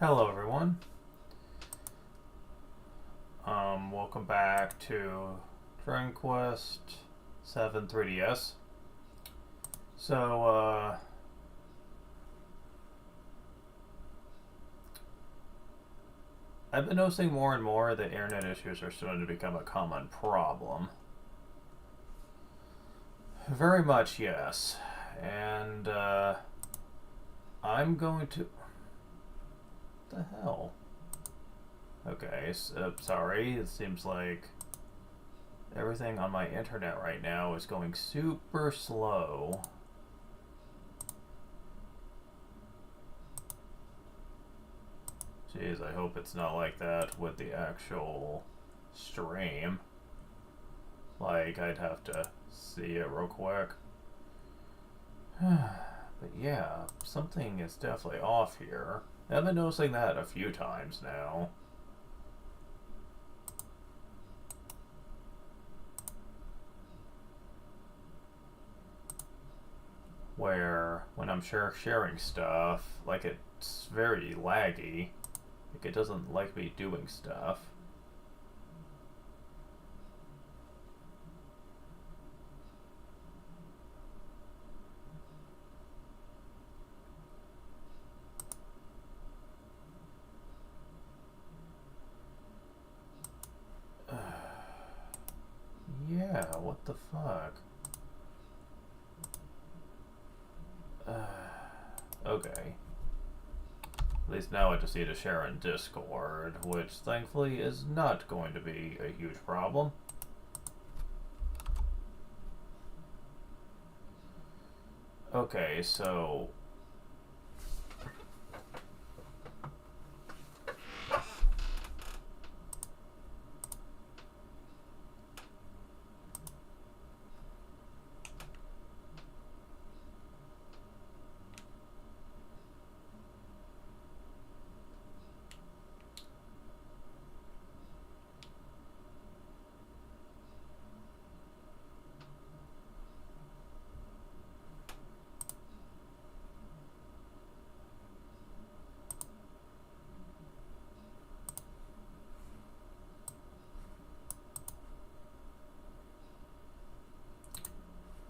Hello, everyone. Welcome back to Dragon Quest 7 3DS. So, I've been noticing more and more that internet issues are starting to become a common problem. Very much, yes. And, I'm going to. What the hell? Okay, so, sorry. It seems like everything on my internet right now is going super slow. Jeez, I hope it's not like that with the actual stream. Like, I'd have to see it real quick. But yeah, something is definitely off here. I've been noticing that a few times now. Where, when I'm sharing stuff, like, it's very laggy. Like, it doesn't like me doing stuff. Yeah, what the fuck? Okay. At least now I just need to share in Discord, which thankfully is not going to be a huge problem. Okay, so...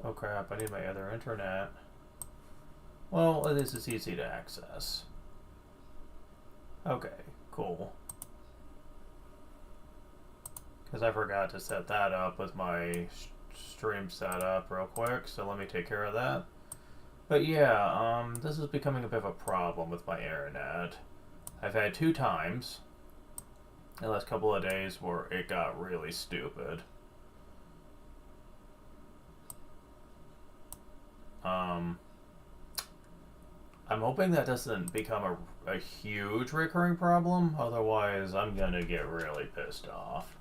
Oh crap, I need my other internet. Well, at least it's easy to access. Okay, cool. Because I forgot to set that up with my stream setup real quick, so let me take care of that. But yeah, this is becoming a bit of a problem with my internet. I've had 2 times in the last couple of days where it got really stupid. I'm hoping that doesn't become a huge recurring problem, otherwise I'm gonna get really pissed off.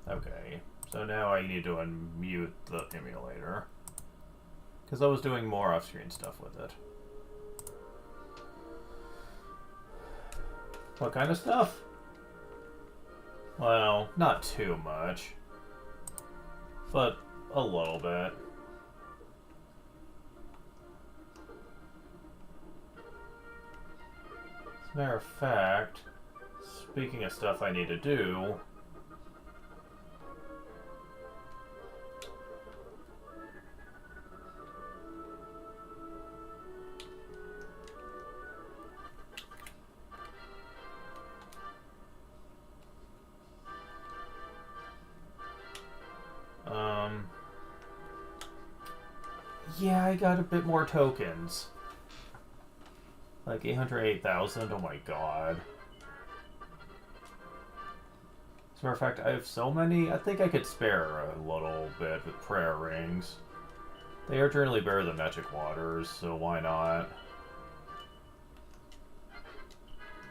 Okay, so now I need to unmute the emulator. Because I was doing more off-screen stuff with it. What kind of stuff? Well, not too much. But a little bit. As a matter of fact, speaking of stuff I need to do... yeah, I got a bit more tokens. Like 808,000, oh my god. As a matter of fact, I have so many, I think I could spare a little bit with prayer rings. They are generally better than magic waters, so why not?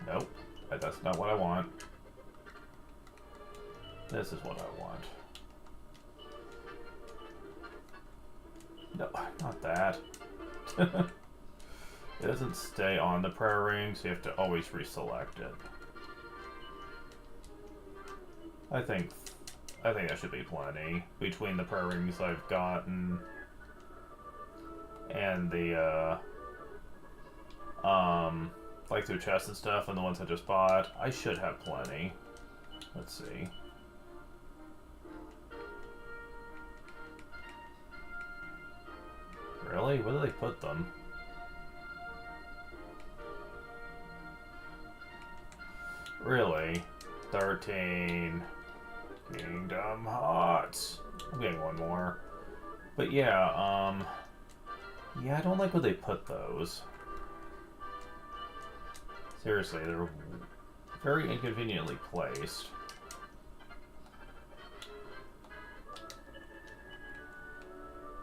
Nope, that's not what I want. This is what I want. No, not that. It doesn't stay on the prayer ring, so you have to always reselect it. I think that should be plenty between the prayer rings I've gotten and the like through chests and stuff, and the ones I just bought. I should have plenty. Let's see. Really? Where do they put them? Really? 13. Kingdom Hearts. I'm getting one more. But yeah, yeah, I don't like where they put those. Seriously, they're very inconveniently placed.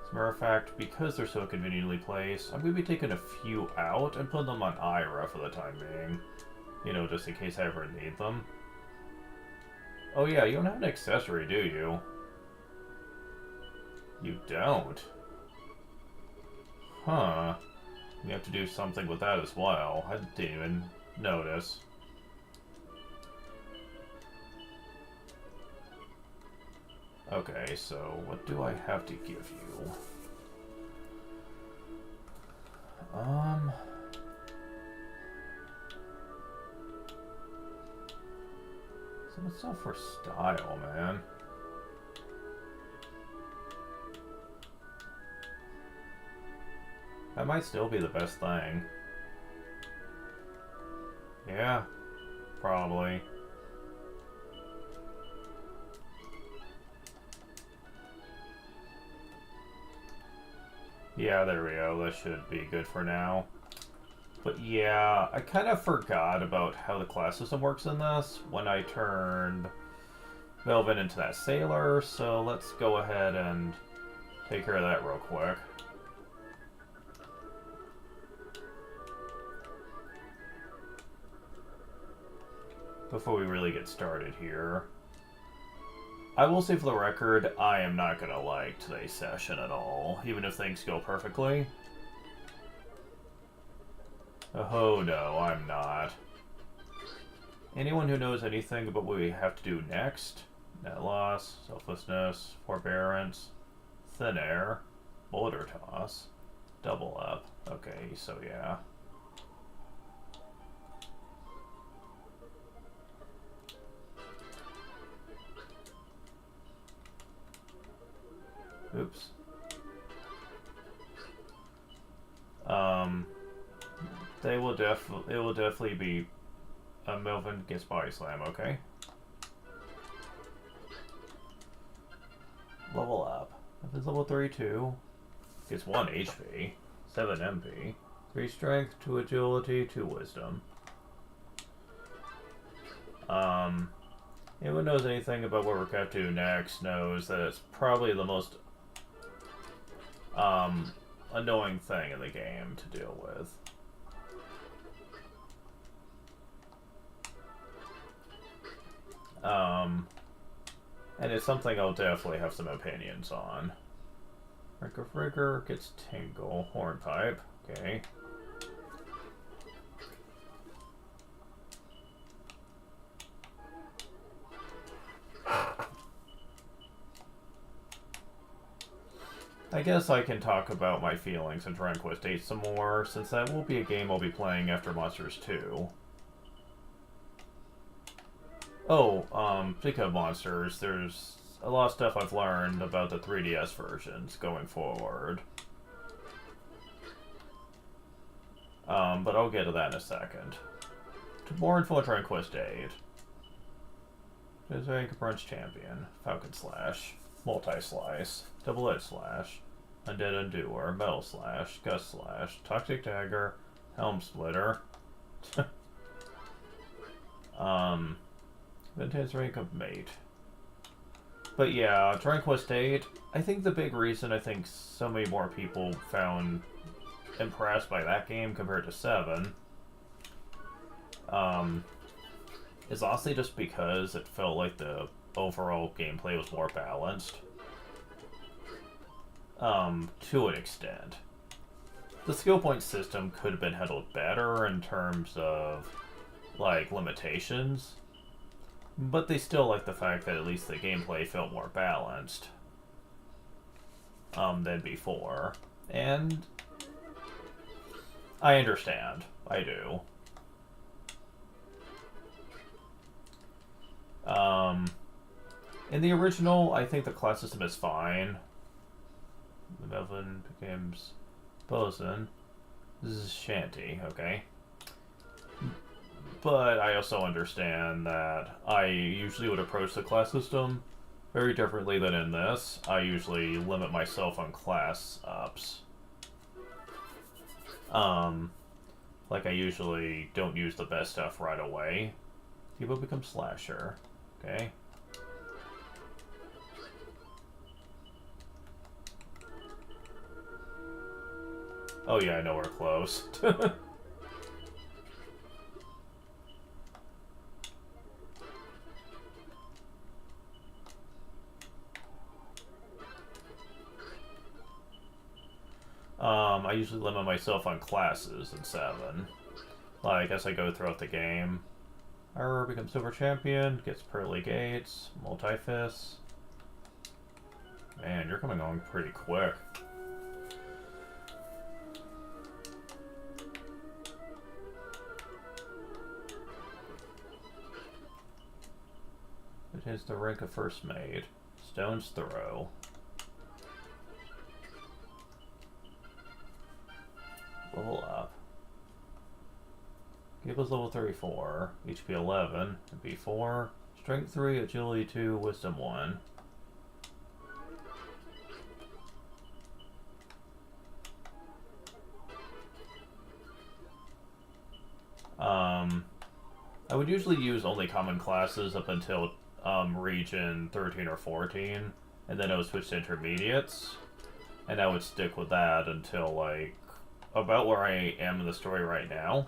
As a matter of fact, because they're so conveniently placed, I'm going to be taking a few out and putting them on Ira for the time being. You know, just in case I ever need them. Oh yeah, you don't have an accessory, do you? You don't? Huh. You have to do something with that as well. I didn't even notice. Okay, so what do I have to give you? Some stuff for style, man. That might still be the best thing. Yeah, probably. Yeah, there we go. That should be good for now. But yeah, I kind of forgot about how the class system works in this when I turned Velvet into that sailor, so let's go ahead and take care of that real quick. Before we really get started here. I will say for the record, I am not going to like today's session at all, even if things go perfectly. Oh no, I'm not. Anyone who knows anything about what we have to do next? Net loss, selflessness, forbearance, thin air, boulder toss, double up. Okay, so yeah. Oops. It will definitely be Melvin gets body slam, okay? Level up. If it's level 32, gets 1 HP, 7 MP, 3 strength, 2 agility, 2 wisdom. Anyone knows anything about what we're going to do next knows that it's probably the most annoying thing in the game to deal with. And it's something I'll definitely have some opinions on. Rank of Rigor gets Tingle, Hornpipe, okay. I guess I can talk about my feelings in Dragon Quest VIII some more, since that will be a game I'll be playing after Monsters 2. Oh, speaking of monsters, there's a lot of stuff I've learned about the 3DS versions going forward. But I'll get to that in a second. To more info on Dragon Quest VIII. There's a Brunch Champion, Falcon Slash, Multi-Slice, Double-Edged Slash, Undead Undoer, Metal Slash, Gust Slash, Toxic Dagger, Helm Splitter. Vintage Rank of Mate. But yeah, Dragon Quest VIII, I think the big reason I think so many more people found impressed by that game compared to 7 is honestly just because it felt like the overall gameplay was more balanced. To an extent. The skill point system could have been handled better in terms of, like, limitations. But they still like the fact that at least the gameplay felt more balanced than before. And I understand. I do. In the original, I think the class system is fine. The Melvin becomes Bosun. This is Shanty, okay. But I also understand that I usually would approach the class system very differently than in this. I usually limit myself on class ups. Like I usually don't use the best stuff right away. People become Slasher, okay. Oh yeah, I know we're close. I usually limit myself on classes in 7. Like, as I go throughout the game. Aurora becomes Silver Champion, gets Pearly Gates, Multi-Fists. Man, you're coming on pretty quick. It is the rank of First Mate. Stone's Throw. Level up. Gable's level 34, HP 11, MP 4, Strength 3, Agility 2, Wisdom 1. I would usually use only common classes up until region 13 or 14, and then I would switch to intermediates, and I would stick with that until, like, about where I am in the story right now.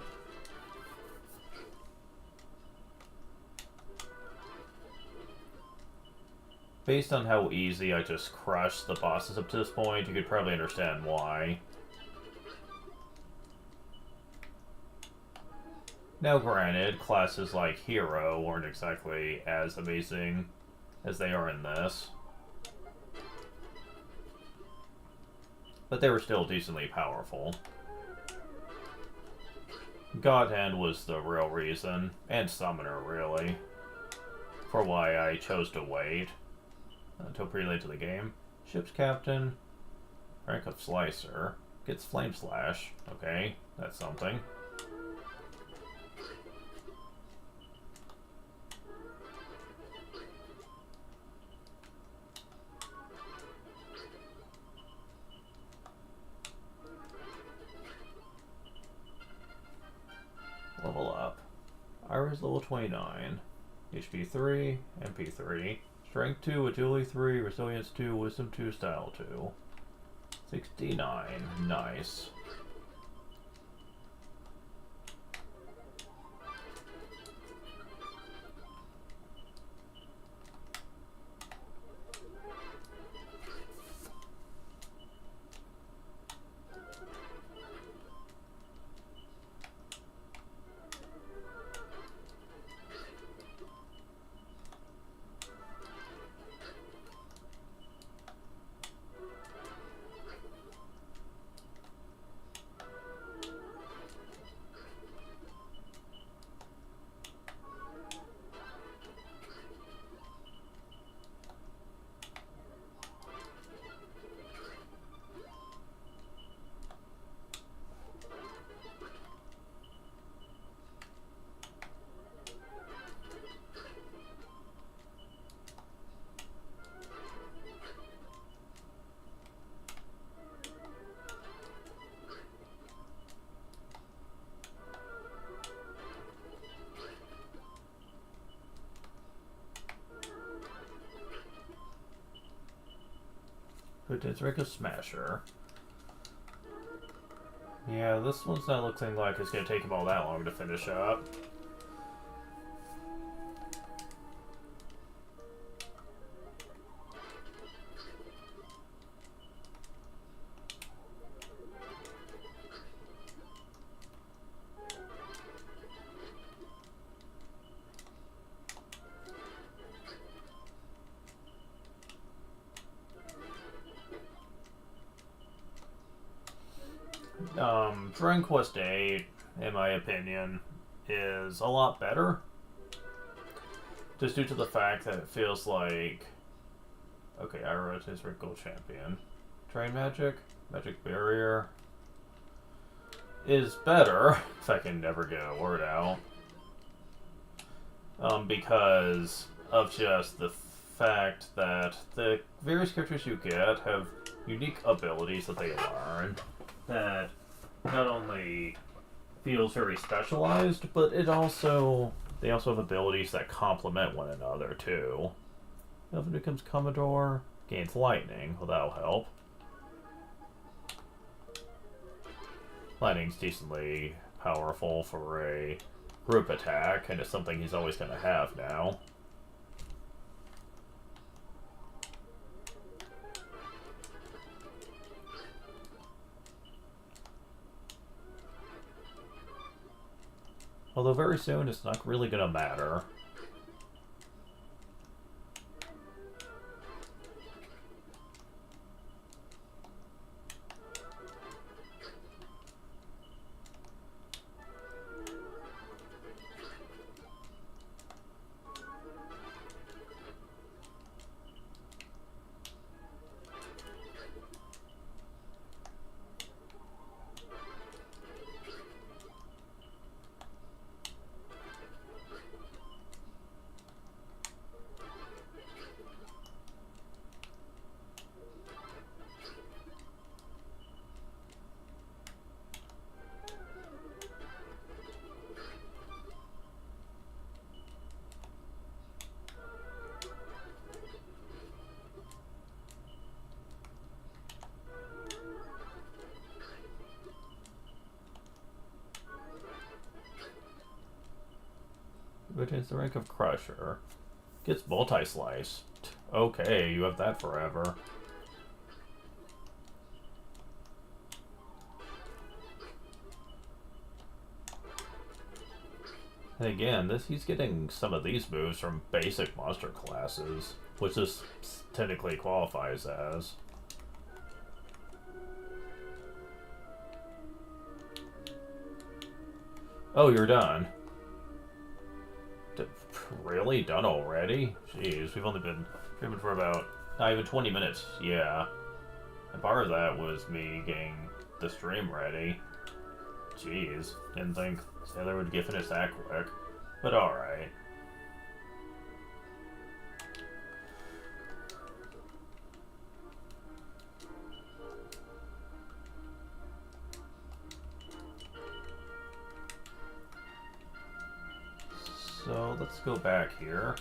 Based on how easy I just crushed the bosses up to this point, you could probably understand why. Now granted, classes like Hero weren't exactly as amazing as they are in this. But they were still decently powerful. God Hand was the real reason, and Summoner really, for why I chose to wait until pretty late to the game. Ship's Captain, rank of Slicer, gets Flame Slash. Okay, that's something. Level up. Iris level 29. HP 3, MP 3. Strength 2, Agility 3, Resilience 2, Wisdom 2, Style 2. 69. Nice. It's Rick Smasher. Yeah, this one's not looking like it's gonna take him all that long to finish up. Dragon Quest VIII, in my opinion, is a lot better. Just due to the fact that it feels like... Okay, Ira is our gold champion. Train Magic? Magic Barrier is better, if I can never get a word out. Because of just the fact that the various characters you get have unique abilities that they learn that not only feels very specialized, but they also have abilities that complement one another too. Elvin becomes Commodore, gains lightning, well that'll help. Lightning's decently powerful for a group attack, and it's something he's always going to have now. Although very soon it's not really going to matter. Retains the rank of Crusher. Gets multi-sliced. Okay, you have that forever. And again, he's getting some of these moves from basic monster classes, which this technically qualifies as. Oh, you're done. Really? Done already? Jeez, we've only been streaming for about not even 20 minutes. Yeah. And part of that was me getting the stream ready. Jeez. Didn't think Sailor would get finished that quick. But alright. So let's go back here.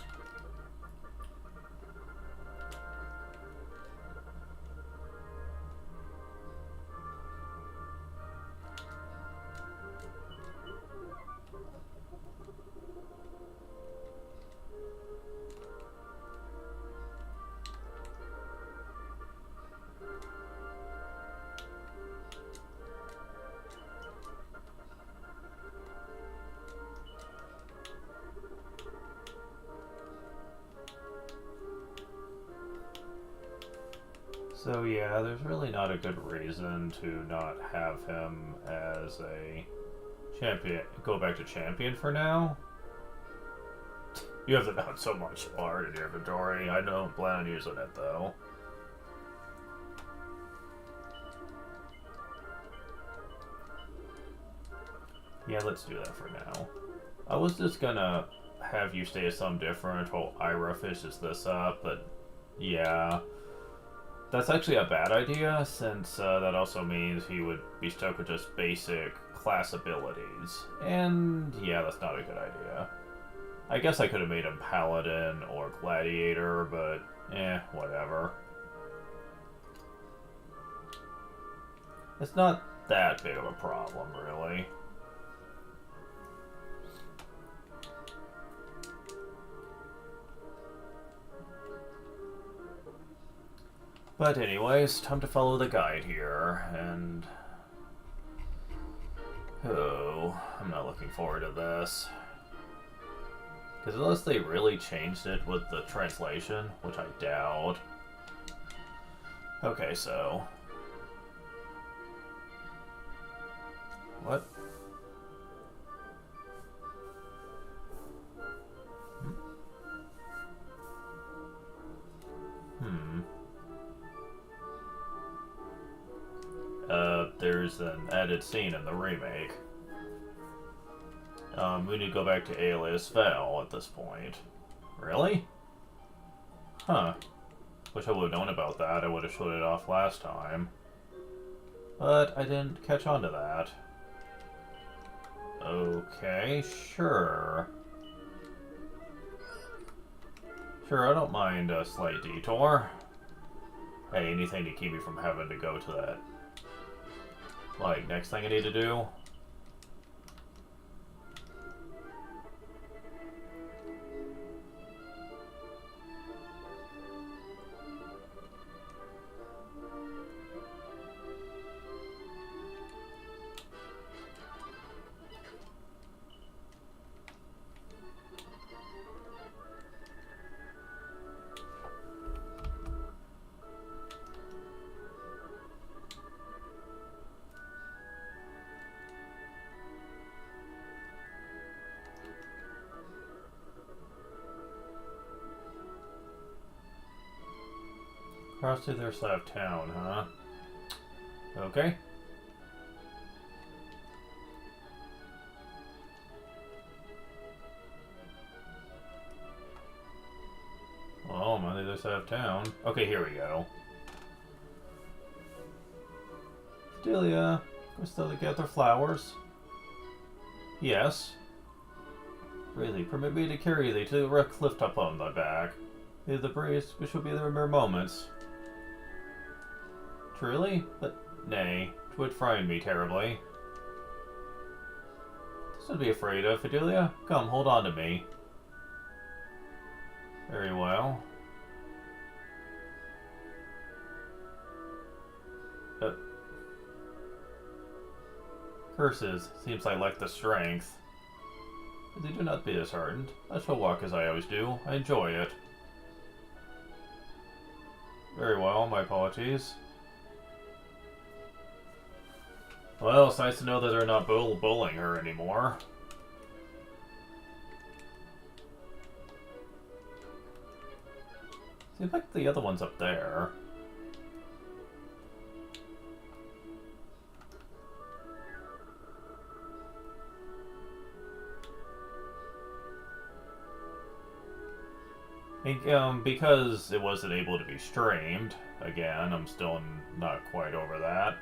So yeah, there's really not a good reason to not have him as a champion. Go back to champion for now. You have the not so much art in your inventory. I don't plan on using it though. Yeah, let's do that for now. I was just gonna have you stay as some different while Ira fishes this up, but yeah. That's actually a bad idea, since that also means he would be stuck with just basic class abilities. And yeah, that's not a good idea. I guess I could have made him Paladin or Gladiator, but whatever. It's not that big of a problem, really. But anyways, time to follow the guide here, and... oh, I'm not looking forward to this. Because unless they really changed it with the translation, which I doubt. Okay, so... what? but there's an added scene in the remake. We need to go back to Alias Val at this point. Really? Huh. Wish I would have known about that. I would have showed it off last time. But I didn't catch on to that. Okay, sure. Sure, I don't mind a slight detour. Hey, anything to keep me from having to go to that. Like, next thing I need to do? Cross to the other side of town, huh? Okay. Oh, I'm on the other side of town. Okay, here we go. Delia, go still to gather flowers? Yes. Really, permit me to carry thee to the wreck cliff top on thy back. The breeze, which will be the mere moments. Truly? But nay, 'twould frighten me terribly. This would be afraid of, Fidelia. Come, hold on to me. Very well. Curses. Seems I lack the strength. But do not be disheartened. I shall walk as I always do. I enjoy it. Very well, my apologies. Well, it's nice to know that they're not bullying her anymore. Seems like the other one's up there. Because it wasn't able to be streamed, again, I'm still not quite over that.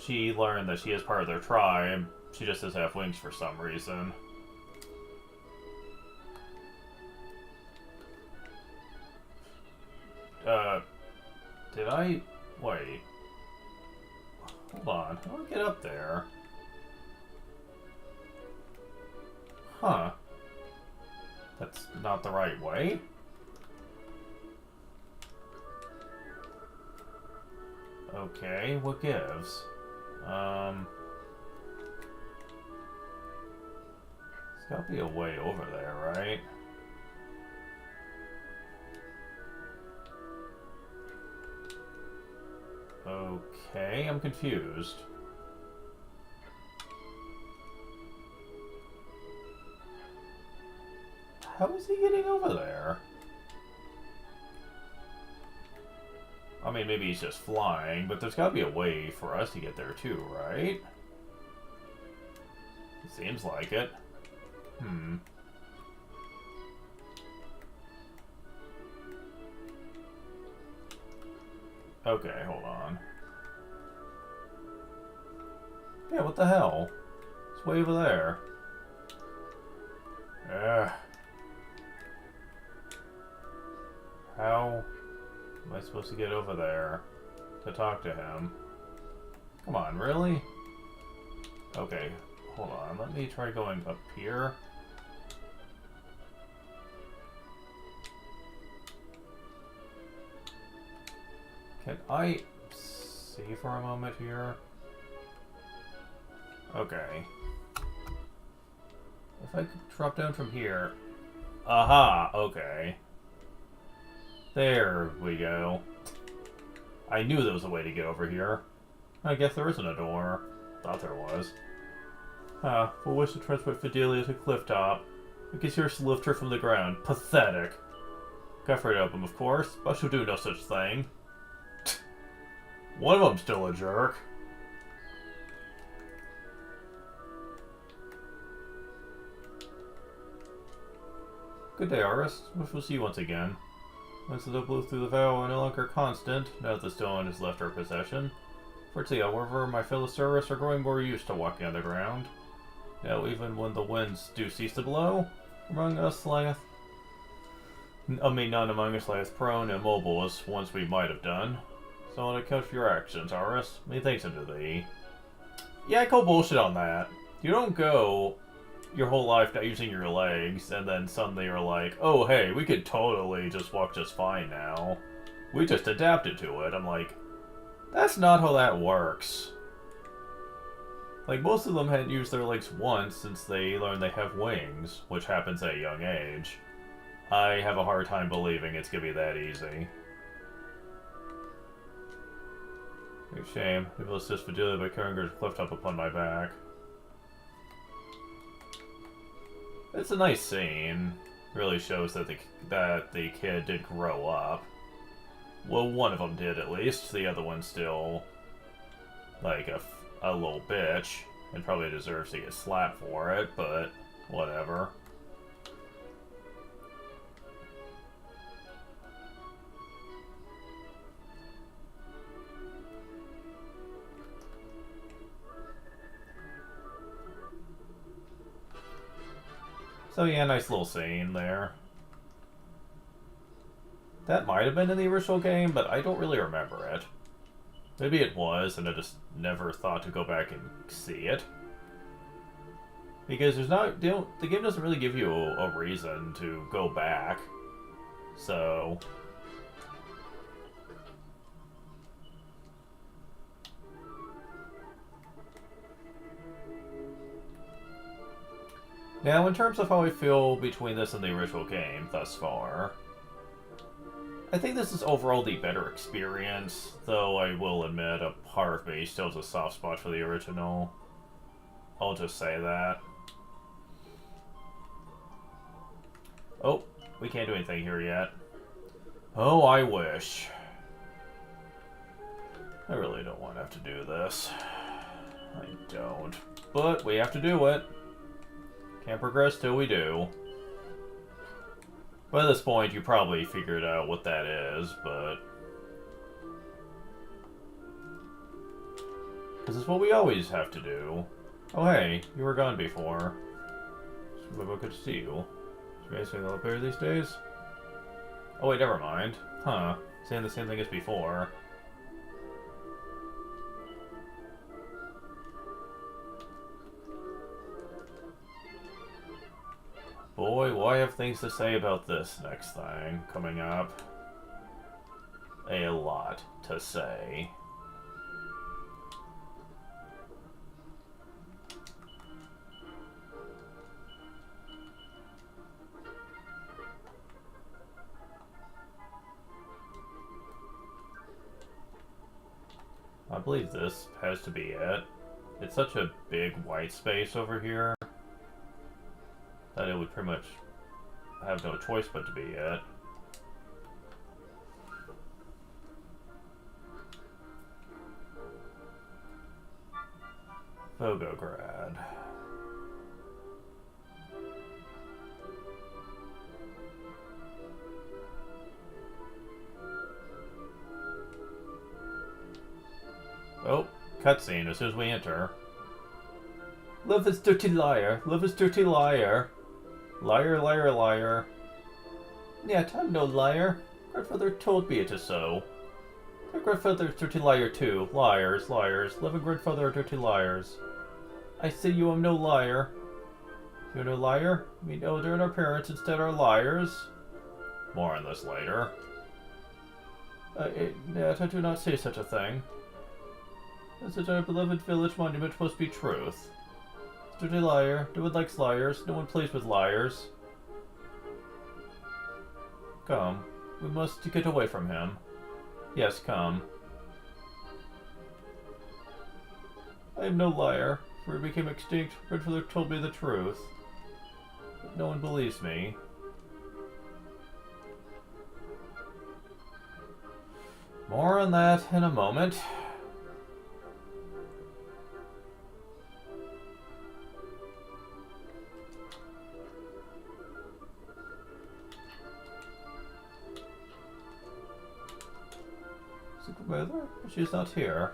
She learned that she is part of their tribe. She just doesn't have wings for some reason. Did I... Wait. Hold on. How do I get up there? Huh. That's not the right way? Okay, what gives? There's gotta be a way over there, right? Okay, I'm confused. How is he getting over there? I mean, maybe he's just flying, but there's gotta be a way for us to get there too, right? It seems like it. Okay, hold on. Yeah, what the hell? It's way over there. How am I supposed to get over there to talk to him? Come on, really? Okay, hold on. Let me try going up here. Can I see for a moment here? Okay. If I could drop down from here. Aha! Okay. There we go. I knew there was a way to get over here. I guess there isn't a door. Thought there was. We'll wish to transport Fidelia to Clifftop. We can seriously lift her from the ground. Pathetic. Got afraid of him, of course, but she'll do no such thing. One of them's still a jerk. Good day, Aris. Wish we'll see you once again. Once the blew through the veil are no longer constant, now that the stone has left our possession. Fortunately, however, my fellow servants are growing more used to walking on the ground. Now, even when the winds do cease to blow, none among us lieth prone and mobile as once we might have done. So on account of your actions, Aris, many thanks unto thee. Yeah, I call bullshit on that. You don't go your whole life not using your legs, and then suddenly you're like, oh hey, we could totally just walk just fine now. We just adapted to it. I'm like, that's not how that works. Like, most of them hadn't used their legs once since they learned they have wings, which happens at a young age. I have a hard time believing it's gonna be that easy. Great shame. If it assist Vigilia by carrying her cliff top upon my back. It's a nice scene. Really shows that the kid did grow up. Well, one of them did at least. The other one's still like a little bitch and probably deserves to get slapped for it, but whatever. So yeah, nice little scene there. That might have been in the original game, but I don't really remember it. Maybe it was, and I just never thought to go back and see it. Because the game doesn't really give you a reason to go back. So now, in terms of how I feel between this and the original game thus far, I think this is overall the better experience, though I will admit a part of me still has a soft spot for the original. I'll just say that. Oh, we can't do anything here yet. Oh, I wish. I really don't want to have to do this. I don't. But we have to do it. Can't progress till we do. By this point, you probably figured out what that is, but this is what we always have to do. Oh hey, you were gone before. It's really good to see you. Is your basically up here these days? Oh wait, never mind. Huh. Saying the same thing as before. Boy, will I have things to say about this next thing coming up. A lot to say. I believe this has to be it. It's such a big white space over here that it would pretty much have no choice but to be it. Volgograd. Oh, cutscene as soon as we enter. Love is dirty liar. Love is dirty liar. Liar, liar, liar. Yet, I'm no liar. Grandfather told me it is so. My grandfather's dirty liar too. Liars, liars. Love and grandfather are dirty liars. I say you am no liar. You're no liar? You mean elder and our parents instead are liars? More on this later. Yet, I do not say such a thing. As our beloved village monument must be truth. Dirty liar. No one likes liars. No one plays with liars. Come. We must get away from him. Yes, come. I am no liar, for he became extinct. Grandfather told me the truth. But no one believes me. More on that in a moment. with her? She's not here.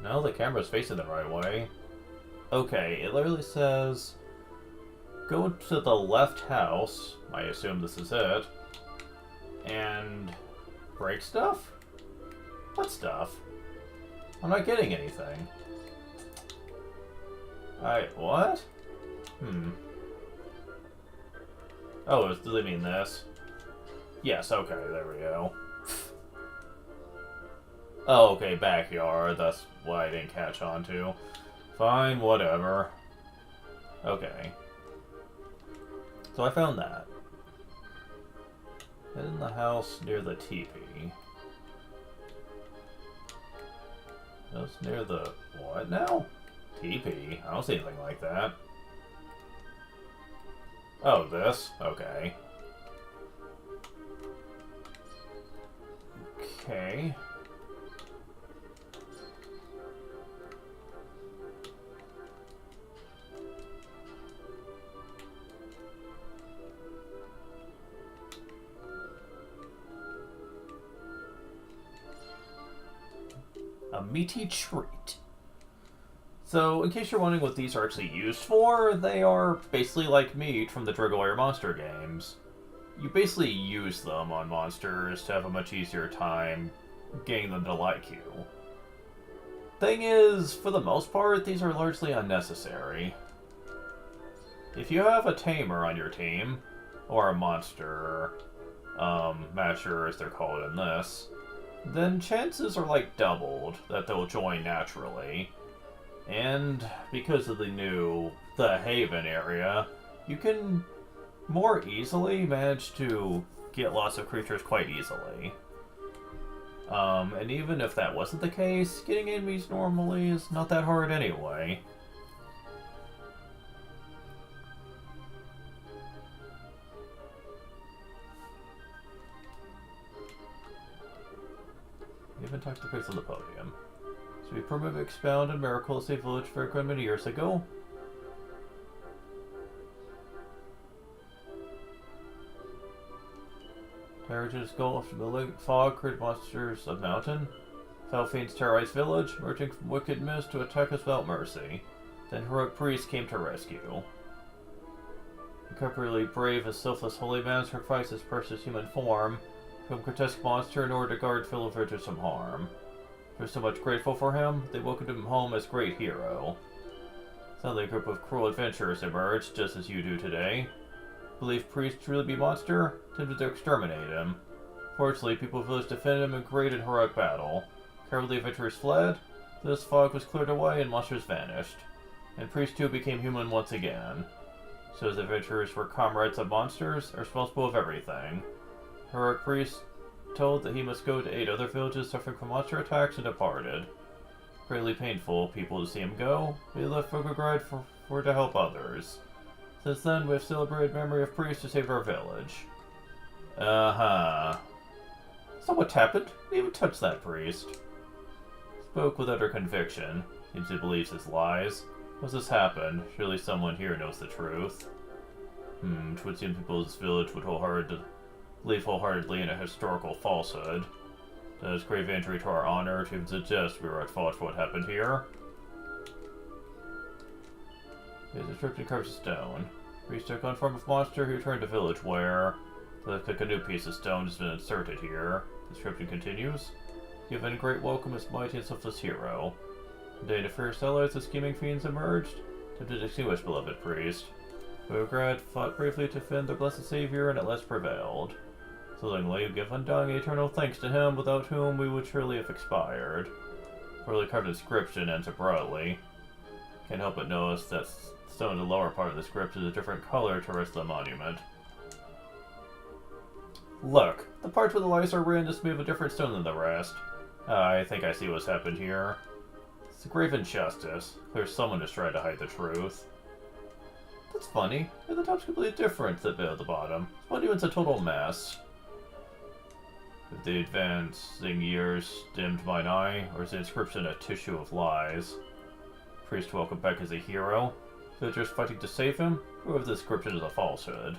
No, the camera's facing the right way. Okay, it literally says, go to the left house, I assume this is it, and break stuff? What stuff? I'm not getting anything. What? Oh, do they mean this? Yes, okay, there we go. Oh, okay, backyard, that's what I didn't catch on to. Fine, whatever. Okay. So I found that. In the house near the teepee. That's near the... what now? Teepee? I don't see anything like that. Oh, this? Okay. Okay. A meaty treat. So, in case you're wondering what these are actually used for, they are basically like meat from the Dragolair monster games. You basically use them on monsters to have a much easier time getting them to like you. Thing is, for the most part, these are largely unnecessary. If you have a tamer on your team, or a monster masher as they're called in this, then chances are like doubled that they'll join naturally. And because of the Haven area, you can more easily manage to get lots of creatures quite easily. And even if that wasn't the case, getting enemies normally is not that hard anyway. We haven't talked to the priest on the podium. So we permanently expounded miraculously village for quite many years ago. Terrages engulfed the fog created monsters of mountain. Foul fiends terrorized village, merging from wicked mist to attack us without mercy. Then heroic priests came to rescue. Incredibly brave as selfless holy man sacrificed his precious human form from a grotesque monster in order to guard fellow villagers from harm. They were so much grateful for him, they welcomed him home as great hero. Suddenly a group of cruel adventurers emerged, just as you do today. Believed priest to really be monster, attempted to exterminate him. Fortunately, people of the village defended him in great and heroic battle. Cowardly adventurers fled, this fog was cleared away and monsters vanished. And priest too became human once again. So as adventurers were comrades of monsters, are responsible of everything. Heroic priest told that he must go to aid other villages suffering from monster attacks and departed. Greatly painful people to see him go, we left Fogogride for to help others. Since then, we have celebrated memory of priest to save our village. Uh-huh. So what happened? We even touched that priest. Spoke with utter conviction. Seems he believes his lies. What's this happened? Surely someone here knows the truth. It would seem people of this village would believe wholeheartedly in a historical falsehood. Does grave injury to our honor to even suggest we were at fault for what happened here? His description carves a stone. Priest took on form of monster who returned to village where a new piece of stone has been inserted here. The description continues. Given great welcome as mighty and selfless hero. The day to fear sellers, the scheming fiends emerged, attempted to extinguish beloved priest. Bograd fought bravely to defend the blessed savior and at last prevailed. Willingly give undying eternal thanks to him, without whom we would surely have expired. Poorly carved inscription ends abruptly. Can't help but notice that stone in the lower part of the script is a different color to the rest of the monument. Look, the parts where the lights are written just made of a different stone than the rest. I think I see what's happened here. It's a grave injustice. There's someone just trying to hide the truth. That's funny. And the top's completely different than the bottom. This monument's a total mess. If the advancing years dimmed mine eye, or is the inscription a tissue of lies? Priest welcome back as a hero? Villagers fighting to save him? Or if the inscription is a falsehood?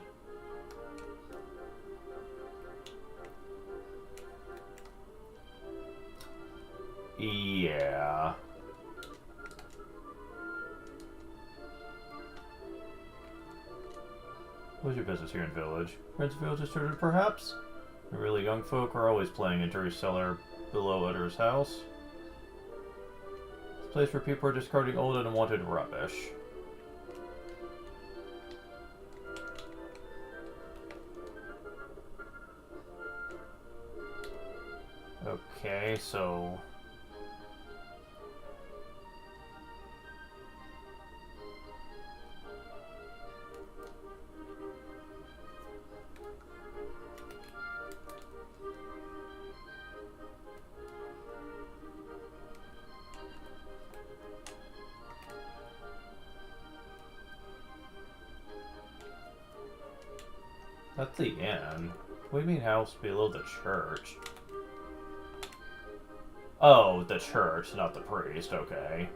Yeah. What's your business here in village? Friends of village deserted, perhaps? The really young folk are always playing in Drury's cellar below Utter's house. It's a place where people are discarding old and unwanted rubbish. Okay, so... That's the inn. What do you mean house below the church? Oh, the church, not the priest, okay.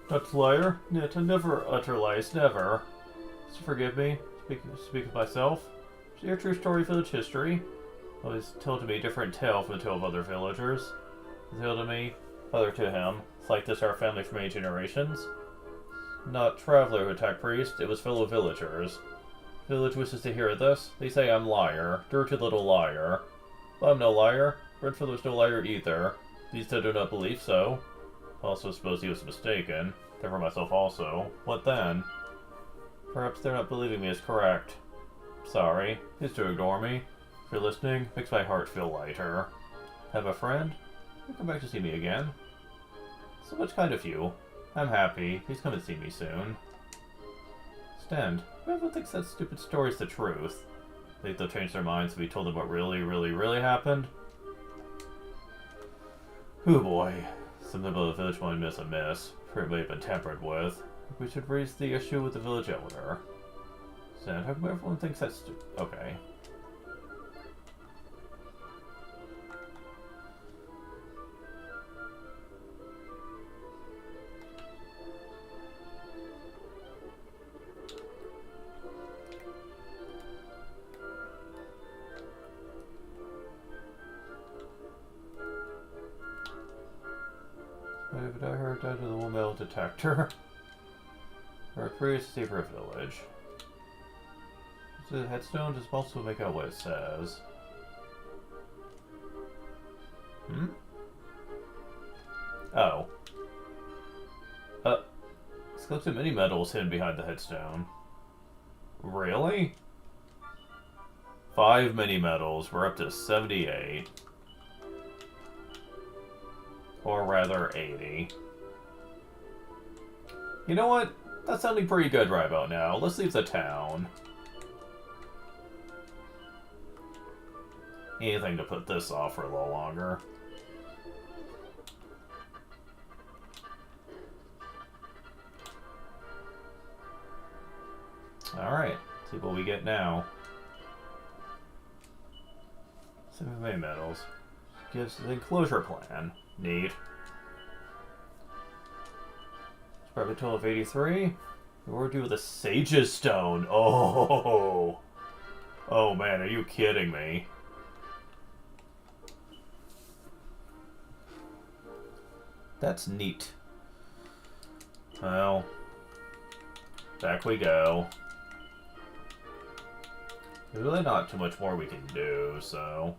Not liar, yet never utter lies, never. So forgive me, speak of myself. Your true story, village history. Always told to me a different tale from the tale of other villagers. The tale to me, other to him. It's like this our family for many generations. Not traveler who attacked priest, it was fellow villagers. Village wishes to hear this. They say I'm liar, dirty little liar. But I'm no liar. Redfellow's no liar either. These two do not believe so. Also suppose he was mistaken. Cover myself also. What then? Perhaps they're not believing me is correct. Sorry. Please to ignore me. If you're listening, makes my heart feel lighter. Have a friend? You come back to see me again. So much kind of you. I'm happy. Please come and see me soon. Stand. Whoever thinks that stupid story's the truth? Think they'll change their minds if we told them what really happened? Oh boy. Something about the village monument is amiss. It may have been tampered with. We should raise the issue with the village elder. Stand. How come everyone thinks that's okay. But I heard out of the metal detector. Or a priest secret village. The headstone just also make out what it says. Hmm? Oh. Let's look at many medals hidden behind the headstone. Really? 5 mini medals. We're up to 78. Or rather, 80. You know what? That's sounding pretty good right about now. Let's leave the town. Anything to put this off for a little longer. Alright, see what we get now. 7 main medals. Gives the enclosure plan. Neat. Probably a total of 83. What do we do with the Sage's Stone? Oh! Oh man, are you kidding me? That's neat. Well, back we go. There's really not too much more we can do, so...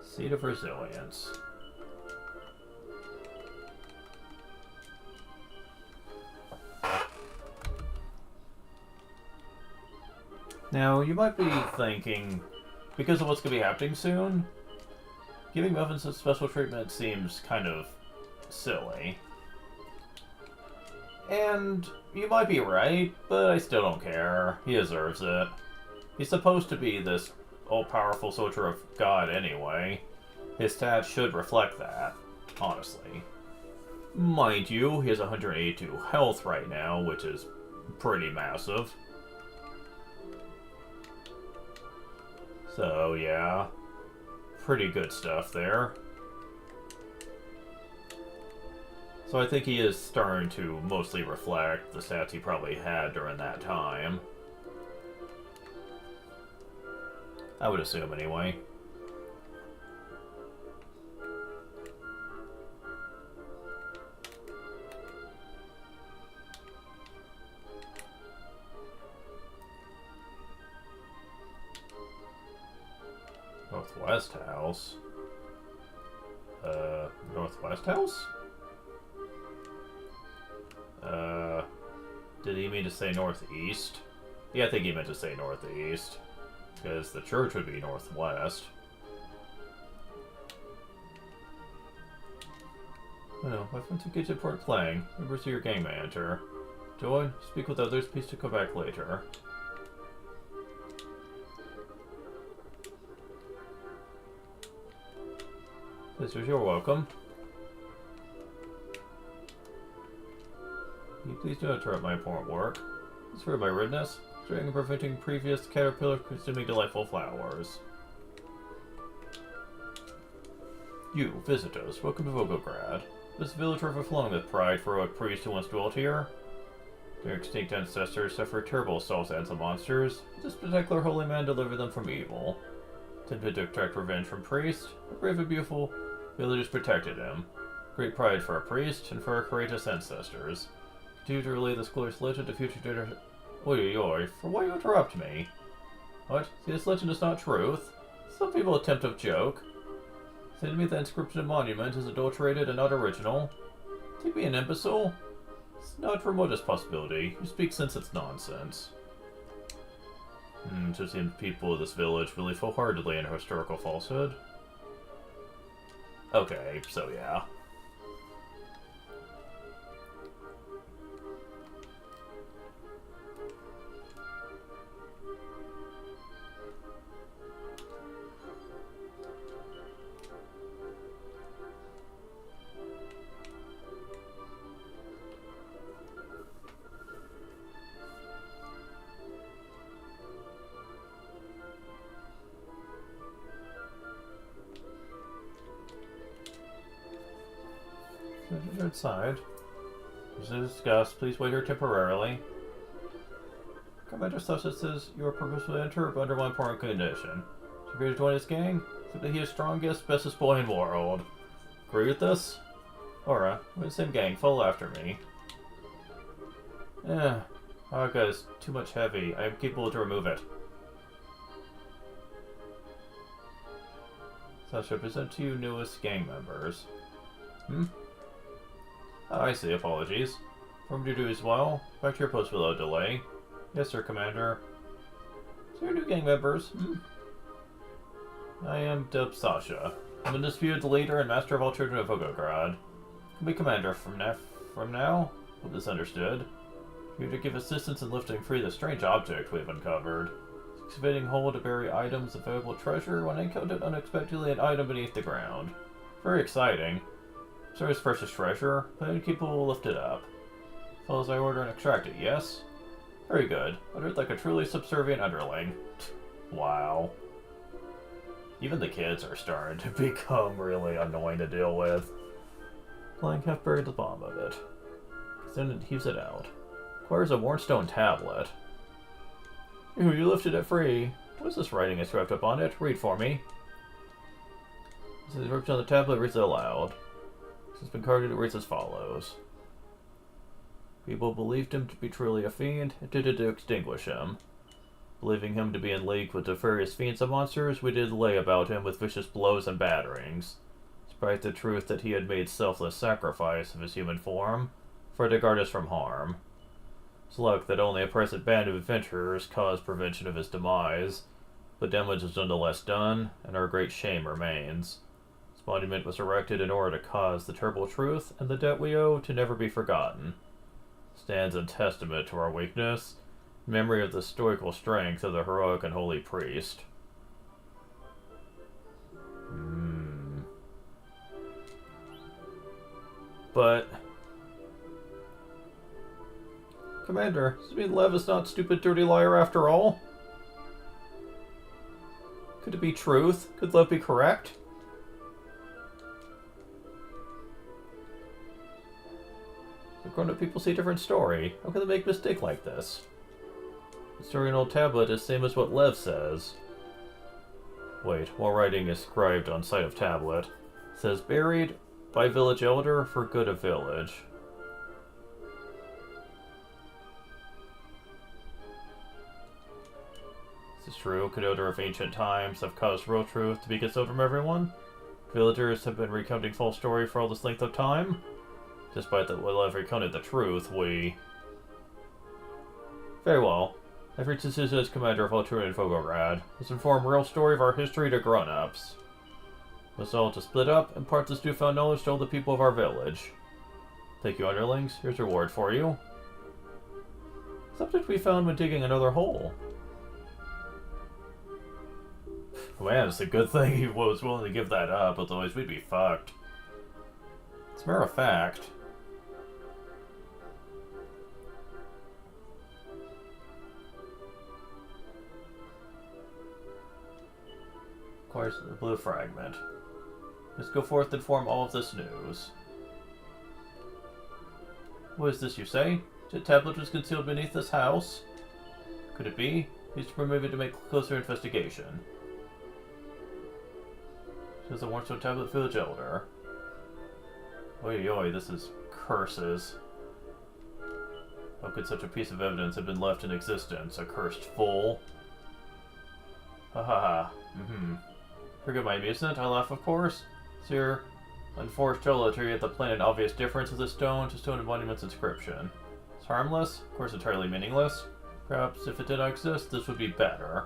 Seed of Resilience. Now, you might be thinking, because of what's going to be happening soon, giving Muffins a special treatment seems kind of silly. And you might be right, but I still don't care. He deserves it. He's supposed to be this all-powerful soldier of God anyway. His stats should reflect that, honestly. Mind you, he has 182 health right now, which is pretty massive. So, yeah. Pretty good stuff there. So I think he is starting to mostly reflect the stats he probably had during that time. I would assume, anyway. Northwest House? Northwest House? Did he mean to say northeast? Yeah, I think he meant to say northeast. Because the church would be northwest. Oh no, my friends engaged in part playing. Remember to your gang manager. Join, speak with others, please to come back later. Sisters, you're welcome. Can you please do not interrupt my important work? It's for my rudeness, restraining and preventing previous caterpillar consuming delightful flowers. You, visitors, welcome to Volgograd. This village overflowing with pride for a priest who once dwelt here. Their extinct ancestors suffered terrible assaults and some monsters. This particular holy man delivered them from evil. Tempted to extract revenge from priest, the brave and beautiful villagers protected him. Great pride for a priest and for our courageous ancestors. Continue to relay this glorious legend to future generations. Oi, for why you interrupt me? What? See, this legend is not truth. Some people attempt to joke. Send me the inscription monument is adulterated and not original. Take me an imbecile? It's not remotest possibility. You speak since it's nonsense. So it seems people of this village believe wholeheartedly in historical falsehood. Okay, so yeah. Outside. As discussed, please wait here temporarily. Commander Sasha says you are purposefully enter under one important condition. To agree to join his gang, simply he is strongest, bestest boy in the world. Agree with this? Aura, we're in the same gang, follow after me. Aga is too much heavy. I am capable to remove it. Sasha, present to you newest gang members. Oh, I see, apologies. Informed you to do as well. Back to your post without delay. Yes, sir, Commander. So you're new gang members. I am dubbed Sasha. I'm undisputed leader and master of all children of Volgograd. Can be Commander from now. Hope this understood. Here to give assistance in lifting free the strange object we have uncovered. Excavating hole to bury items of valuable treasure when encountered unexpectedly an item beneath the ground. Very exciting. Sorry, his precious treasure, but people will lift it up. Follows I order and extract it, yes? Very good. Uttered like a truly subservient underling. Wow. Even the kids are starting to become really annoying to deal with. Flying half buried the bottom of it. Then it heaves it out. Requires a worn stone tablet. Ooh, you lifted it free. What is this writing that's wrapped up on it? Read for me. This is written on the tablet, reads it aloud. This has been carded, it reads as follows. People believed him to be truly a fiend, and did it to extinguish him. Believing him to be in league with the various fiends and monsters, we did lay about him with vicious blows and batterings. Despite the truth that he had made selfless sacrifice of his human form, for to guard us from harm. It's luck that only a present band of adventurers caused prevention of his demise, but damage was nonetheless done, and our great shame remains. This monument was erected in order to cause the terrible truth, and the debt we owe to never be forgotten. Stands in testament to our weakness, in memory of the stoical strength of the heroic and holy priest. But... Commander, does it mean Lev is not stupid, dirty liar after all? Could it be truth? Could Lev be correct? The grown-up people see a different story. How can they make a mistake like this? The story in old tablet is same as what Lev says. Wait, while writing is scribed on site of tablet. It says, buried by village elder for good of village. This is true. Could elder of ancient times have caused real truth to be concealed from everyone? Villagers have been recounting false story for all this length of time? Despite that we'll have recounted the truth, we... Very well. I've reached this as commander of Altura and Fogorad. Let's inform real story of our history to grown-ups. Let's all to split up, impart this newfound knowledge to all the people of our village. Thank you, underlings. Here's a reward for you. Subject we found when digging another hole. Oh, man, it's a good thing he was willing to give that up, otherwise we'd be fucked. As a matter of fact... Of course, the blue fragment. Let's go forth and inform all of this news. What is this you say? The tablet was concealed beneath this house? Could it be? He's removed it to make closer investigation. Says the Warstone Tablet Village Elder. Oi, oi, this is curses. How could such a piece of evidence have been left in existence? A cursed fool. Ha ha ha. Forgive my amusement, I laugh of course. Sir, unforced gelatry at the plain and obvious difference of the stone to stone monument's inscription. It's harmless, of course entirely meaningless. Perhaps if it did not exist, this would be better.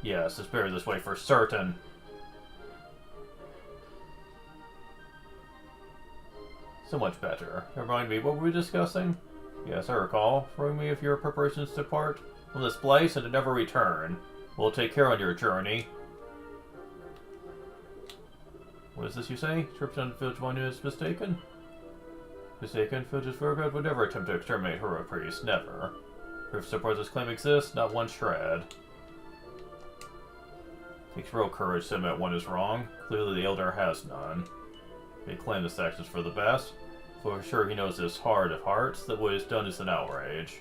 Yes, it's better this way for certain. So much better. Remind me, what were we discussing? Yes, I recall. Remind me of your preparations to depart from this place and to never return. We'll take care on your journey. What is this you say? Description of village monument is mistaken? Mistaken? Village's Fogorad would never attempt to exterminate hero priests. Never. Proof supports this claim exists, not one shred. Takes real courage to admit one is wrong. Clearly the Elder has none. They claim this action's for the best. For sure he knows in his heart of hearts that what is done is an outrage.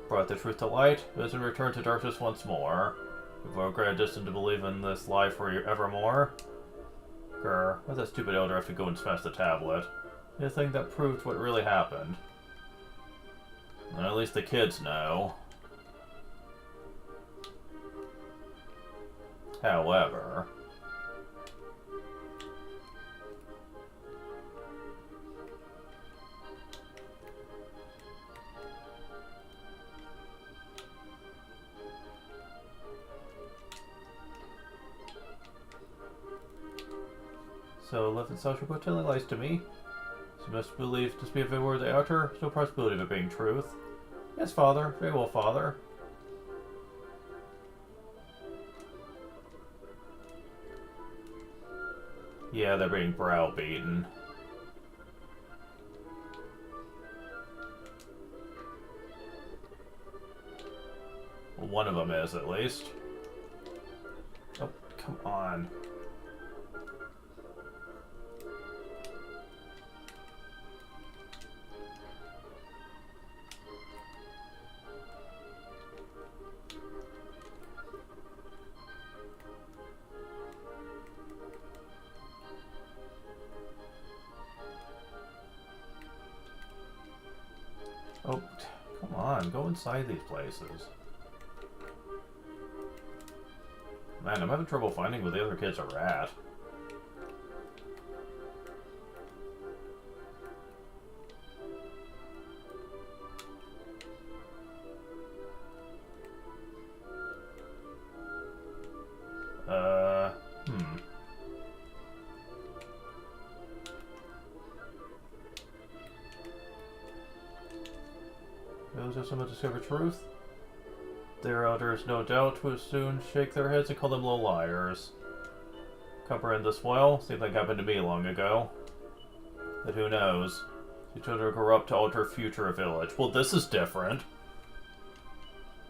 Brought the truth to light, but has been returned to darkness once more. If Fogorad destined to believe in this lie forevermore. Grr, why that stupid Elder have to go and smash the tablet? The thing that proved what really happened. And at least the kids know. However... So, Lev and Sasha both telling lies to me. So you must believe this be a word they utter. There's no possibility of it being truth. Yes, Father. Very well, Father. Yeah, they're being browbeaten. Well, one of them is, at least. Oh, come on. Oh, come on, go inside these places. Man, I'm having trouble finding where the other kids are at. Those are some of discovered truth. Their elders, no doubt, will soon shake their heads and call them low liars. Comprehend this well? Seems like happened to me long ago. But who knows? The children grow up to alter future of village. Well, this is different.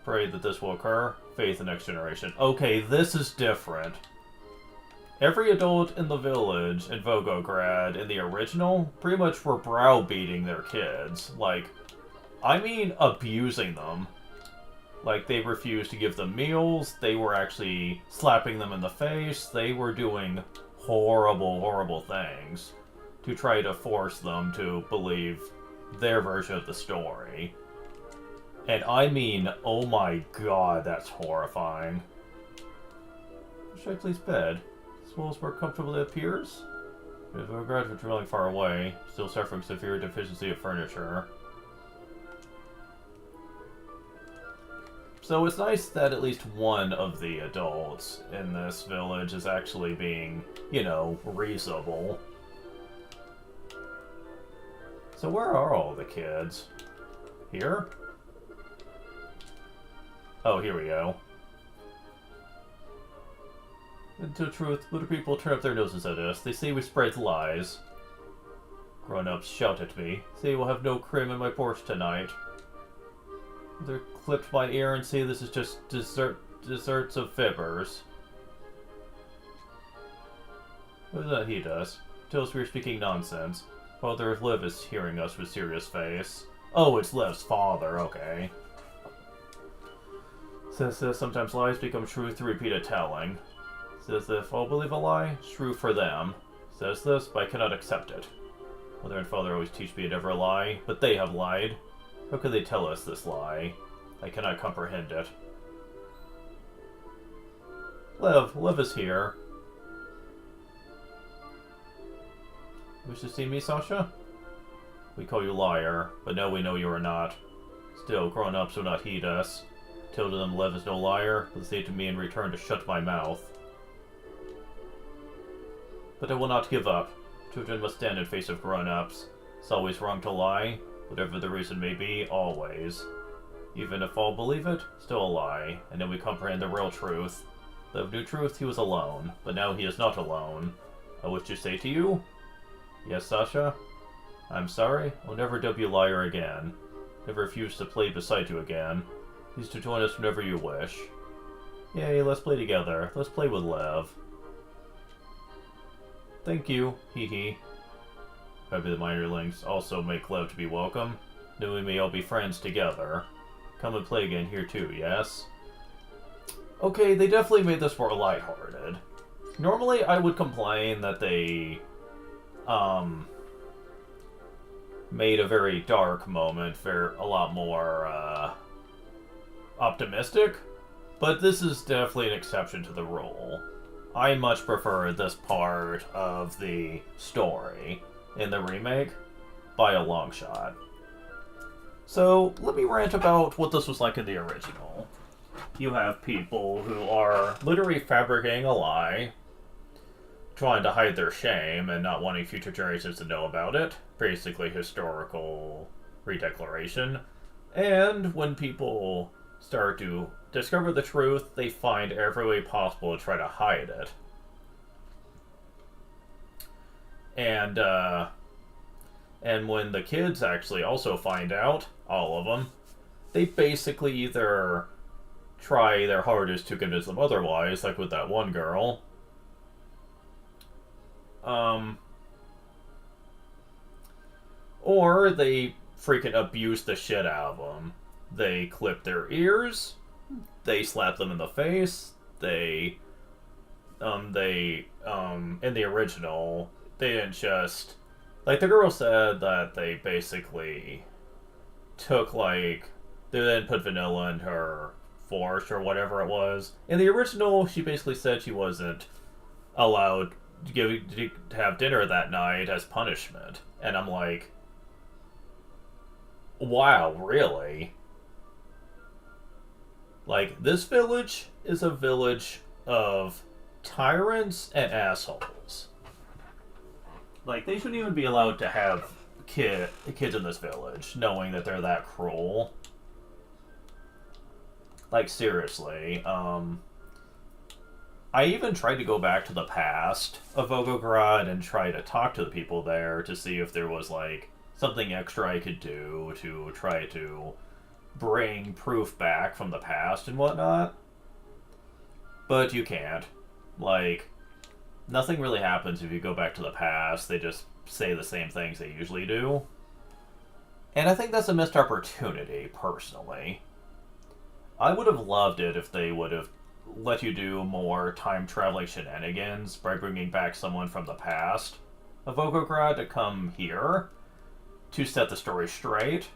Pray that this will occur. Faith in next generation. Okay, this is different. Every adult in the village in Volgograd in the original pretty much were browbeating their kids. Like, I mean abusing them. Like, they refused to give them meals, they were actually slapping them in the face, they were doing horrible, horrible things to try to force them to believe their version of the story. And I mean, oh my god, that's horrifying. Should I please bed? This well as more comfortable it appears? If a graduate traveling far away, still suffering severe deficiency of furniture. So it's nice that at least one of the adults in this village is actually being, you know, reasonable. So where are all the kids? Here? Oh, here we go. Into truth, little people turn up their noses at us. They say we spread lies. Grown-ups shout at me. Say we'll have no cream in my porch tonight. They clipped my ear and say this is just desserts of fibbers. What does that he does? Tells we're speaking nonsense. Father of Liv is hearing us with serious face. Oh, it's Liv's father, okay. Says this, sometimes lies become true through repeated telling. Says if all believe a lie, it's true for them. Says this, but I cannot accept it. Mother and father always teach me to never lie, but they have lied. How could they tell us this lie? I cannot comprehend it. Liv is here. Wish to see me, Sasha? We call you liar, but now we know you are not. Still, grown-ups will not heed us. Tell to them Liv is no liar, but say to me in return to shut my mouth. But I will not give up. Children must stand in face of grown-ups. It's always wrong to lie. Whatever the reason may be, always. Even if all believe it, still a lie, and then we comprehend the real truth. Liv knew truth, he was alone, but now he is not alone. I wish to say to you? Yes, Sasha? I'm sorry, I'll never dub you liar again. Never refuse to play beside you again. Please to join us whenever you wish. Yay, let's play together. Let's play with Liv. Thank you, hee hee. Maybe the minorlings also make Liv to be welcome. Then we may all be friends together. Come and play again here too, yes? Okay, they definitely made this more lighthearted. Normally I would complain that they, made a very dark moment a lot more, optimistic. But this is definitely an exception to the rule. I much prefer this part of the story in the remake by a long shot. So, let me rant about what this was like in the original. You have people who are literally fabricating a lie, trying to hide their shame and not wanting future generations to know about it. Basically historical redeclaration. And when people start to discover the truth, they find every way possible to try to hide it. And, uh, and when the kids actually also find out, all of them, they basically either try their hardest to convince them otherwise, like with that one girl. Um, or they freaking abuse the shit out of them. They clip their ears, they slap them in the face, in the original, they didn't just, like, the girl said that they basically took, like, they then put vanilla in her force or whatever it was. In the original, she basically said she wasn't allowed to have dinner that night as punishment. And I'm like, wow, really? Like, this village is a village of tyrants and assholes. Like, they shouldn't even be allowed to have kids in this village, knowing that they're that cruel. Like, seriously. I even tried to go back to the past of Volgograd and try to talk to the people there to see if there was, like, something extra I could do to try to bring proof back from the past and whatnot. But you can't. Like, nothing really happens if you go back to the past. They just say the same things they usually do. And I think that's a missed opportunity, personally. I would have loved it if they would have let you do more time-traveling shenanigans by bringing back someone from the past of Volgograd to come here to set the story straight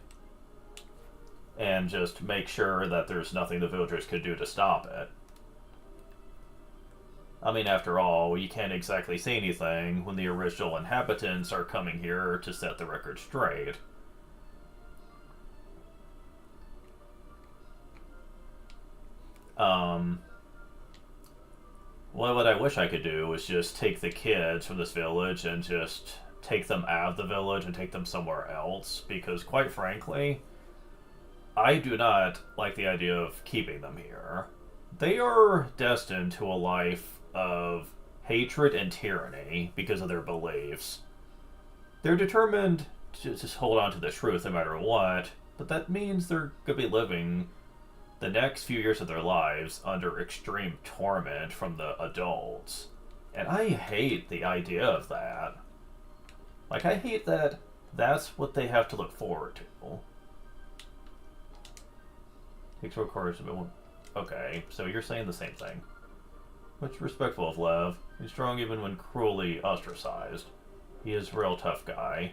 and just make sure that there's nothing the villagers could do to stop it. I mean, after all, you can't exactly say anything when the original inhabitants are coming here to set the record straight. What I wish I could do is just take the kids from this village and just take them out of the village and take them somewhere else, because quite frankly, I do not like the idea of keeping them here. They are destined to a life of hatred and tyranny because of their beliefs. They're determined to just hold on to the truth no matter what, but that means they're going to be living the next few years of their lives under extreme torment from the adults. And I hate the idea of that. Like, I hate that that's what they have to look forward to. Takes real courage to be one. Okay, so you're saying the same thing. Much respectful of Lev. He's strong even when cruelly ostracized. He is a real tough guy.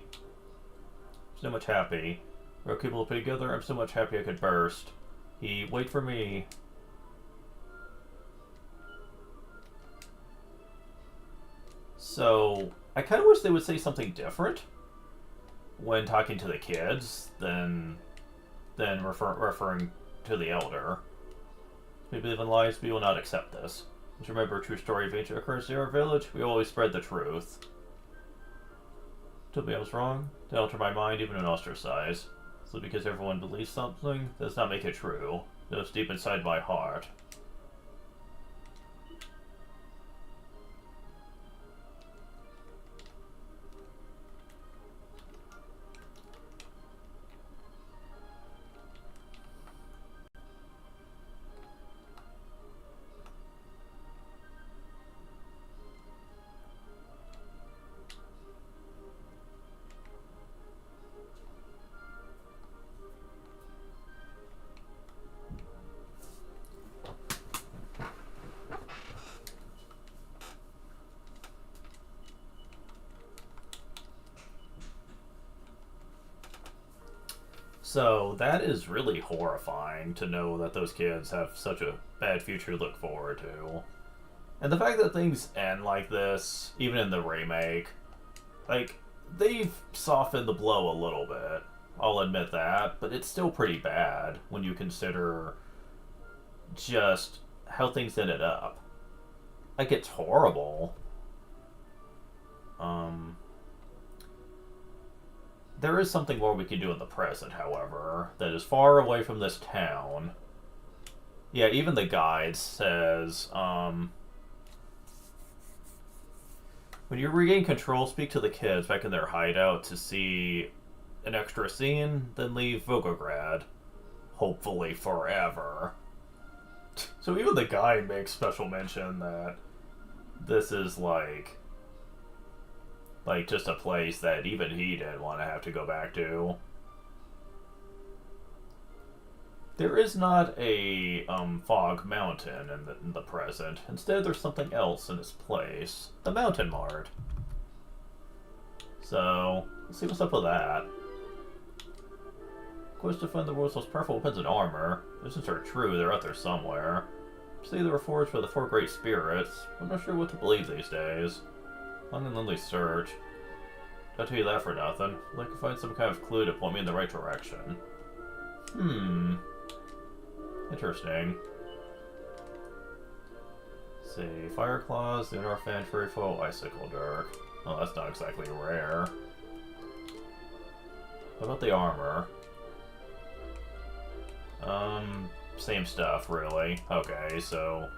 So much happy. We're capable of putting together. I'm so much happy I could burst. Wait for me. So, I kind of wish they would say something different when talking to the kids than referring to the elder. We believe in lies, we will not accept this. Just remember a true story of ancient occurrence in our village, we always spread the truth. Told me I was wrong, to alter my mind even when ostracized. So because everyone believes something, does not make it true. It's deep inside my heart. So that is really horrifying to know that those kids have such a bad future to look forward to. And the fact that things end like this, even in the remake, like, they've softened the blow a little bit. I'll admit that, but it's still pretty bad when you consider just how things ended up. Like, it's horrible. There is something more we can do in the present, however, that is far away from this town. Yeah, even the guide says, When you regain control, speak to the kids back in their hideout to see an extra scene, then leave Volgograd. Hopefully forever. So even the guide makes special mention that this is like just a place that even he didn't want to have to go back to. There is not a fog mountain in the present. Instead, there's something else in its place. The Mountain Mart. So, let's see what's up with that. Quest to find the world's most powerful weapons and armor. If these are true, they're out there somewhere. Say they were forged by the four great spirits. I'm not sure what to believe these days. Long and lonely search. Don't tell you that for nothing. I'd like to find some kind of clue to point me in the right direction. Interesting. Let's see, Fire Claws, Lunar Fan, Fairy Foe, Icicle Dirk. Oh, that's not exactly rare. What about the armor? Same stuff, really. Okay, so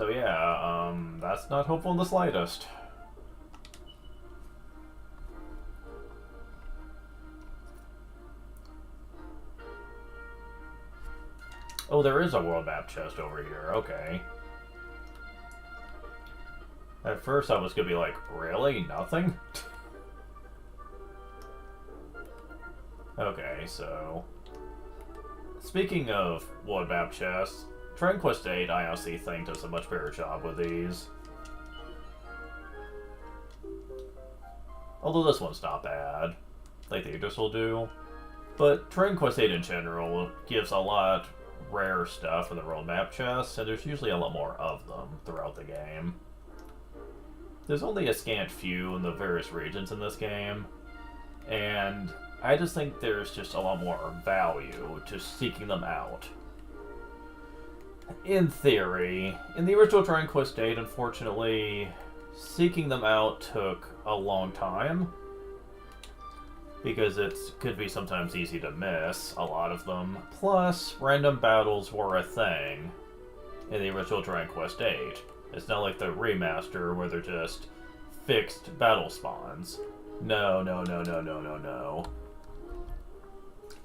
yeah, that's not hopeful in the slightest. Oh, there is a world map chest over here. Okay. At first I was gonna be like, really? Nothing? Okay, so... Speaking of world map chests, Dragon Quest VIII, I honestly think, does a much better job with these. Although this one's not bad, like the others will do. But Dragon Quest VIII in general gives a lot rare stuff in the world map chests, and there's usually a lot more of them throughout the game. There's only a scant few in the various regions in this game, and I just think there's just a lot more value to seeking them out. In theory, in the original Dragon Quest VIII, unfortunately, seeking them out took a long time, because it could be sometimes easy to miss a lot of them. Plus, random battles were a thing in the original Dragon Quest VIII. It's not like the remaster where they're just fixed battle spawns. No.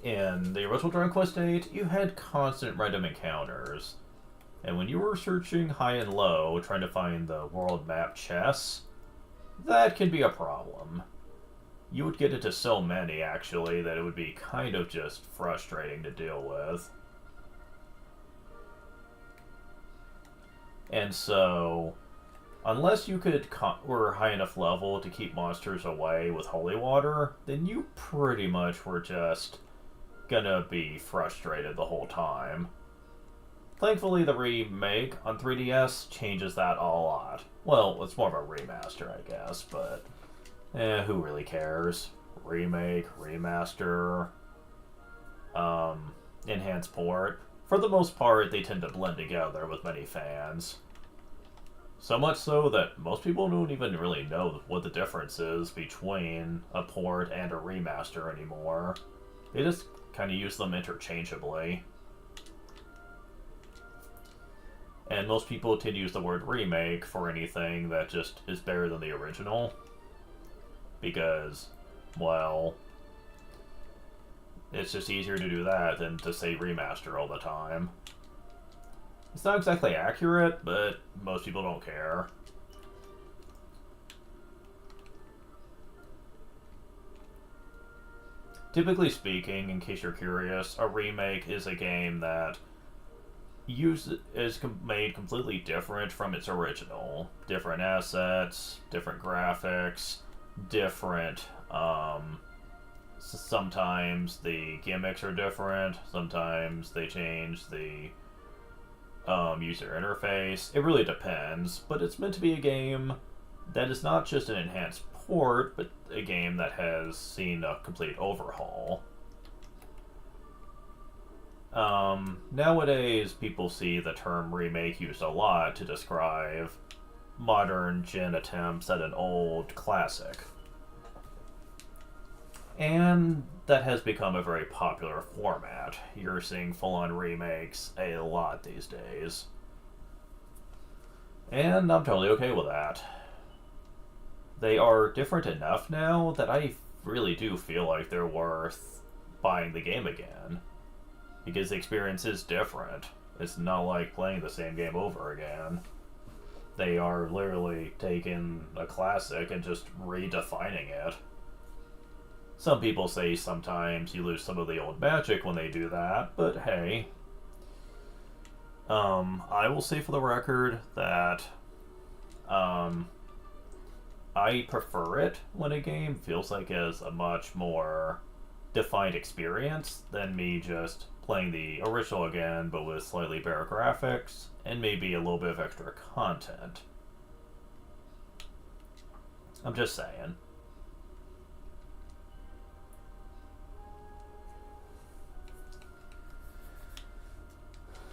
In the original Dragon Quest VIII, you had constant random encounters. And when you were searching high and low, trying to find the world map chests, that can be a problem. You would get into so many, actually, that it would be kind of just frustrating to deal with. And so, unless you were high enough level to keep monsters away with holy water, then you pretty much were just gonna be frustrated the whole time. Thankfully, the remake on 3DS changes that a lot. Well, it's more of a remaster, I guess, but who really cares? Remake, remaster, enhanced port. For the most part, they tend to blend together with many fans. So much so that most people don't even really know what the difference is between a port and a remaster anymore. They just kind of use them interchangeably. And most people tend to use the word remake for anything that just is better than the original. Because, well, it's just easier to do that than to say remaster all the time. It's not exactly accurate, but most people don't care. Typically speaking, in case you're curious, a remake is a game that is made completely different from its original. Different assets, different graphics, different, sometimes the gimmicks are different, sometimes they change the user interface. It really depends, but it's meant to be a game that is not just an enhanced port, but a game that has seen a complete overhaul. Nowadays, people see the term remake used a lot to describe modern gen attempts at an old classic. And that has become a very popular format. You're seeing full-on remakes a lot these days. And I'm totally okay with that. They are different enough now that I really do feel like they're worth buying the game again. Because the experience is different. It's not like playing the same game over again. They are literally taking a classic and just redefining it. Some people say sometimes you lose some of the old magic when they do that, but hey. I will say for the record that I prefer it when a game feels like it has a much more defined experience than me just playing the original again, but with slightly better graphics and maybe a little bit of extra content. I'm just saying.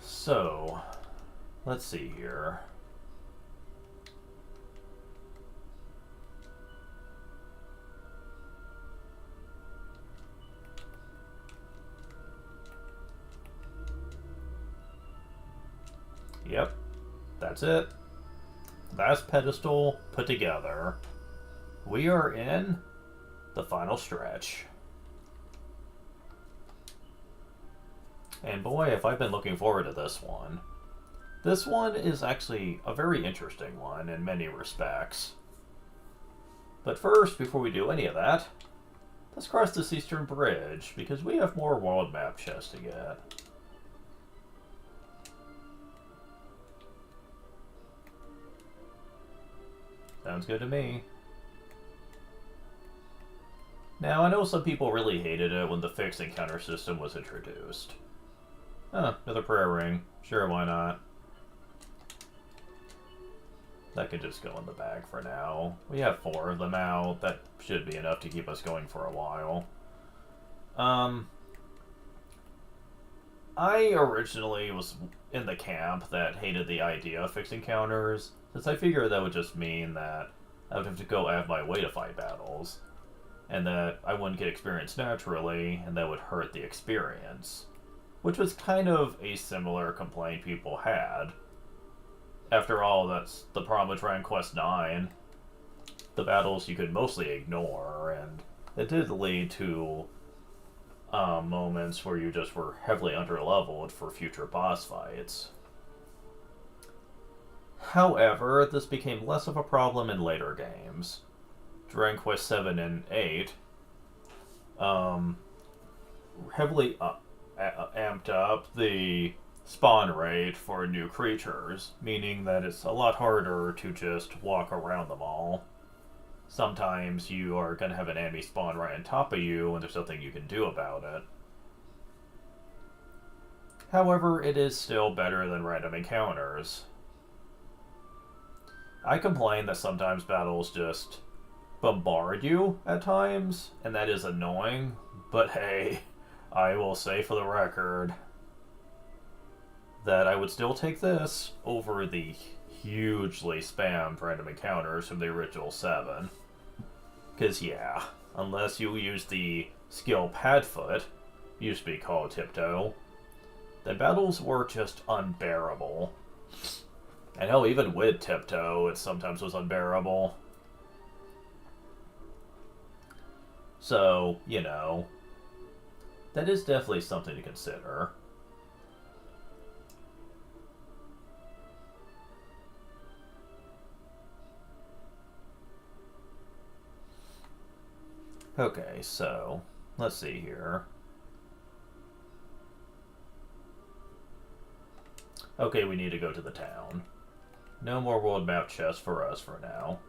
So, let's see here. Yep, that's it. Last pedestal put together. We are in the final stretch. And boy, have I been looking forward to this one. This one is actually a very interesting one in many respects. But first, before we do any of that, let's cross this eastern bridge, because we have more world map chests to get. Sounds good to me. Now, I know some people really hated it when the fixed encounter system was introduced. Huh, another prayer ring. Sure, why not? That could just go in the bag for now. We have 4 of them out. That should be enough to keep us going for a while. I originally was in the camp that hated the idea of fixed encounters, since I figured that would just mean that I would have to go out of my way to fight battles, and that I wouldn't get experience naturally, and that would hurt the experience. Which was kind of a similar complaint people had. After all, that's the problem with Dragon Quest IX. The battles you could mostly ignore, and it did lead to moments where you just were heavily underleveled for future boss fights. However, this became less of a problem in later games. Dragon Quest 7 and 8 heavily amped up the spawn rate for new creatures, meaning that it's a lot harder to just walk around them all. Sometimes you are going to have an enemy spawn right on top of you, and there's nothing you can do about it. However, it is still better than random encounters. I complain that sometimes battles just bombard you at times, and that is annoying, but hey, I will say for the record that I would still take this over the hugely spammed random encounters from the original 7. Because, yeah, unless you use the skill Padfoot, used to be called Tiptoe, then battles were just unbearable. And hell, even with Tiptoe, it sometimes was unbearable. So, you know, that is definitely something to consider. Okay, so, let's see here. Okay, we need to go to the town. No more world map chests for us for now.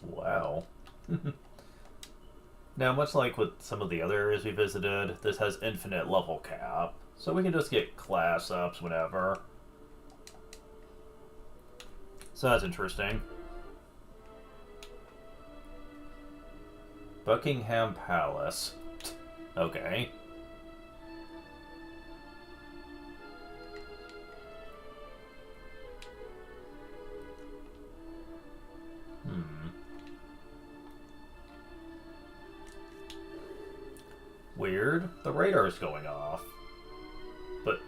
Wow. Now, much like with some of the other areas we visited, this has infinite level cap, so we can just get class ups whenever. So that's interesting. Buckingham Palace. Okay. Weird. The radar's going off. But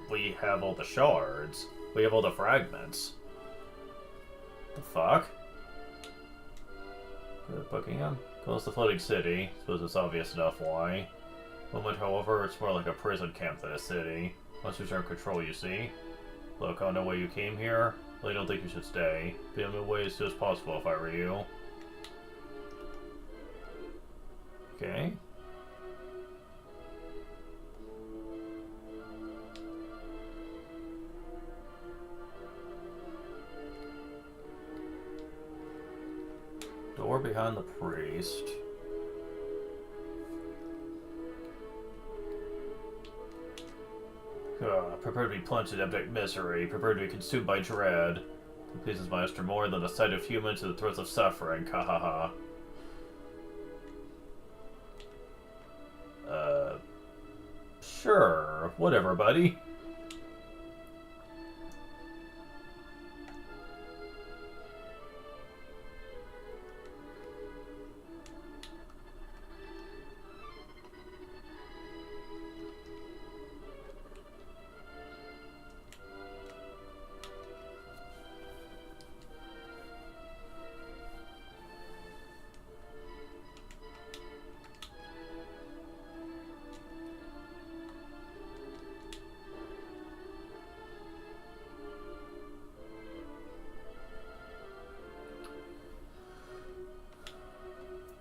we have all the shards. We have all the fragments. The fuck? Good Buckingham. Close the floating city. Suppose it's obvious enough why. Moment, however, it's more like a prison camp than a city. Monsters are in control, you see. Look, I know why you came here, but I don't think you should stay. Be on the way as soon as possible if I were you. Okay. Door behind the priest. Prepare to be plunged in abject misery. Prepare to be consumed by dread. It pleases my master more than the sight of humans and the throes of suffering. Ha ha ha. Sure. Whatever, buddy.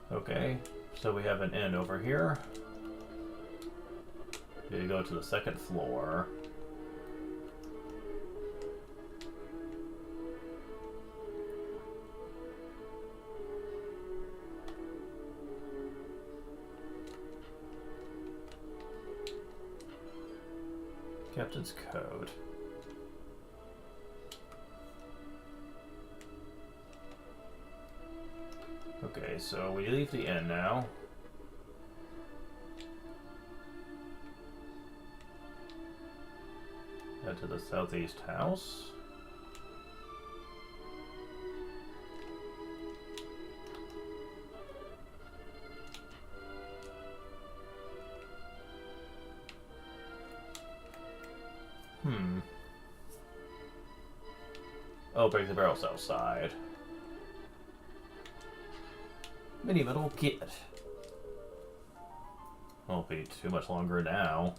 Okay, so we have an inn over here. We go to the second floor. Captain's code. Okay, so we leave the inn now. Head to the southeast house. Oh, break the barrels outside. Mini metal kit. Won't be too much longer now.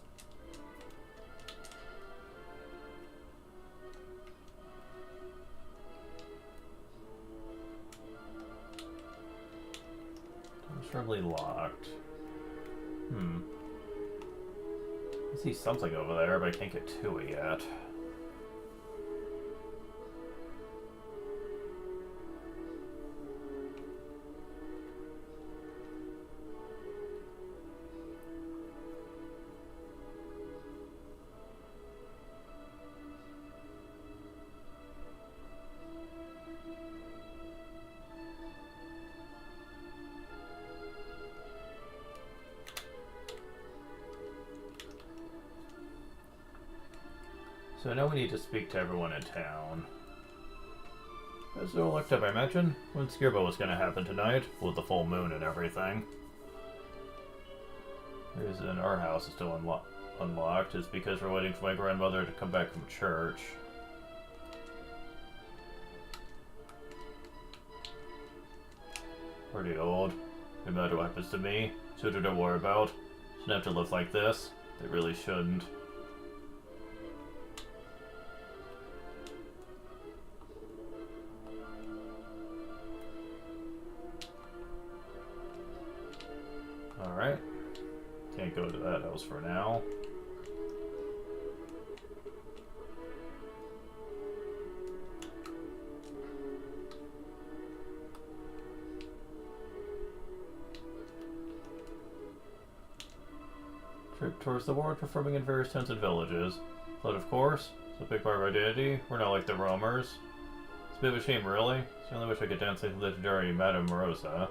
Demonstrably locked. I see something over there, but I can't get to it yet. So now we need to speak to everyone in town. As they're looked up, I imagine. When's Skirbo was going to happen tonight, with the full moon and everything. The reason our house is still unlocked is because we're waiting for my grandmother to come back from church. Pretty old. No matter what happens to me, Suitor don't worry about. Shouldn't have to live like this. They really shouldn't. Alright. Can't go to that house for now. Trip towards the world, performing in various towns and villages. But of course, it's a big part of our identity. We're not like the roamers. It's a bit of a shame, really. I only wish I could dance like the legendary Madame Rosa.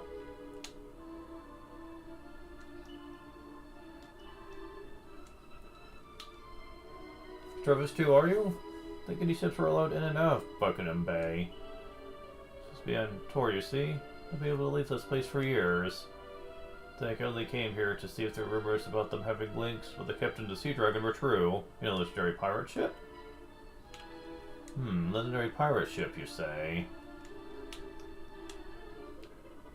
Travis too, are you? Think any ships were allowed in and out of Buckingham Bay? Supposed to be on tour, you see? I'll be able to leave this place for years. think I only came here to see if the rumors about them having links with the Captain of the Sea Dragon were true. You know, legendary pirate ship? Legendary pirate ship, you say?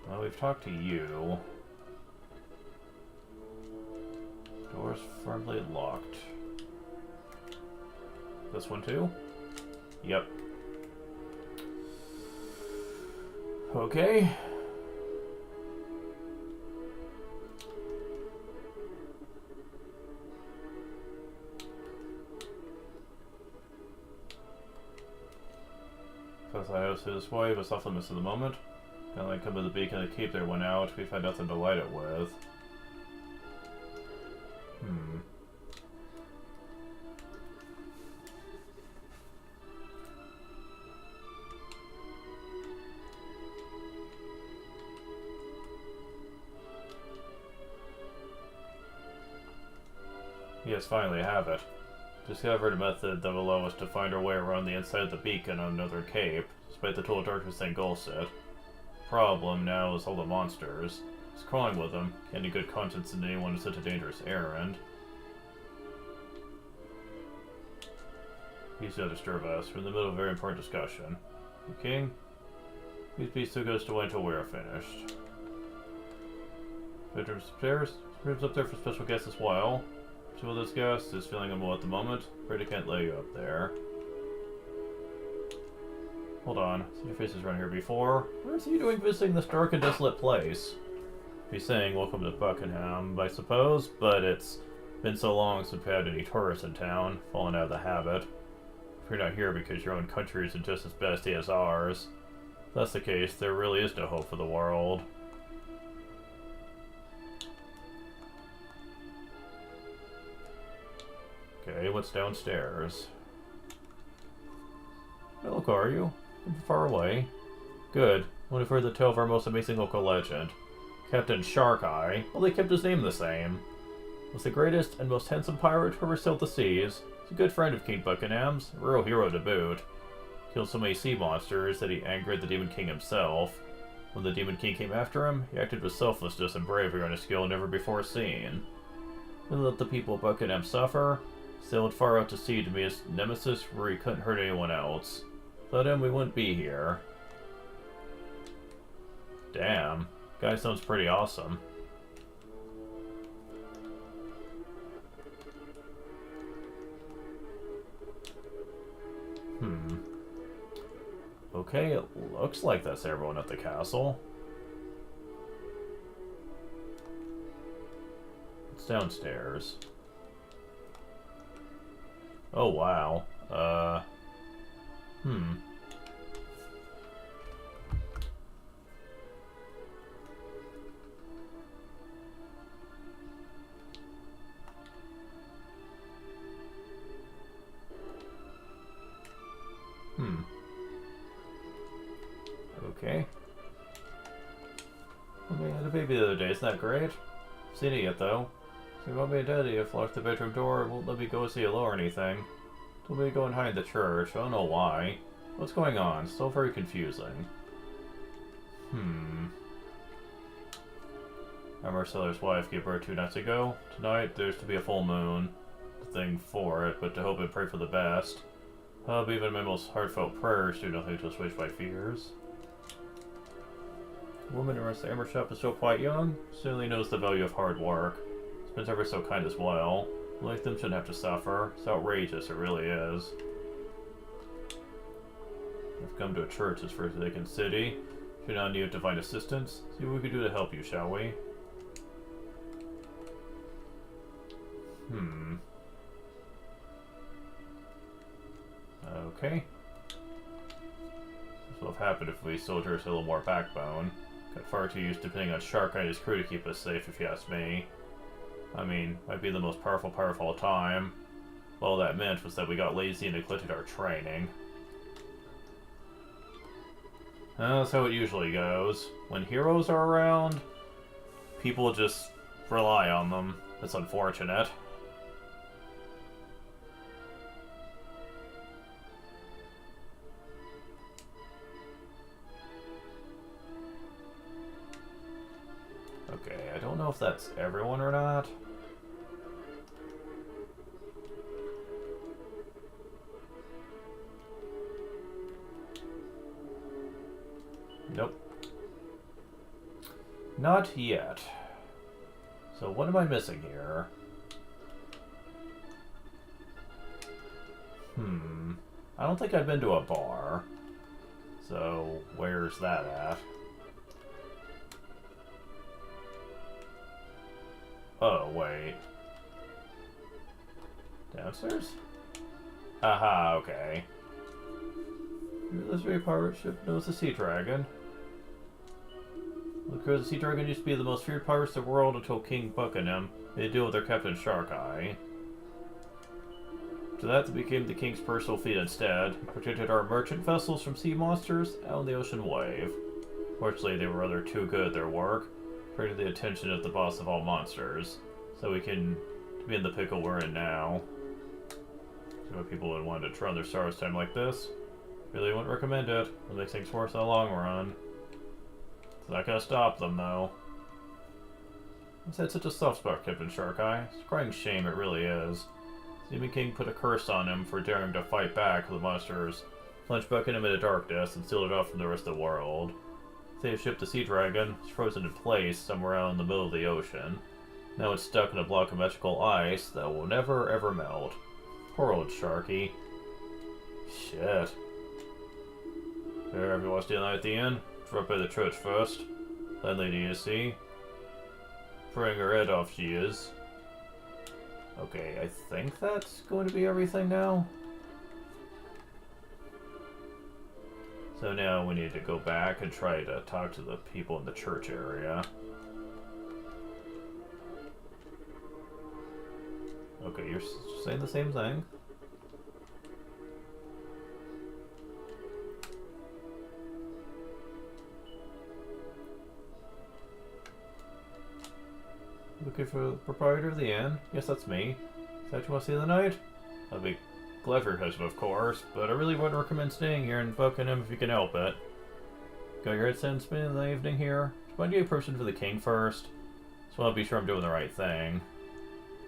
Well, we've talked to you. Doors firmly locked. This one too? Yep. Okay. Plus I was his wife, was off limits at the moment. Kinda like come to the beacon and keep there went out. We've had nothing to light it with. Yes, finally I have it. Discovered a method that will allow us to find our way around the inside of the beacon on Northern Cape, despite the total darkness engulfs it. Problem now is all the monsters. It's crawling with them. Can't get good conscience in anyone on such a dangerous errand. Please don't disturb us. We're in the middle of a very important discussion. The king? Please be so good as to wait until we are finished. Bedrooms upstairs? Rooms up there for special guests as well. Two of those guests is feeling unwell at the moment. Afraid I can't lay you up there. Hold on. Seen your faces around here before. What is he doing visiting this dark and desolate place? He's saying welcome to Buckingham, I suppose, but it's been so long since we've had any tourists in town. Fallen out of the habit. If you're not here because your own country isn't just as bestie as ours. If that's the case, there really is no hope for the world. Okay, what's downstairs? Hey, look, are you? From far away. Good. What if heard the tale of our most amazing local legend? Captain Shark-Eye. Well, they kept his name the same. Was the greatest and most handsome pirate who ever sailed the seas. He's a good friend of King Buckingham's, a real hero to boot. Killed so many sea monsters that he angered the Demon King himself. When the Demon King came after him, he acted with selflessness and bravery on a skill never before seen. He let the people of Buckingham suffer. Sailed far out to sea to meet his nemesis where he couldn't hurt anyone else. Without him, we wouldn't be here. Damn. Guy sounds pretty awesome. Okay, it looks like that's everyone at the castle. It's downstairs. Oh, wow. Okay. We had a baby the other day, isn't that great? Seen it yet, though. So mommy and daddy have locked the bedroom door and won't let me go see hello or anything. Told me to go and hide in the church. I don't know why. What's going on? Still very confusing. Our Marcella's wife gave birth 2 nights ago. Tonight, there's to be a full moon. The thing for it, but to hope and pray for the best. Even my most heartfelt prayers do nothing to assuage my fears. The woman who runs the armor shop is still quite young. Certainly knows the value of hard work. Has been ever so kind as well. Like them shouldn't have to suffer. It's outrageous, it really is. I've come to a church this forsaken city. Should now need divine assistance. See what we can do to help you, shall we? Okay. This will have happened if we soldiers had a little more backbone. Got far too used to depending on Shark and his crew to keep us safe, if you ask me. I mean, might be the most powerful pirate of all time. All that meant was that we got lazy and neglected our training. That's how it usually goes. When heroes are around, people just rely on them. It's unfortunate. Okay, I don't know if that's everyone or not. Nope. Not yet. So what am I missing here? I don't think I've been to a bar. So where's that at? Oh, wait. Downstairs? Haha, okay. This very pirate ship knows the Sea Dragon. Because the Sea Dragon used to be the most feared pirates in the world until King Buckingham made a deal with their captain Sharkeye. After that, they became the King's personal fleet instead, and protected our merchant vessels from sea monsters out on the ocean wave. Fortunately, they were rather too good at their work, bringing the attention of the boss of all monsters, so we can be in the pickle we're in now. So if people would want to try on their stars time like this, really wouldn't recommend it. It'll make things worse in the long run. It's not gonna stop them, though. It's had such a soft spot, Captain Sharkeye. It's a crying shame, it really is. Demon King put a curse on him for daring to fight back with the monsters, plunged Buckingham into darkness, and sealed it off from the rest of the world. They ship the Sea Dragon is frozen in place somewhere out in the middle of the ocean. Now it's stuck in a block of magical ice that will never ever melt. Poor old Sharky. Shit. There, have you watched the night at the inn? Drop by the church first. Landlady, you see. Praying her head off she is. Okay, I think that's going to be everything now. So now we need to go back and try to talk to the people in the church area. Okay, you're saying the same thing. Looking for the proprietor of the inn? Yes, that's me. Is that what you want to see the night? I'd be glad for your husband, of course, but I really wouldn't recommend staying here and Buckingham if you can help it. Got your head set on spending the evening here? Just want to get a person for the king first. Just want to be sure I'm doing the right thing.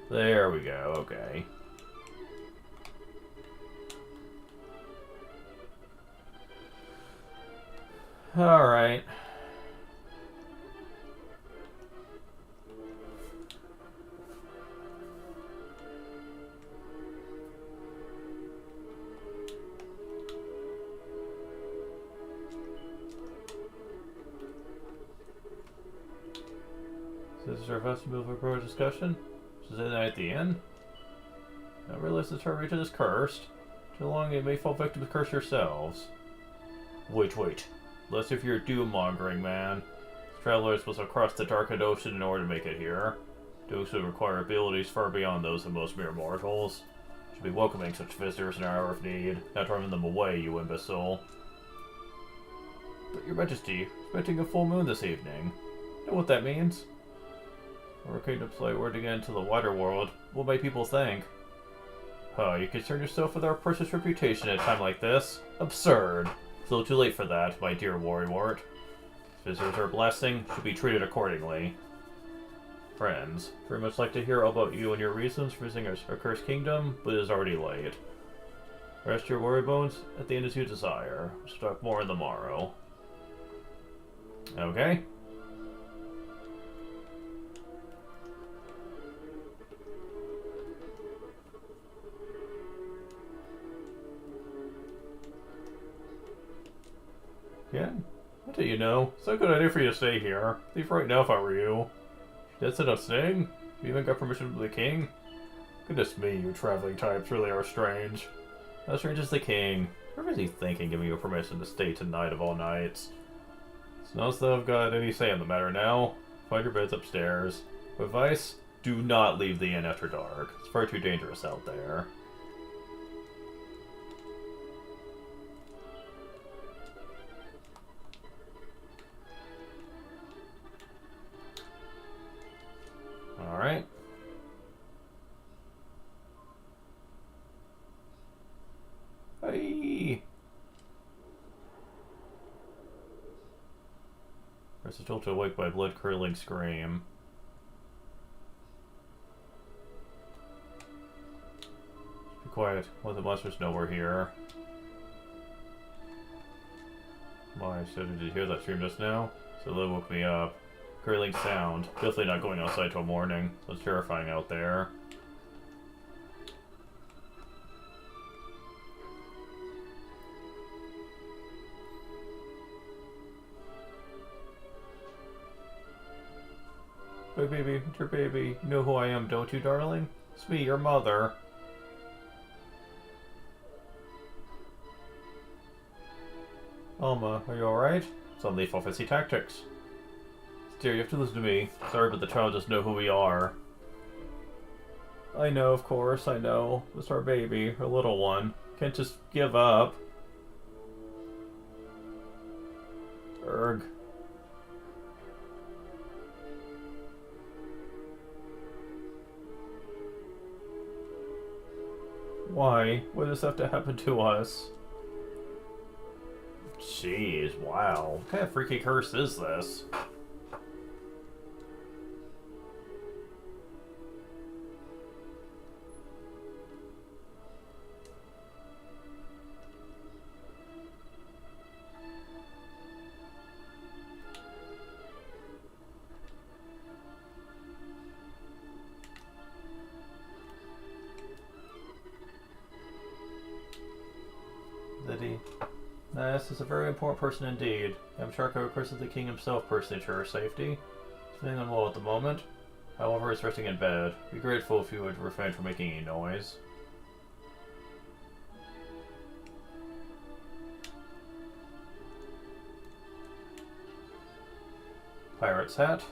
There we go, okay. Alright. This is our first move for discussion. Is it at the end? I realize this her region is cursed. Too long you may fall victim to curse yourselves. Wait. Less if you're doom-mongering, man. Travelers must have crossed the darkened ocean in order to make it here. Doing so would require abilities far beyond those of most mere mortals. Should be welcoming such visitors in our hour of need, not driving them away, you imbecile. But your majesty, expecting a full moon this evening. Know what that means? Our kingdom's light word again to the wider world. What might people think? You concern yourself with our precious reputation at a time like this? Absurd. It's a little too late for that, my dear Worrywart. Visitors are blessing, should be treated accordingly. Friends, very much like to hear all about you and your reasons for visiting our cursed kingdom, but it is already late. Rest your worry bones at the end as you desire. We'll talk more on the morrow. Okay. Yeah, what do you know? It's not a good idea for you to stay here. Leave right now if I were you. That's it, I'm staying? You even got permission from the king? Goodness me, you traveling types really are strange. How strange is the king? What is he thinking giving you permission to stay tonight of all nights? It's not as though I've got any say in the matter now. Find your beds upstairs. Advice? Do not leave the inn after dark. It's far too dangerous out there. Alright. Hey. Press the to awake by a blood-curdling scream. Be quiet. Let the monsters know we're here. Why, so did you hear that scream just now? So they woke me up. Curdling sound. Definitely not going outside till morning. So it's terrifying out there. Hey baby, it's your baby. You know who I am, don't you, darling? It's me, your mother. Alma, are you alright? Some lethal fancy tactics. Dear, you have to listen to me. Sorry, but the child doesn't know who we are. I know, of course, I know. It's our baby, our little one. Can't just give up. Erg. Why? Why does this have to happen to us? Jeez, wow. What kind of freaky curse is this? This is a very important person indeed. Yamcharka requested the king himself personally to her safety. He's feeling unwell at the moment. However, he's resting in bed. Be grateful if you would refrain from making any noise. Pirate's hat.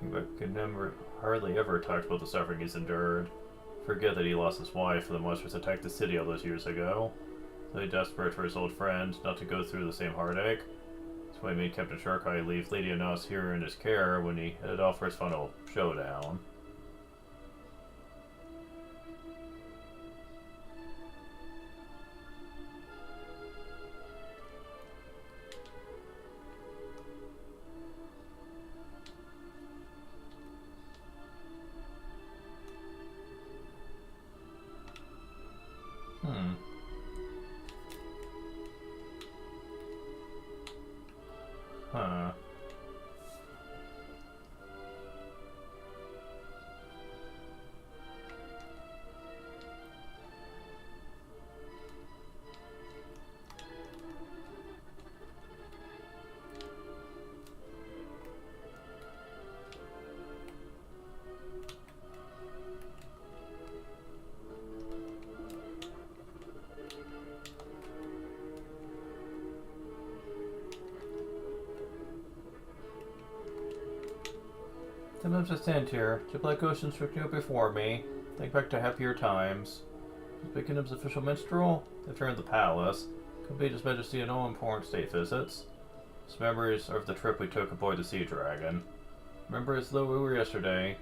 But could never, hardly ever talk about the suffering he's endured. Forget that he lost his wife when the monsters attacked the city all those years ago. So he's desperate for his old friend not to go through the same heartache. That's why he made Captain Sharkai leave Lady Anas here in his care when he headed off for his final showdown. Huh. Sometimes I stand here, to black oceans stretching out before me, think back to happier times. As Buckingham's official minstrel, they turned the palace, accompanied His Majesty in all important state visits. His memories are of the trip we took aboard the Sea Dragon. Remember as though we were yesterday,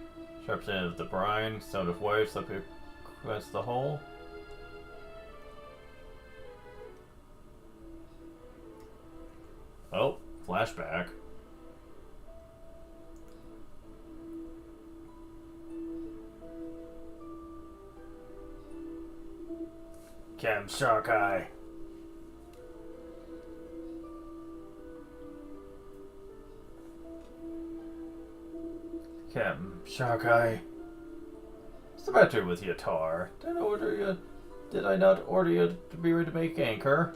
sharp sound of the brine, sound of waves that against the hull. Oh, flashback. Captain Sharkai. Captain Sharkai. What's the matter with you, Tar? Did I not order you to be ready to make anchor?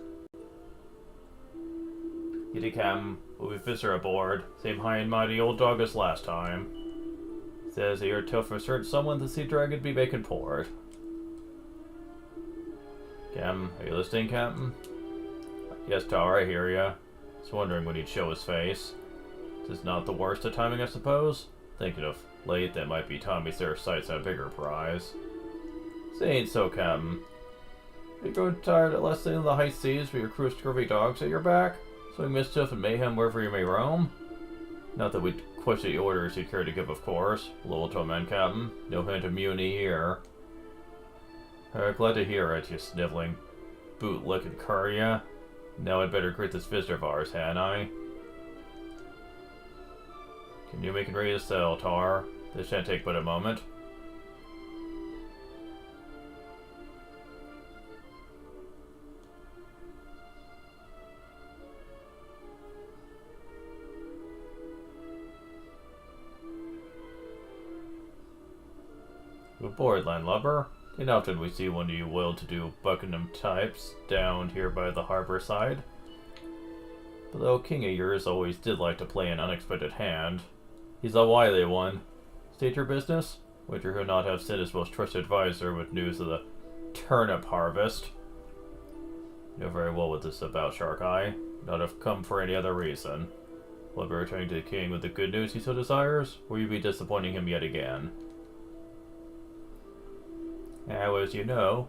Yeti Captain, will be Visser aboard. Same high and mighty old dog as last time. Says that you're tough for certain someone the Sea Dragon be making port. Captain, are you listening, Captain? Yes, Tar, I hear ya. Just wondering when he'd show his face. This is not the worst of timing, I suppose? Thinking of late, that might be Tommy's their sights on a bigger prize. Say ain't so, Captain. Are you growing tired at last in the high seas with your crew of scurvy dogs at your back? Sowing mischief and mayhem wherever you may roam? Not that we'd question the orders you care to give, of course. Loyal to a man, Captain. No hint of mutiny here. Glad to hear it, you sniveling boot-licking courier. Now I'd better greet this visitor of ours, hadn't I? Can you make it ready to sail, Tar? This shan't take but a moment. Aboard, landlubber. And often we see one of you well-to-do Buckingham types down here by the harbor side. But though king of yours always did like to play an unexpected hand, he's a wily one. State your business? Would you not have sent his most trusted advisor with news of the turnip harvest? You know very well what this is about, Shark Eye. Not have come for any other reason. Will be returning to the king with the good news he so desires, or will you be disappointing him yet again? Now, as you know,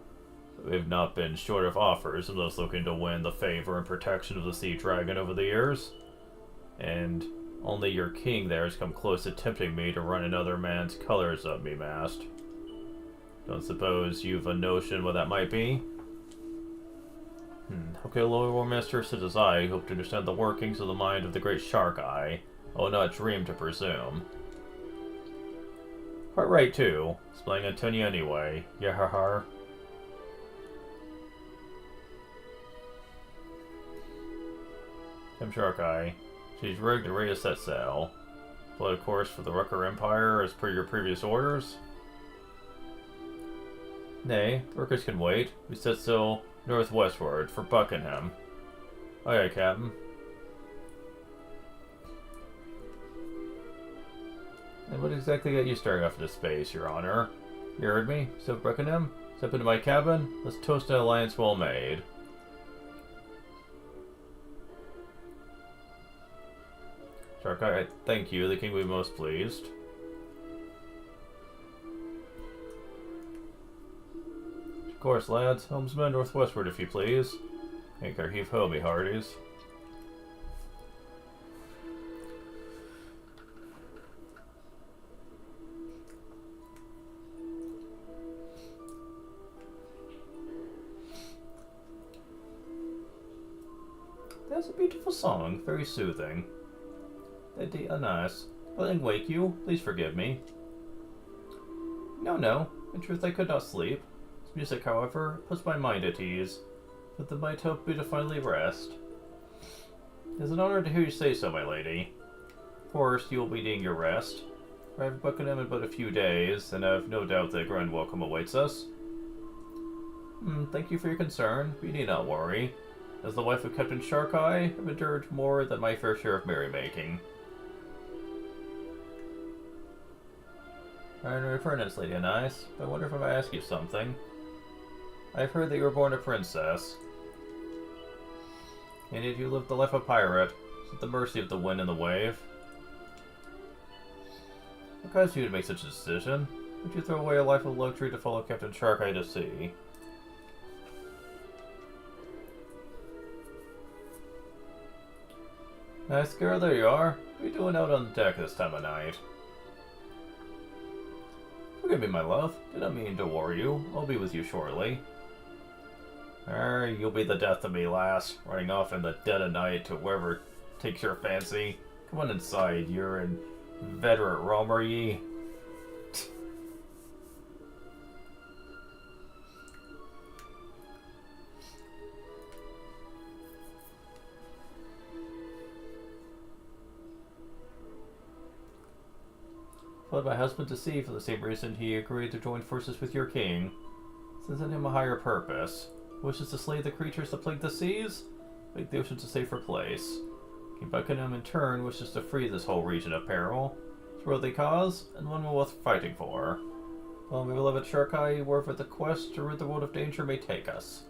we've not been short of offers from those looking to win the favor and protection of the Sea Dragon over the years. And only your king there has come close to tempting me to run another man's colors up me mast. Don't suppose you've a notion what that might be? Okay, Lord War Master, such as I, hope to understand the workings of the mind of the great Shark Eye. I will not dream to presume. Quite right, too. Splaying Antonia anyway. Yahar. Tim Shark Eye. She's rigged and ready to set sail. Blood course for the Rucker Empire as per your previous orders? Nay, workers can wait. We set sail northwestward for Buckingham. Aye, Captain. And what exactly got you starting off into space, Your Honor? You heard me? So Buckingham? Step into my cabin? Let's toast an alliance well made. Shark Eye, thank you. The king will be most pleased. Of course, lads. Helmsman northwestward, if you please. Anchor heave-ho, me hearties. That's a beautiful song, very soothing. They are nice. Letting wake you, please forgive me. No. In truth, I could not sleep. This music, however, puts my mind at ease, but that might help me to finally rest. It is an honor to hear you say so, my lady. Of course, you will be needing your rest. Arrive at Buckingham in but a few days, and I have no doubt that a grand welcome awaits us. Thank you for your concern. You need not worry. As the wife of Captain Shark Eye, I've endured more than my fair share of merrymaking. I know your furnace, Lady Anise, but I wonder if I might ask you something. I've heard that you were born a princess. And yet you lived the life of a pirate, at the mercy of the wind and the wave. What caused you to make such a decision? Would you throw away a life of luxury to follow Captain Shark Eye to sea? Nice girl, there you are. What are you doing out on deck this time of night? Forgive me, my love. Did not mean to worry you. I'll be with you shortly. You'll be the death of me, lass. Running off in the dead of night to wherever takes your fancy. Come on inside. You're an inveterate roamer, ye. Followed my husband to sea for the same reason he agreed to join forces with your king. Sends in him a higher purpose. Wishes to slay the creatures that plague the seas, make the oceans a safer place. King Buckingham in turn wishes to free this whole region of peril. It's a worthy cause, and one worth fighting for. Well, my beloved Shark Eye, wherever the quest to rid the world of danger may take us.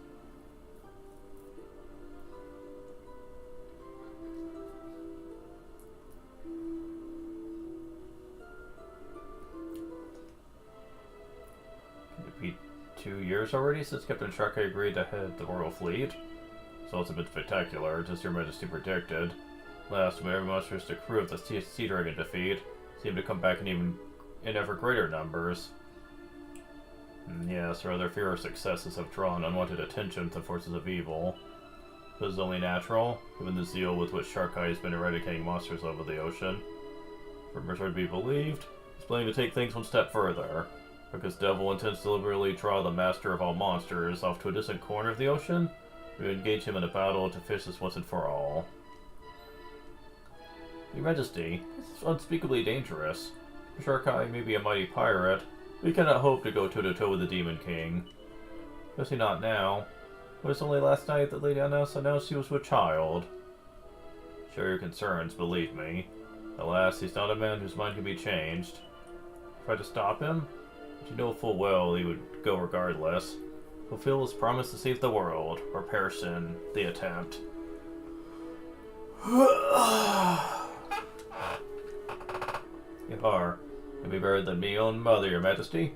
2 years already since Captain Sharkeye agreed to head the Royal Fleet. So it's a bit spectacular, just Your Majesty predicted. Last, every monsters the crew of the Sea Dragon defeat seem to come back in ever greater numbers. Yes, rather fewer successes have drawn unwanted attention to the forces of evil. This is only natural, given the zeal with which Sharkeye has been eradicating monsters over the ocean. For Mercer to be believed, he's planning to take things one step further. Because Devil intends to deliberately draw the master of all monsters off to a distant corner of the ocean, we engage him in a battle to finish this once and for all. Your Majesty, this is unspeakably dangerous. Sharkeye may be a mighty pirate, but he cannot hope to go toe-to-toe with the Demon King. Especially not now. It was only last night that Lady Anna announced she was with child. Share your concerns, believe me. Alas, he's not a man whose mind can be changed. Try to stop him? But you know full well he would go regardless. Fulfill his promise to save the world, or perish in the attempt. You are. You'll be better than me own mother, Your Majesty.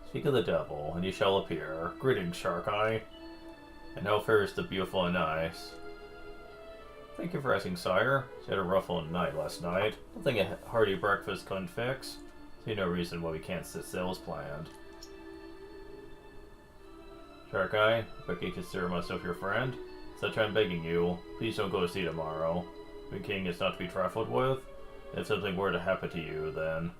Speak of the devil, and he shall appear. Greetings, Sharkeye. And how fares the beautiful and nice? Thank you for asking, sire. She had a rough old night last night. Nothing a hearty breakfast couldn't fix. See no reason why we can't set sail as planned. Sharkeye, if I can consider myself your friend, such I'm begging you, please don't go to sea tomorrow. The king is not to be trifled with. If something were to happen to you, then...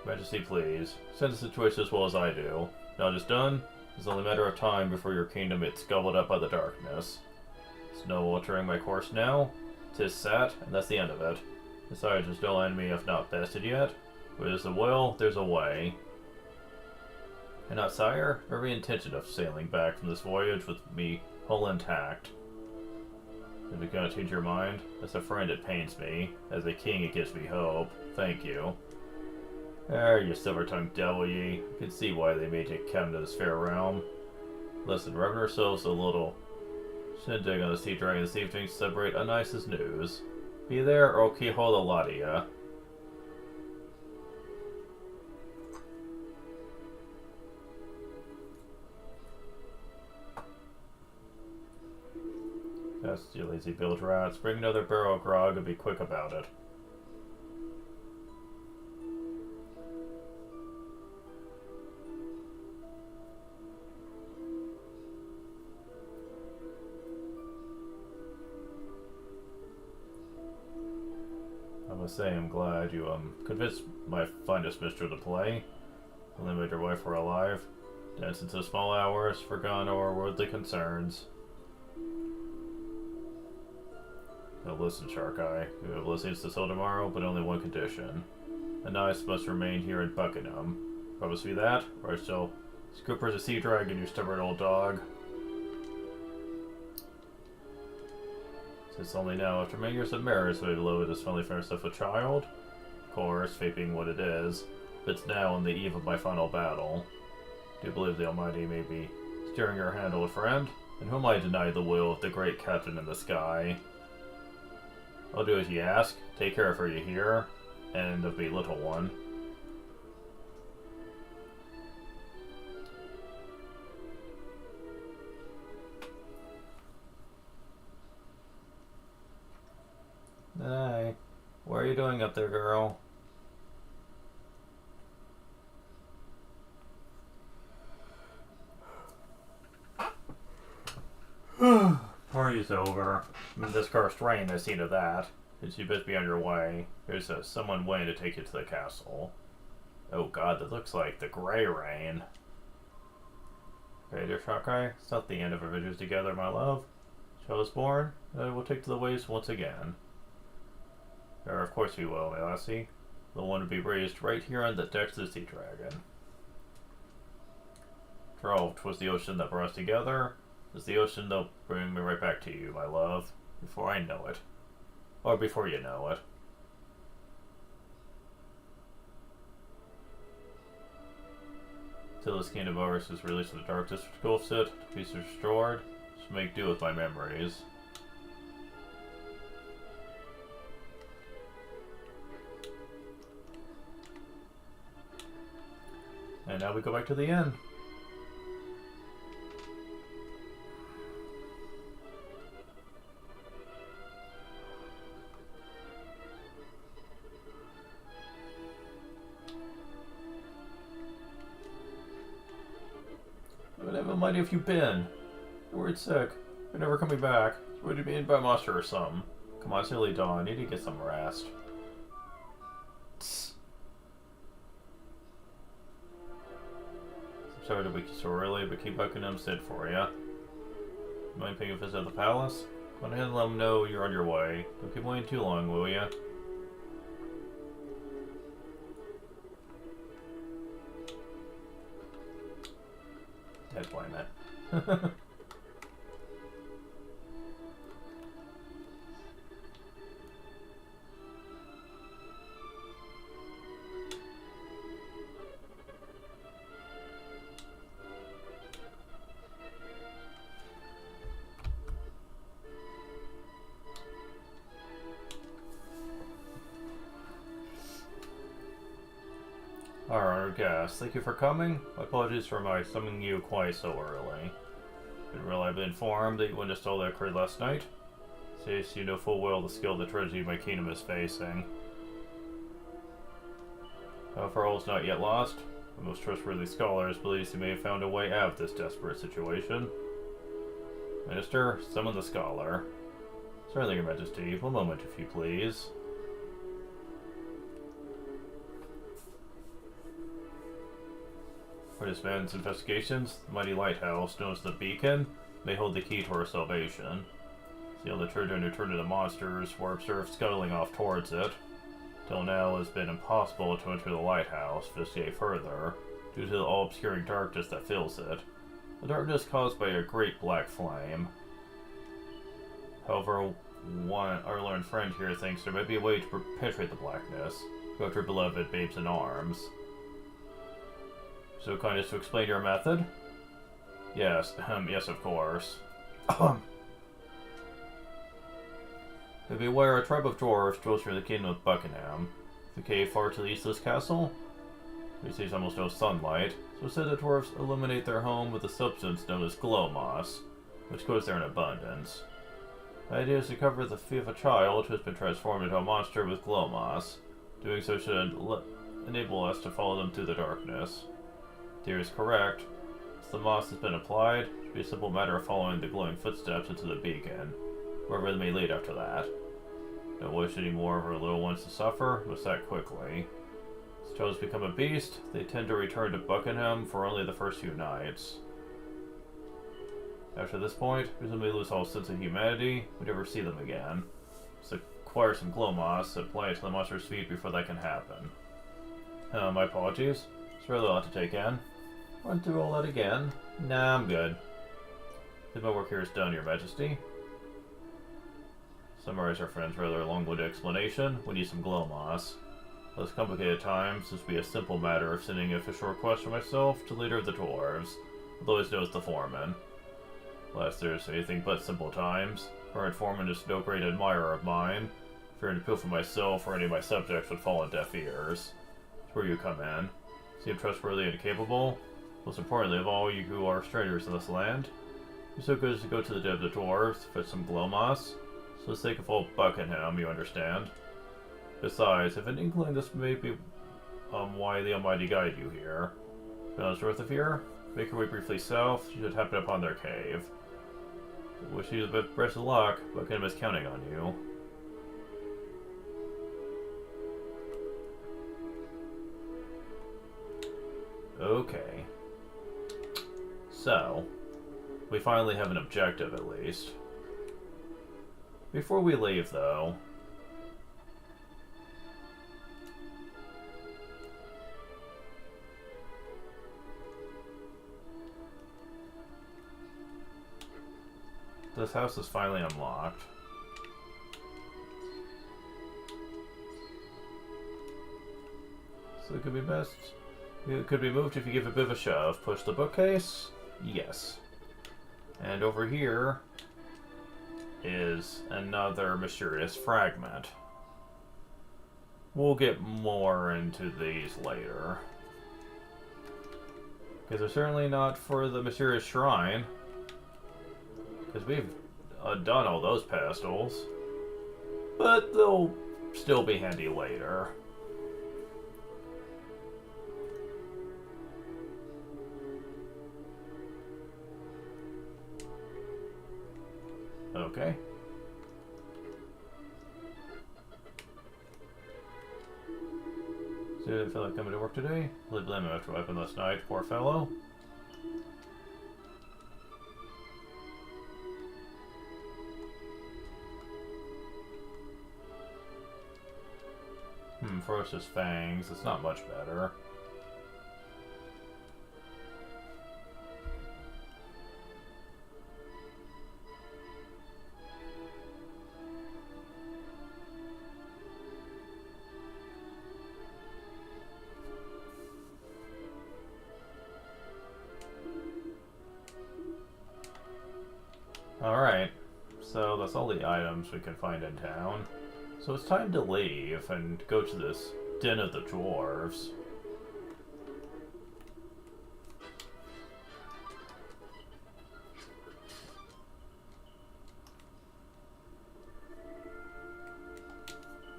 Majesty, please, send the situation as well as I do. Now it is done, it's only a matter of time before your kingdom is gobbled up by the darkness. There's no altering my course now. 'Tis set, and that's the end of it. Besides, there's no enemy I've not bested yet. Where there's a will, there's a way. And not, sire, every intention of sailing back from this voyage with me whole intact. If you're gonna change your mind, as a friend it pains me. As a king it gives me hope. Thank you. There, you silver-tongued devil ye. You can see why they made you captain of this fair realm. Listen, reverend ourselves a little shindig on the Sea Dragon this evening to celebrate a nicest news. Be there or I'll keyhole the lot of ya. Yes, you lazy bilge rats. Bring another barrel of grog and be quick about it. I must say I'm glad you convinced my finest mistress to play. Only made your wife were alive. Dance into small hours, forgone o'er worldly concerns. Now listen, Sharkeye. You have listings to sell tomorrow, but only one condition. The knights must remain here in Buckingham. Promise me that, or I shall scooper the Sea Dragon, you stubborn old dog. Since only now, after many years of marriage, Lady Lowood has finally found herself a child. Of course, fate being what it is, but it's now on the eve of my final battle. Do you believe the Almighty may be steering your hand, old friend? And whom I deny the will of the great captain in the sky? I'll do as ye ask. Take care of her, you hear? And of me, little one. Hey, what are you doing up there, girl? Party's over. This cursed rain has seen to that. You best be on your way. There's someone waiting to take you to the castle. Oh god, that looks like the Grey Rain. Okay, dear Sharkeye, it's not the end of our adventures together, my love. Child is born, and we'll take to the waves once again. Or, of course we will, my lassie. The one to be raised right here on the decks of the Sea Dragon. Troll, 'twas the ocean that brought us together. It's the ocean that'll bring me right back to you, my love, before I know it. Or before you know it. Till this kingdom of ours is released from the darkness which engulfs it, to be restored, to make do with my memories. And now we go back to the inn. Whatever might have you been? You're worried sick. You're never coming back. Would you be in by a monster or something? Come on, it's nearly dawn. You need to get some rest. Tss. I'm sorry to wake you so early, but King Buckingham said for you. Mind paying a visit at the palace? Go ahead and let him know you're on your way. Don't keep waiting too long, will ya? That's why I meant. Our honored guests, thank you for coming. My apologies for my summoning you quite so early. Didn't realize I've been informed that you witnessed all that occurred last night. Says you know full well the skill the tragedy my kingdom is facing. However, all is not yet lost. The most trustworthy scholars believes you may have found a way out of this desperate situation. Minister, summon the scholar. Certainly, Your Majesty. One moment, if you please. For this man's investigations, the mighty lighthouse, known as the Beacon, may hold the key to our salvation. See, all the children who turned into monsters were observed scuttling off towards it. Till now, it has been impossible to enter the lighthouse to escape further, due to the all-obscuring darkness that fills it. The darkness caused by a great black flame. However, our learned friend here thinks there might be a way to penetrate the blackness. Go after beloved babes in arms. So kind as to explain your method? Yes, yes, of course. Be aware a tribe of dwarves dwells near the kingdom of Buckingham. The cave far to the east of this castle receives almost no sunlight, so it said that dwarves illuminate their home with a substance known as glow moss, which grows there in abundance. The idea is to cover the feet of a child who has been transformed into a monster with glow moss. Doing so should enable us to follow them through the darkness. Theory is correct. As the moss has been applied, it should be a simple matter of following the glowing footsteps into the beacon, wherever they may lead after that. Don't wish any more of our little ones to suffer, must act quickly. As children become a beast, they tend to return to Buckingham for only the first few nights. After this point, presumably lose all sense of humanity, we never see them again. So acquire some glow moss, apply it to the monster's feet before that can happen. My apologies. It's really a lot to take in. Run through all that again? Nah, I'm good. I think my work here is done, Your Majesty. Summarize our friend's rather long-winded explanation. We need some glow moss. Less complicated times, this would be a simple matter of sending an official request for myself to leader of the dwarves, otherwise known as the foreman. Last there's anything but simple times. Current foreman is no great admirer of mine. Fearing to appeal for myself or any of my subjects would fall on deaf ears. That's where you come in. Seem trustworthy and capable. Most importantly of all, you who are strangers in this land. You're so good as to go to the den of the dwarves, fetch some glow moss. For the sake of old Buckingham, you understand. Besides, if an inkling this may be why the Almighty guide you here. Found north of here, make your way briefly south, you should happen upon their cave. Wish you the best of luck, Buckingham is counting on you. Okay. So, we finally have an objective at least. Before we leave, though, this house is finally unlocked. So it could be best. It could be moved if you give a bit of a shove. Push the bookcase? Yes. And over here is another mysterious fragment. We'll get more into these later. Because they're certainly not for the Mysterious Shrine. Because we've done all those pedestals. But they'll still be handy later. Okay. So didn't feel like coming to work today? Really blame him after what happened last night, poor fellow. Ferocious fangs, it's not much better. Alright, so that's all the items we can find in town. So it's time to leave and go to this Den of the Dwarves.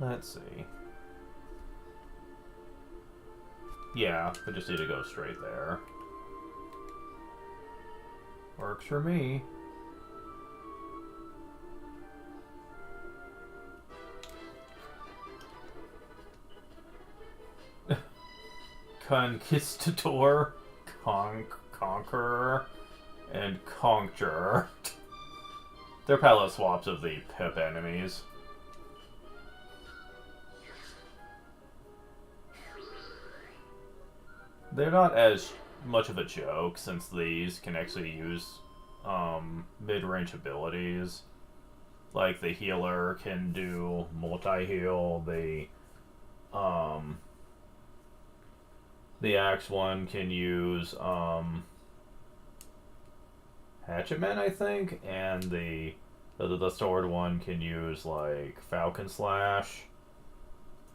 Let's see. Yeah, we just need to go straight there. Works for me. Conquistador, Conqueror, and Conqueror. They're palette swaps of the Pip enemies. They're not as much of a joke since these can actually use mid-range abilities. Like the healer can do multi-heal, the axe one can use Hatchetman, I think, and the sword one can use like Falcon Slash.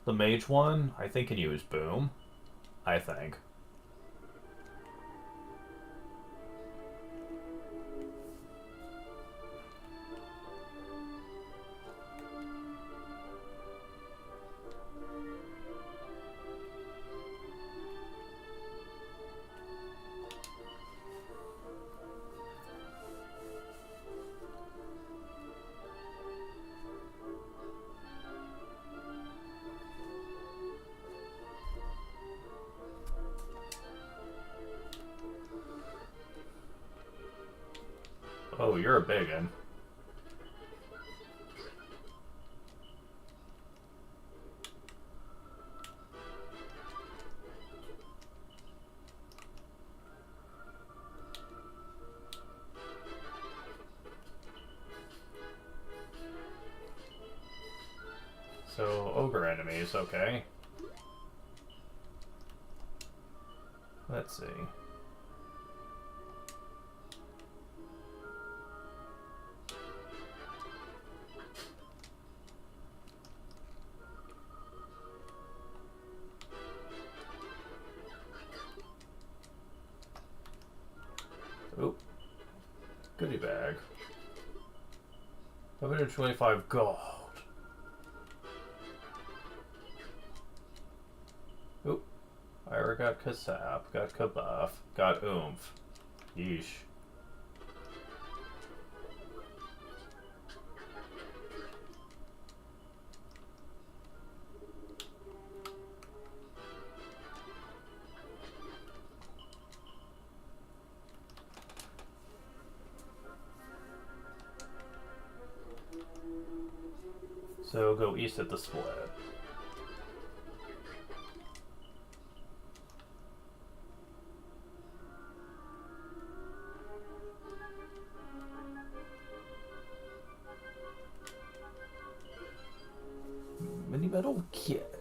The mage one, I think, can use Boom. I think. Oh, you're a big one. So, ogre enemies, okay. Let's see. Oop. Goodie bag. 525 gold. Oop. I already got Kasap, got Kabuff, got Oomph. Yeesh. So go east at the split. Mini metal kit.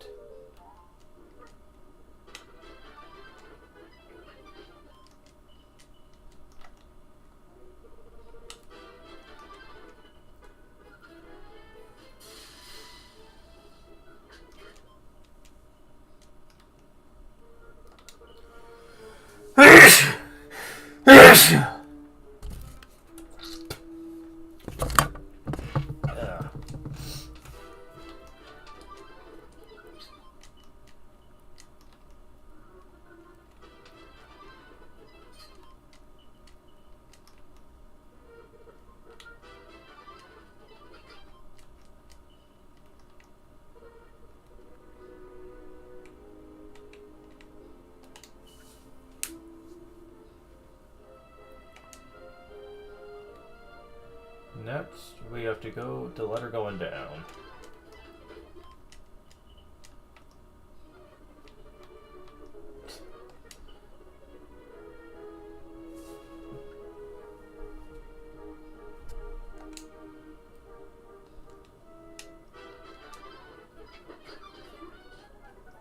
Next, we have to go to let her going down.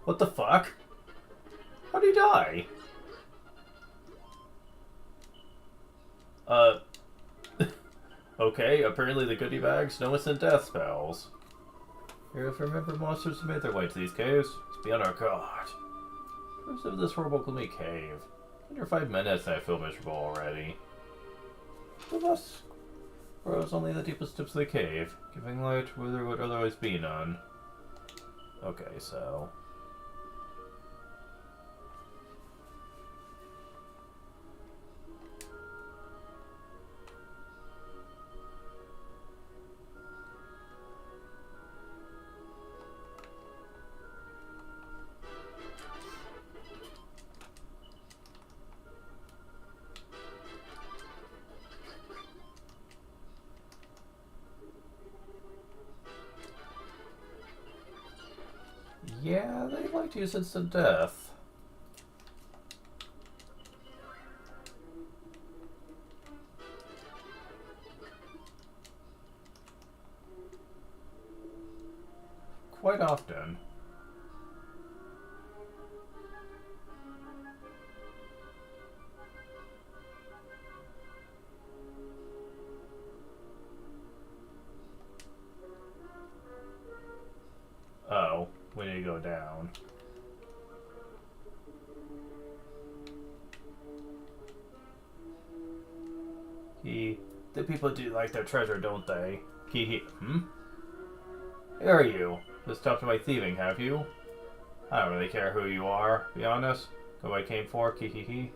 What the fuck? How'd he die? Okay, apparently the goodie bags know instant death spells. If you remember monsters who made their way to these caves, it's beyond our guard. First of this horrible gloomy cave. Under 5 minutes I feel miserable already. With us grows only the deepest tips of the cave, giving light where there would otherwise be none. Okay, so... yeah, they like to use instant death. Quite often. Oh, we need to go down. The people do like their treasure, don't they? Hmm? Who are you? Just stopped my thieving, have you? I don't really care who you are, to be honest. Go what I came for, Kihihi.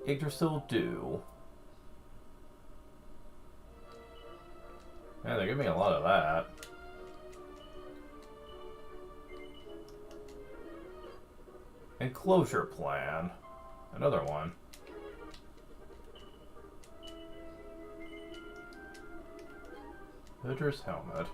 Yggdrasil do. Man, they're giving me a lot of that. Enclosure plan. Another one. Hood's helmet.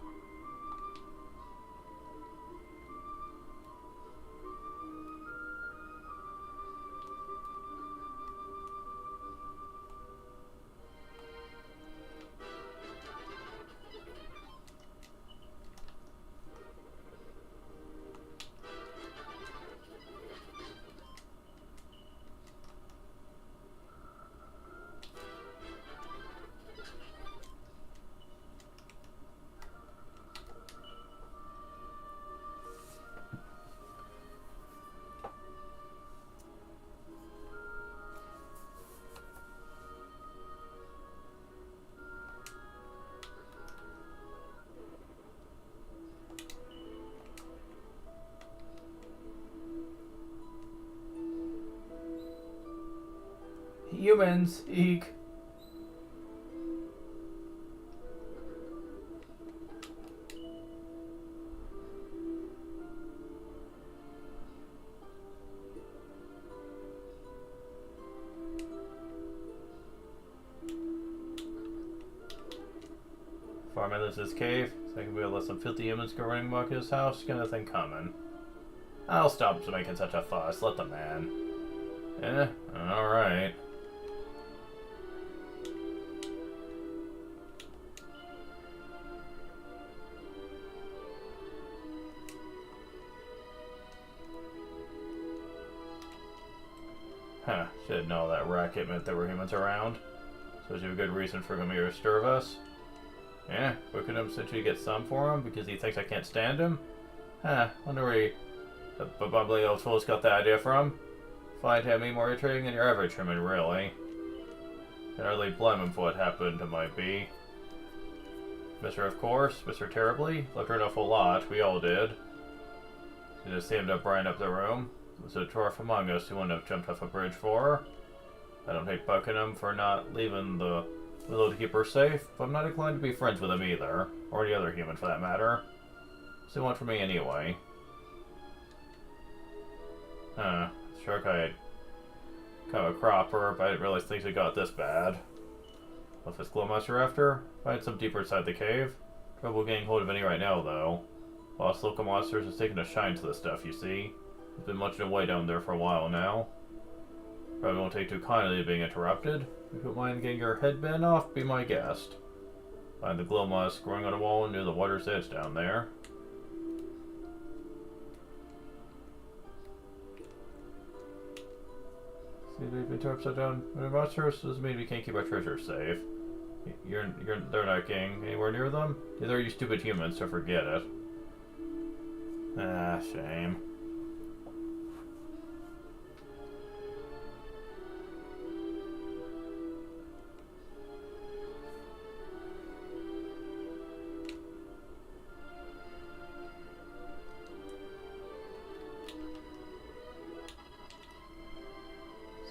Humans, eek. Farmer lives in this cave, so I can be able to let some filthy humans go running amok his house. Got nothing coming. I'll stop making such a fuss. Let the man. Eh, alright. Huh, should know that racket meant there were humans around. So is there a good reason for him to disturb us? Yeah, we could essentially get some for him because he thinks I can't stand him? Huh, wonder where he But probably O'Toole's got that idea from. Find him more intriguing than your average human, really. Can hardly blame him for what happened to my bee. Mr. Of course, Mr. Terribly, loved her an awful lot, we all did. She just seemed to brighten up the room. Was a dwarf among us who wouldn't have jumped off a bridge for her. I don't hate Buckingham for not leaving the willow to keep her safe, but I'm not inclined to be friends with him either, or any other human for that matter. So what for me anyway? Huh, sure I had kind of a cropper, but I didn't realize things had got this bad. What's this glow monster after? Find some deeper inside the cave. Trouble getting hold of any right now, though. Lost local monsters has taken a shine to this stuff, you see. It's been munching away down there for a while now. Probably won't take too kindly to being interrupted. If you don't mind getting your head bent off, be my guest. Find the glow moss growing on a wall near the water's edge down there. See, they've been turned upside down. When monsters doesn't mean we can't keep our treasure safe. They're not getting anywhere near them. Neither are you stupid humans, so forget it. Ah, shame.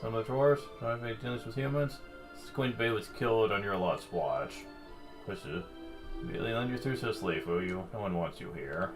Some of the dwarves don't have any dealings with humans. Squint Bay was killed on your lot's watch. Push it. Immediately lend you through to sleep, will you? No one wants you here.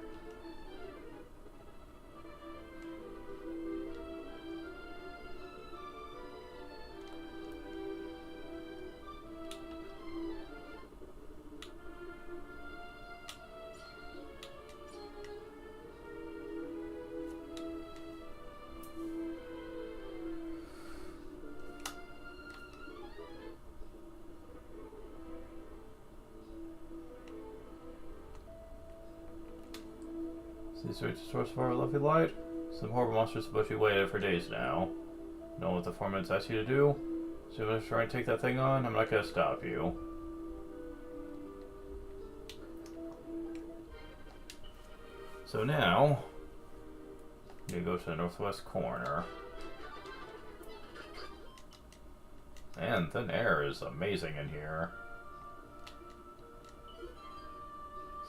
See, search the source of our lovely light. Some horrible monsters supposed to be waited for days now. Know what the foreman's asked you to do? So if you're trying to take that thing on, I'm not gonna stop you. So now, you go to the northwest corner. Man, thin air is amazing in here.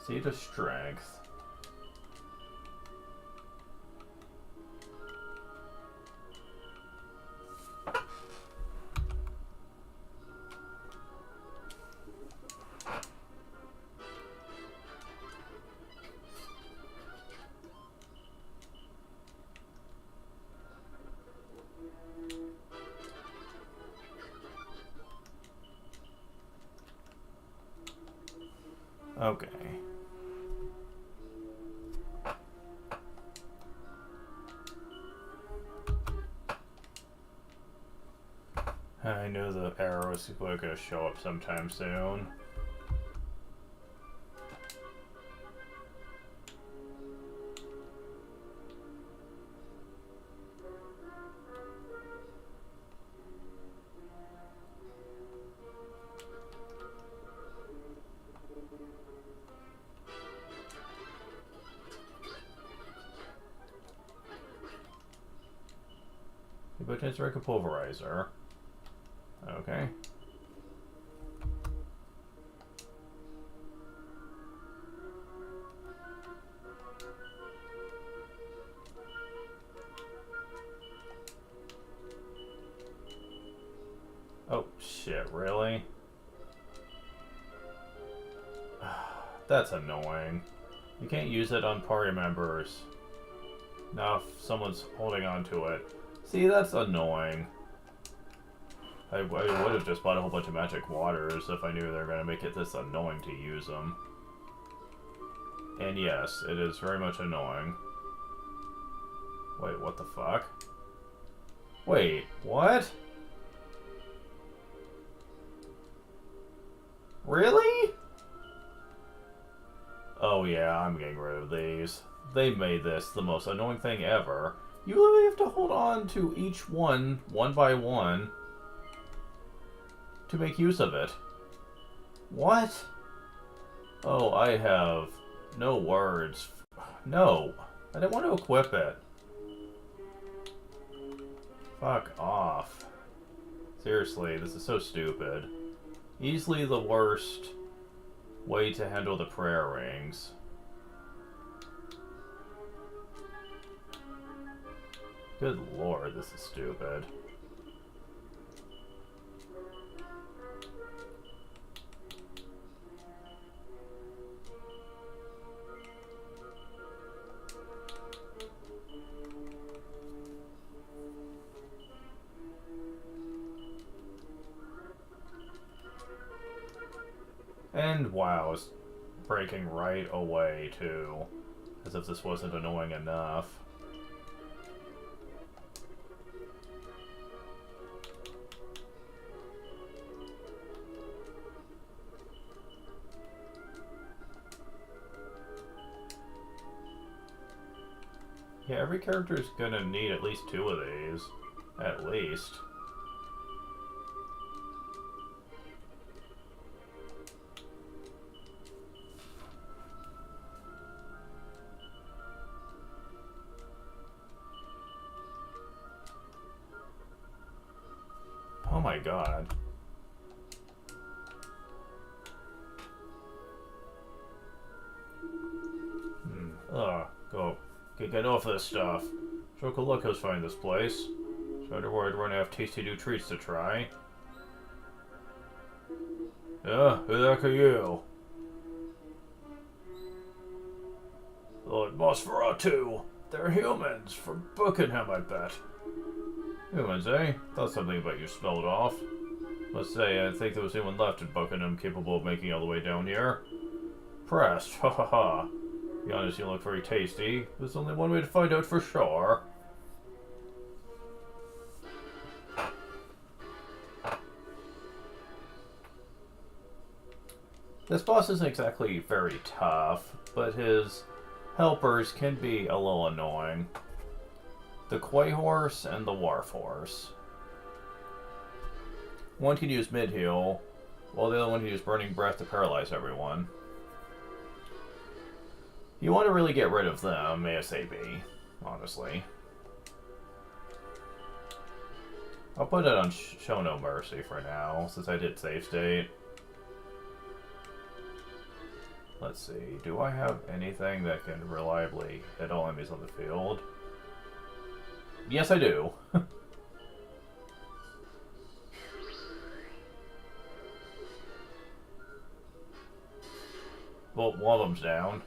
Seed of Strength. Okay. I knew the arrows were going to show up sometime soon. But it's like a pulverizer. Okay. Oh shit, really? That's annoying. You can't use it on party members. Now if someone's holding on to it. See, that's annoying. I would have just bought a whole bunch of magic waters if I knew they were going to make it this annoying to use them. And yes, it is very much annoying. Wait, what the fuck? Wait, what? Really? Oh yeah, I'm getting rid of these. They made this the most annoying thing ever. You literally have to hold on to each one by one, to make use of it. What? Oh, I have no words. No, I didn't want to equip it. Fuck off. Seriously, this is so stupid. Easily the worst way to handle the prayer rings. Good lord, this is stupid. And wow, it's breaking right away, too. As if this wasn't annoying enough. Yeah, every character is gonna need at least 2 of these. At least. Oh my god. Go. Get off this stuff. Chocoloco's find this place. So I'd worried we're gonna have tasty new treats to try. Yeah, who the heck are you? Lord Nosferatu. They're humans from Buckingham, I bet. Humans, eh? Thought something about you smelled off. Must say, I think there was anyone left in Buckingham capable of making it all the way down here. Pressed, ha ha ha. Be honest, you look very tasty. There's only one way to find out for sure. This boss isn't exactly very tough, but his helpers can be a little annoying. The Quahorse and the Warforce. One can use mid-heal, while the other one can use Burning Breath to paralyze everyone. You want to really get rid of them ASAP, honestly. I'll put it on Show No Mercy for now, since I did save state. Let's see, do I have anything that can reliably hit all enemies on the field? Yes, I do. Well, one of them's down.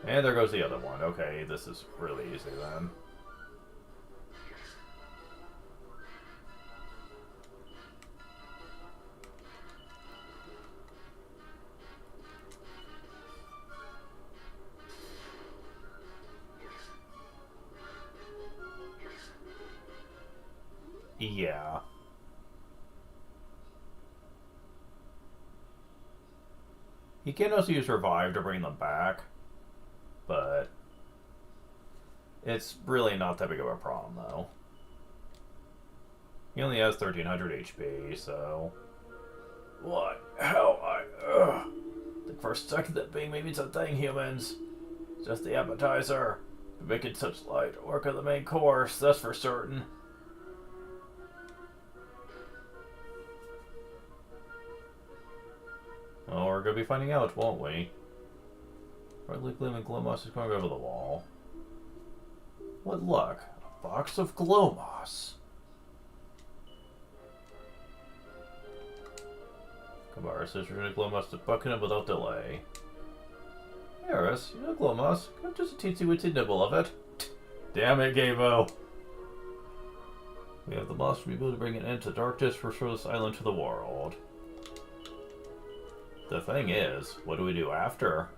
And there goes the other one. Okay, this is really easy then. Yeah. He can also use Revive to bring them back, but it's really not that big of a problem, though. He only has 1300 HP, so... What? How think for a second that being may means a thing, humans. Just the appetizer. But making such light work of the main course, that's for certain. Oh, we're gonna be finding out, won't we? Brightly gleaming glow moss is going over the wall. What luck? A box of glow moss. Kabara says you're gonna glow moss to Buckingham without delay. Eris, you know glow moss. Come just a teensy weensy nibble of it. Damn it, Gabo. We have the moss to be able to bring an end to darkness, restore this island to the world. The thing is, what do we do after?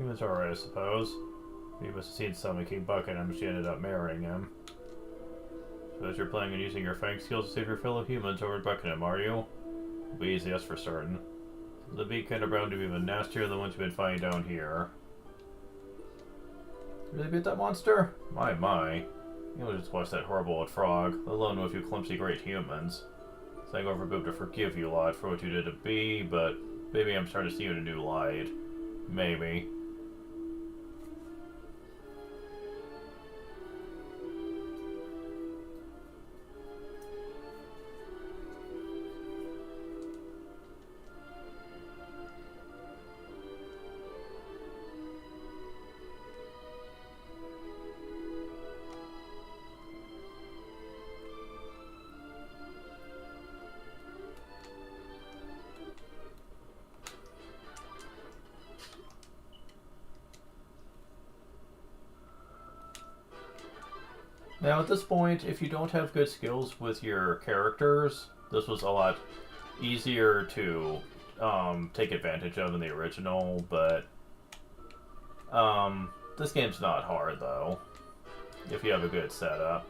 Humans are alright, I suppose. You must have seen Selma King Bucket, and she ended up marrying him. So as you're planning on using your fighting skills to save your fellow humans over at Buckingham, are you? It'll be easy, that's for certain. The beacon are bound to be even nastier than the ones you've been fighting down here. Really beat that monster? My. You just watch that horrible old frog, let alone with you clumsy great humans. Saying over Boob to forgive you a lot for what you did to B, but maybe I'm starting to see you in a new light. Maybe. Now at this point, if you don't have good skills with your characters, this was a lot easier to take advantage of in the original, but this game's not hard though, if you have a good setup.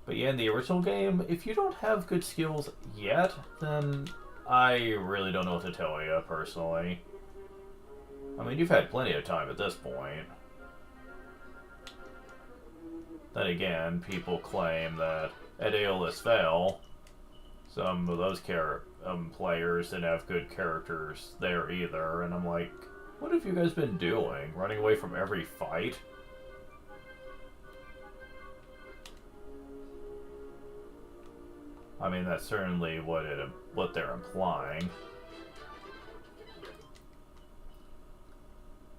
But yeah, in the original game, if you don't have good skills yet, then I really don't know what to tell you, personally. I mean, you've had plenty of time at this point. Then again, people claim that at Aeolus Vale, some of those players didn't have good characters there either, and I'm like, what have you guys been doing? Running away from every fight? I mean, that's certainly what they're implying.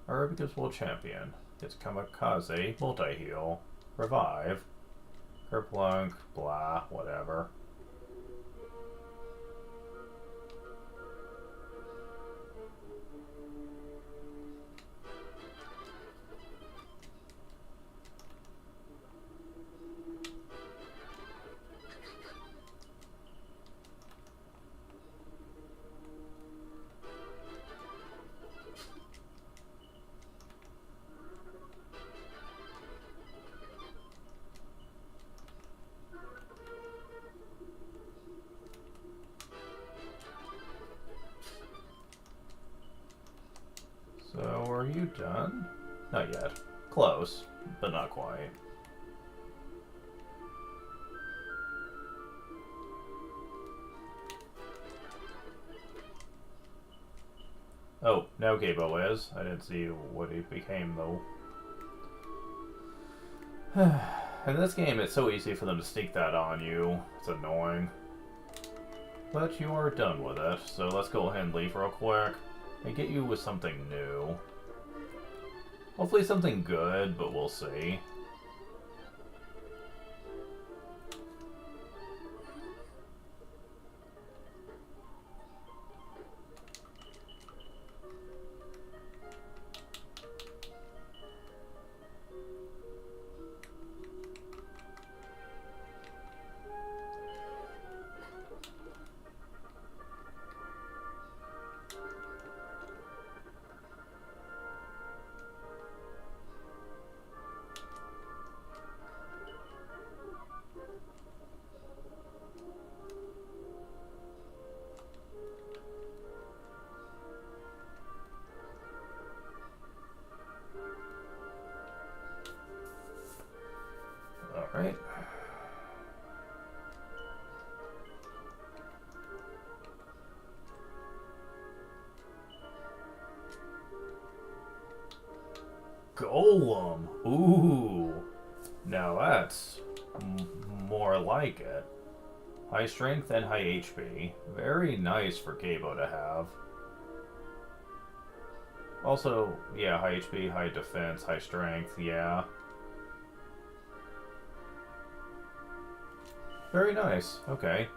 Herb becomes world champion. Gets Kamikaze, multi-heal. Revive. Kerplunk, blah, whatever. So, are you done? Not yet. Close, but not quite. Oh, now Gabo is. I didn't see what he became, though. In this game, it's so easy for them to sneak that on you. It's annoying. But you are done with it, so let's go ahead and leave real quick. And get you with something new. Hopefully something good, but we'll see. Alright. Golem! Ooh! Now that's more like it. High strength and high HP. Very nice for Gabo to have. Also, yeah, high HP, high defense, high strength, yeah. Very nice. Okay.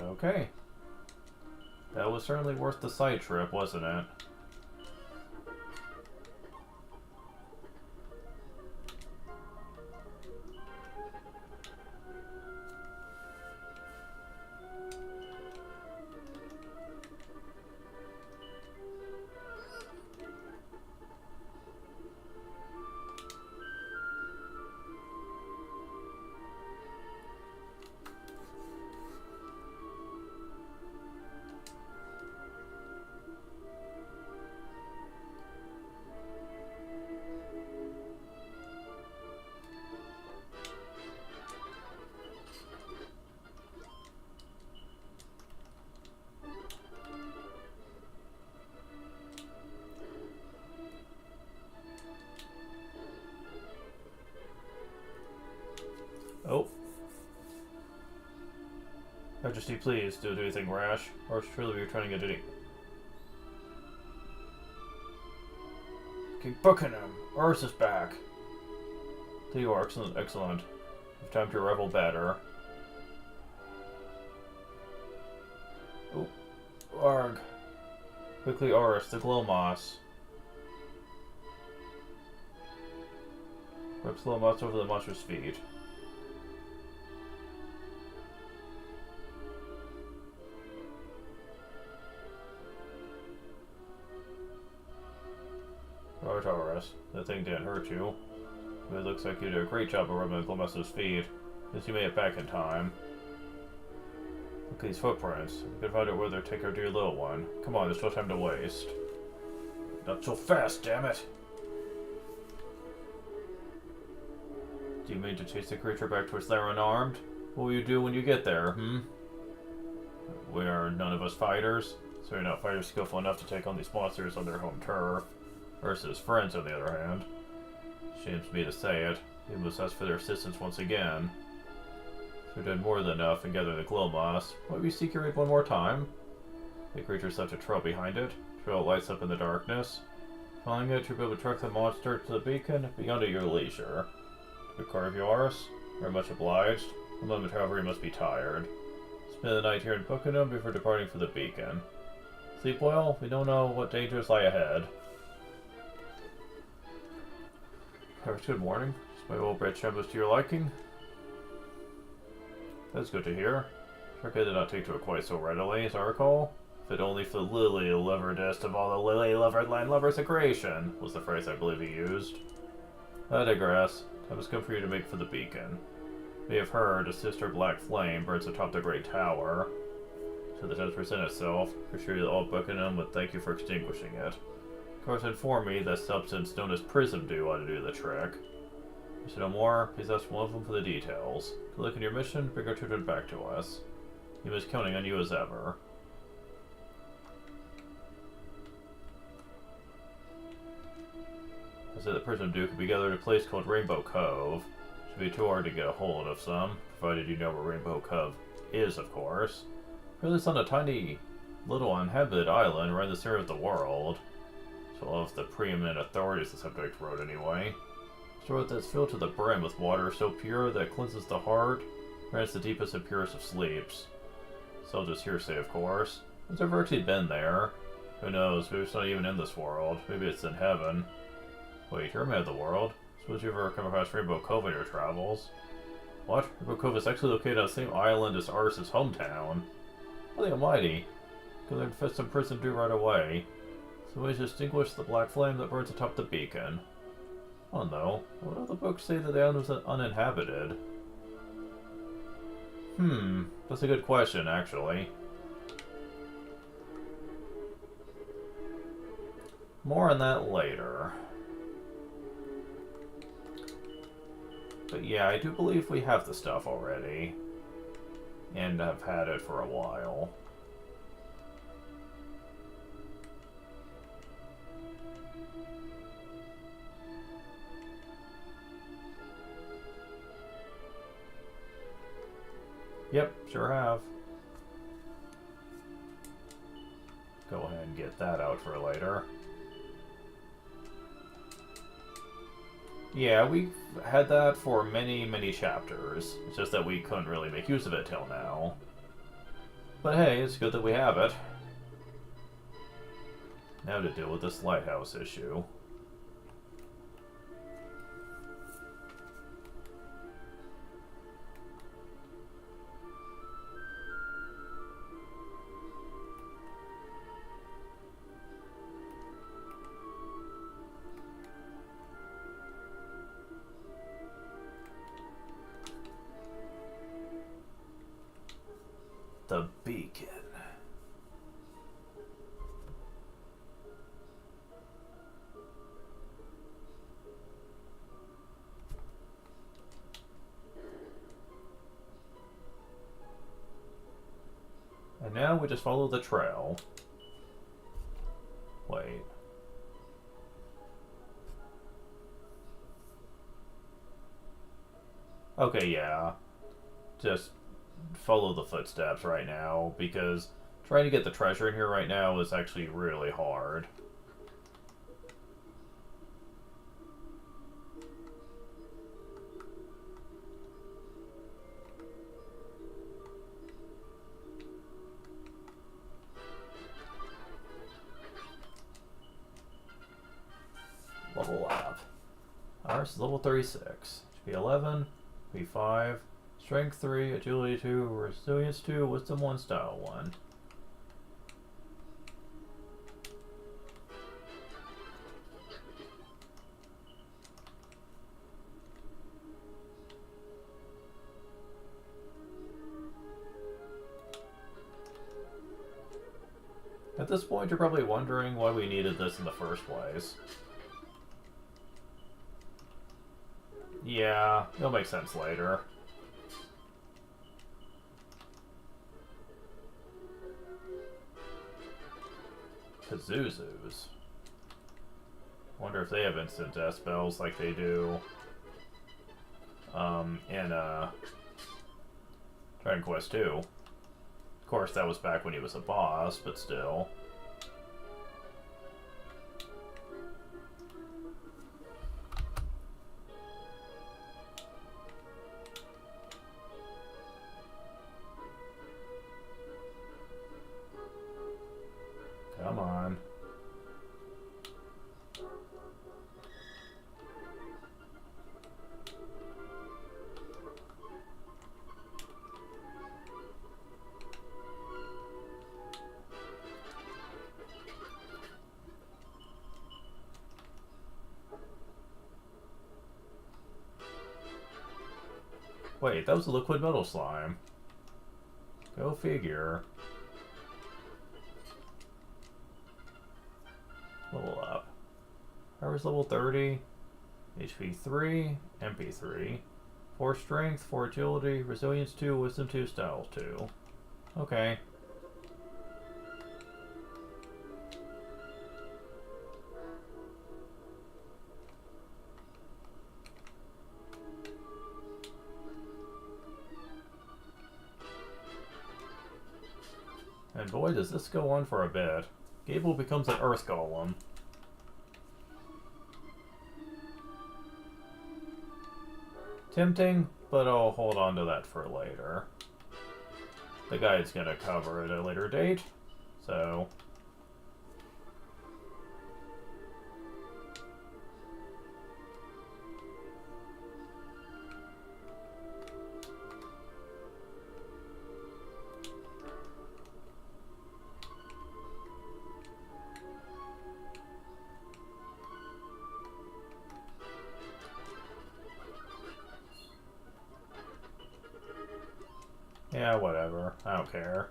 Okay. That was certainly worth the side trip, wasn't it? Oh. Majesty, please, do anything rash, or truly we are trying to get any. King Buckingham, Urs is back. There you are, excellent, excellent. You've time to revel better. Oh, Arg. Quickly, Urs, the Glowmoss. Rips Glowmoss over the monster's feet. Urs, that thing didn't hurt you. But it looks like you did a great job of rubbing the Glowmoss's feet, since you made it back in time. Look at these footprints. We can find out where they're taking our dear little one. Come on, there's no time to waste. Not so fast, damn it! Do you mean to chase the creature back to its lair unarmed? What will you do when you get there, hmm? We are none of us fighters, so we're not fighters skillful enough to take on these monsters on their home turf. Versus friends, on the other hand. Shames me to say it, we must ask for their assistance once again. If we did more than enough and gather the Glowmoss, might we seek your aid one more time? The creature's left a trail behind it. Trail lights up in the darkness. Following it, you'll be able to track the monster to the beacon beyond at your leisure. To carve yours, very much obliged. A moment, however, you must be tired. Spend the night here in Buckingham before departing for the beacon. Sleep well, we don't know what dangers lie ahead. Good morning. Is my old bread shambles to your liking? That's good to hear. Sharka did not take to it quite so readily, as I recall. If it only for the lily-liveredest of all the lily-livered landlubbers of creation, was the phrase I believe he used. I digress. Time has come for you to make for the beacon. You may have heard a sister black flame burns atop the great tower. Should the test present itself, for sure that all Buckingham would thank you for extinguishing it. Of course, informed me that substance known as prism dew ought to do the trick. If you know more, please ask one of them for the details. Good luck in your mission, bring our children back to us. He was counting on you as ever. I said the prism dew could be gathered at a place called Rainbow Cove. Should be too hard to get a hold of some, provided you know where Rainbow Cove is, of course. Really, it's on a tiny, little uninhabited island right in the center of the world. So all of the preeminent authorities the subject wrote anyway. Store that's filled to the brim with water so pure that it cleanses the heart, grants the deepest and purest of sleeps. So just hearsay, of course. Who's ever actually been there? Who knows, maybe it's not even in this world. Maybe it's in heaven. Wait, you're a man of the world. Suppose you ever come across Rainbow Cove in your travels? What? Rainbow Cove is actually located on the same island as Ars's hometown. Holy almighty. Go there and fetch some prism dew right away. So we extinguish the black flame that burns atop the beacon. Oh no, what do the books say that the island was uninhabited? That's a good question, actually. More on that later. But yeah, I do believe we have the stuff already. And have had it for a while. Yep, sure have. Go ahead and get that out for later. Yeah, we've had that for many, many chapters. It's just that we couldn't really make use of it till now. But hey, it's good that we have it. Now to deal with this lighthouse issue. The beacon. And now we just follow the trail. Wait. Okay, yeah. Just follow the footsteps right now, because trying to get the treasure in here right now is actually really hard. Level up. Ours is level 36. HP 11, HP 5, Strength 3, Agility 2, Resilience 2, Wisdom 1, Style 1. At this point, you're probably wondering why we needed this in the first place. Yeah, it'll make sense later. Pazuzus. Wonder if they have instant death spells like they do in Dragon Quest II. Of course, that was back when he was a boss, but still. Come on. Wait, that was a liquid metal slime. Go figure. Level up. Power's level 30. HP 3. MP 3. 4 strength, 4 agility, resilience 2, wisdom 2, style 2. Okay. And boy, does this go on for a bit. Gable becomes an earth golem. Tempting, but I'll hold on to that for later. The guide's gonna cover it at a later date, so... Yeah, whatever. I don't care.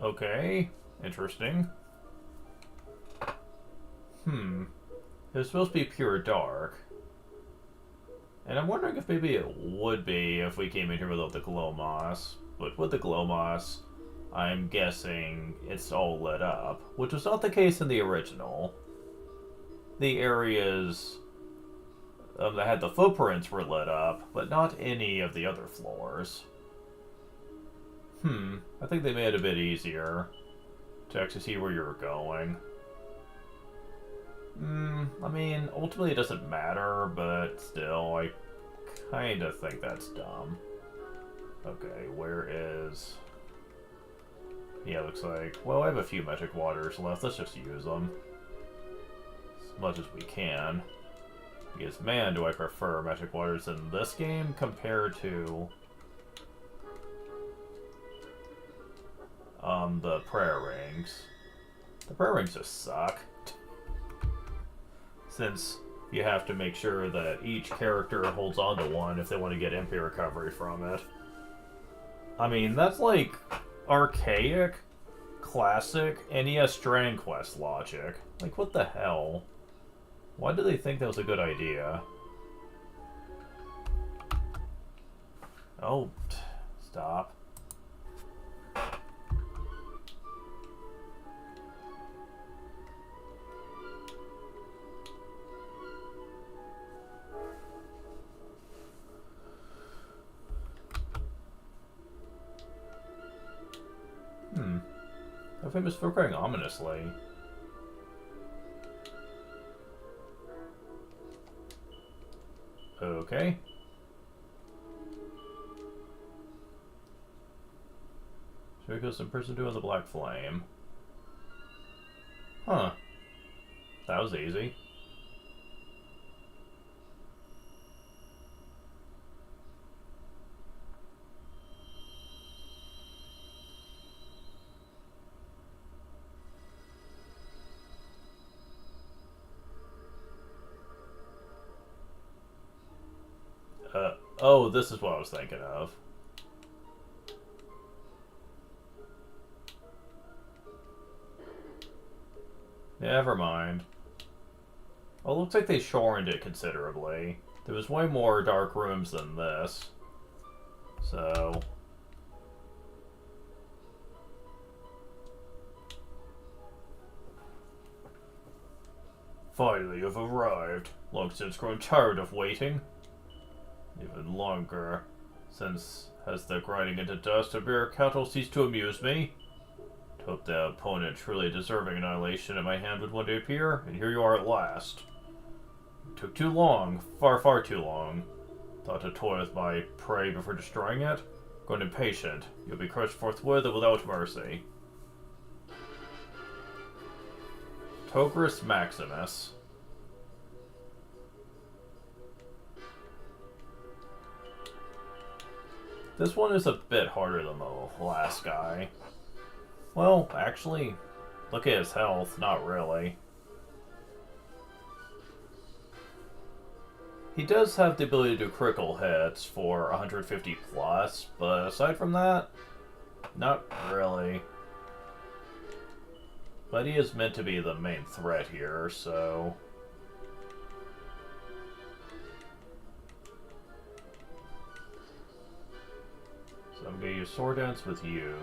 Okay, interesting. It was supposed to be pure dark. And I'm wondering if maybe it would be if we came in here without the glow moss. But with the glow moss, I'm guessing it's all lit up, which was not the case in the original. The areas that had the footprints were lit up, but not any of the other floors. I think they made it a bit easier to actually see where you're going. I mean, ultimately it doesn't matter, but still, I kind of think that's dumb. Okay, where is... Yeah, looks like... Well, I have a few magic waters left. Let's just use them. As much as we can. Because, man, do I prefer magic waters in this game compared to... the prayer rings. The prayer rings just suck. Since you have to make sure that each character holds on to one if they want to get MP recovery from it. I mean, that's like archaic, classic NES Dragon Quest logic. Like, what the hell? Why do they think that was a good idea? Oh, stop. How famous for crying ominously? Okay. So he goes to prison doing the Black Flame. Huh. That was easy. Oh, this is what I was thinking of. Never mind. Well, it looks like they shortened it considerably. There was way more dark rooms than this. So... Finally, you've arrived. Long since grown tired of waiting. Even longer, since has the grinding into dust of beer cattle ceased to amuse me. Hope the opponent truly deserving annihilation at my hand would one day appear, and here you are at last. It took too long, far too long. Thought to toy with my prey before destroying it? Grown impatient, you'll be crushed forthwith and without mercy. Togris Maximus. This one is a bit harder than the last guy. Well, actually, look at his health. Not really. He does have the ability to do critical hits for 150 plus, but aside from that, not really. But he is meant to be the main threat here, so... So I'm going to use Sword Dance with you.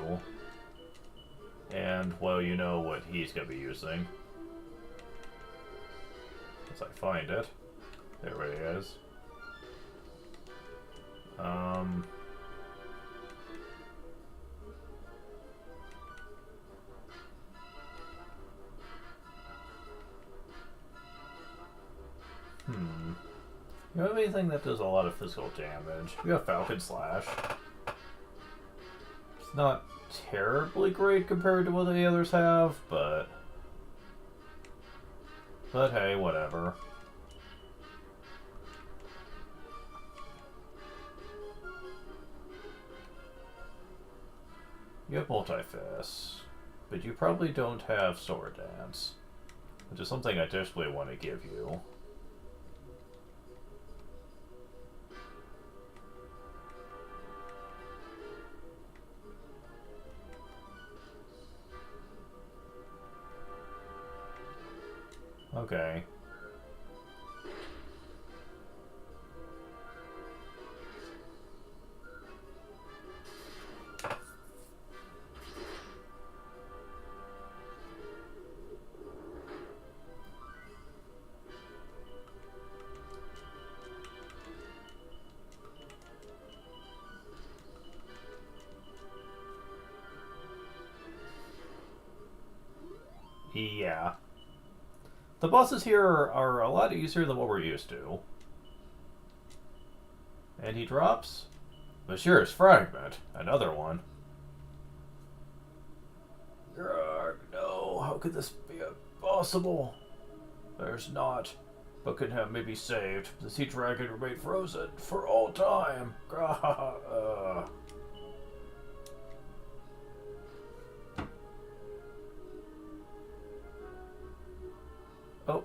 And, well, you know what he's going to be using. As I find it. There it is. You have anything that does a lot of physical damage? You have Falcon Slash. It's not terribly great compared to what the others have, but hey, whatever. You have Multi-Fist, but you probably don't have Sword Dance, which is something I desperately want to give you. Okay. Yeah. The bosses here are a lot easier than what we're used to. And he drops Bashir's Fragment, another one. No, how could this be possible? There's not, but could have maybe saved. The sea dragon remained frozen for all time. Oh.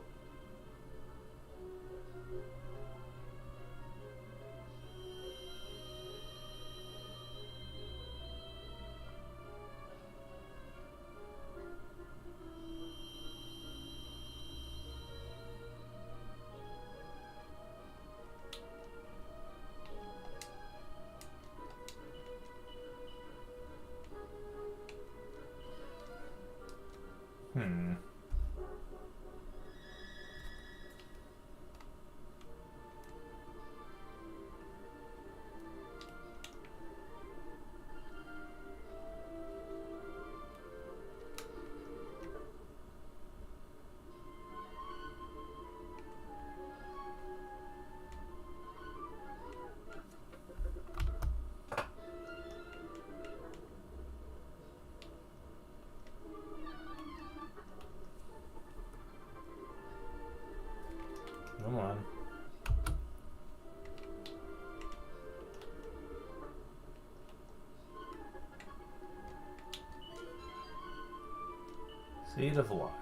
Hmm. Come on. Seed of Life.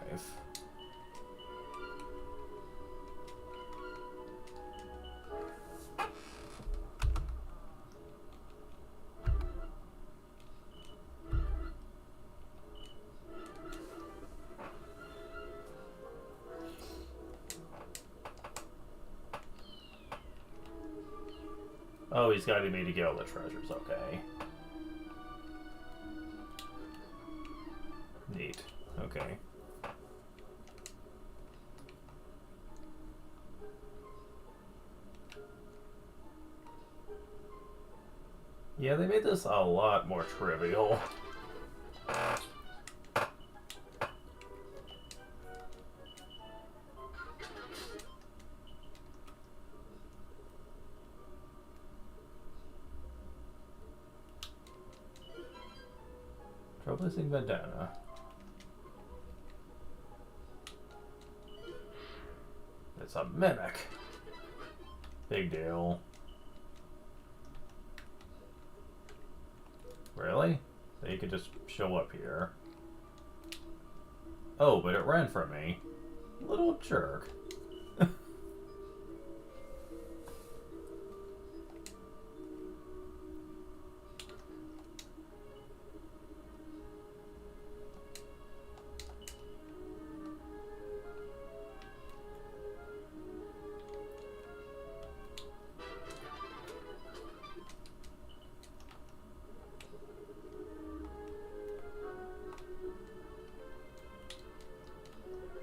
Oh, he's guiding me to get all the treasures, okay. Neat. Okay. Yeah, they made this a lot more trivial. Trailblazing Bandana. It's a mimic. Big deal. Really? They could just show up here. Oh, but it ran from me. Little jerk.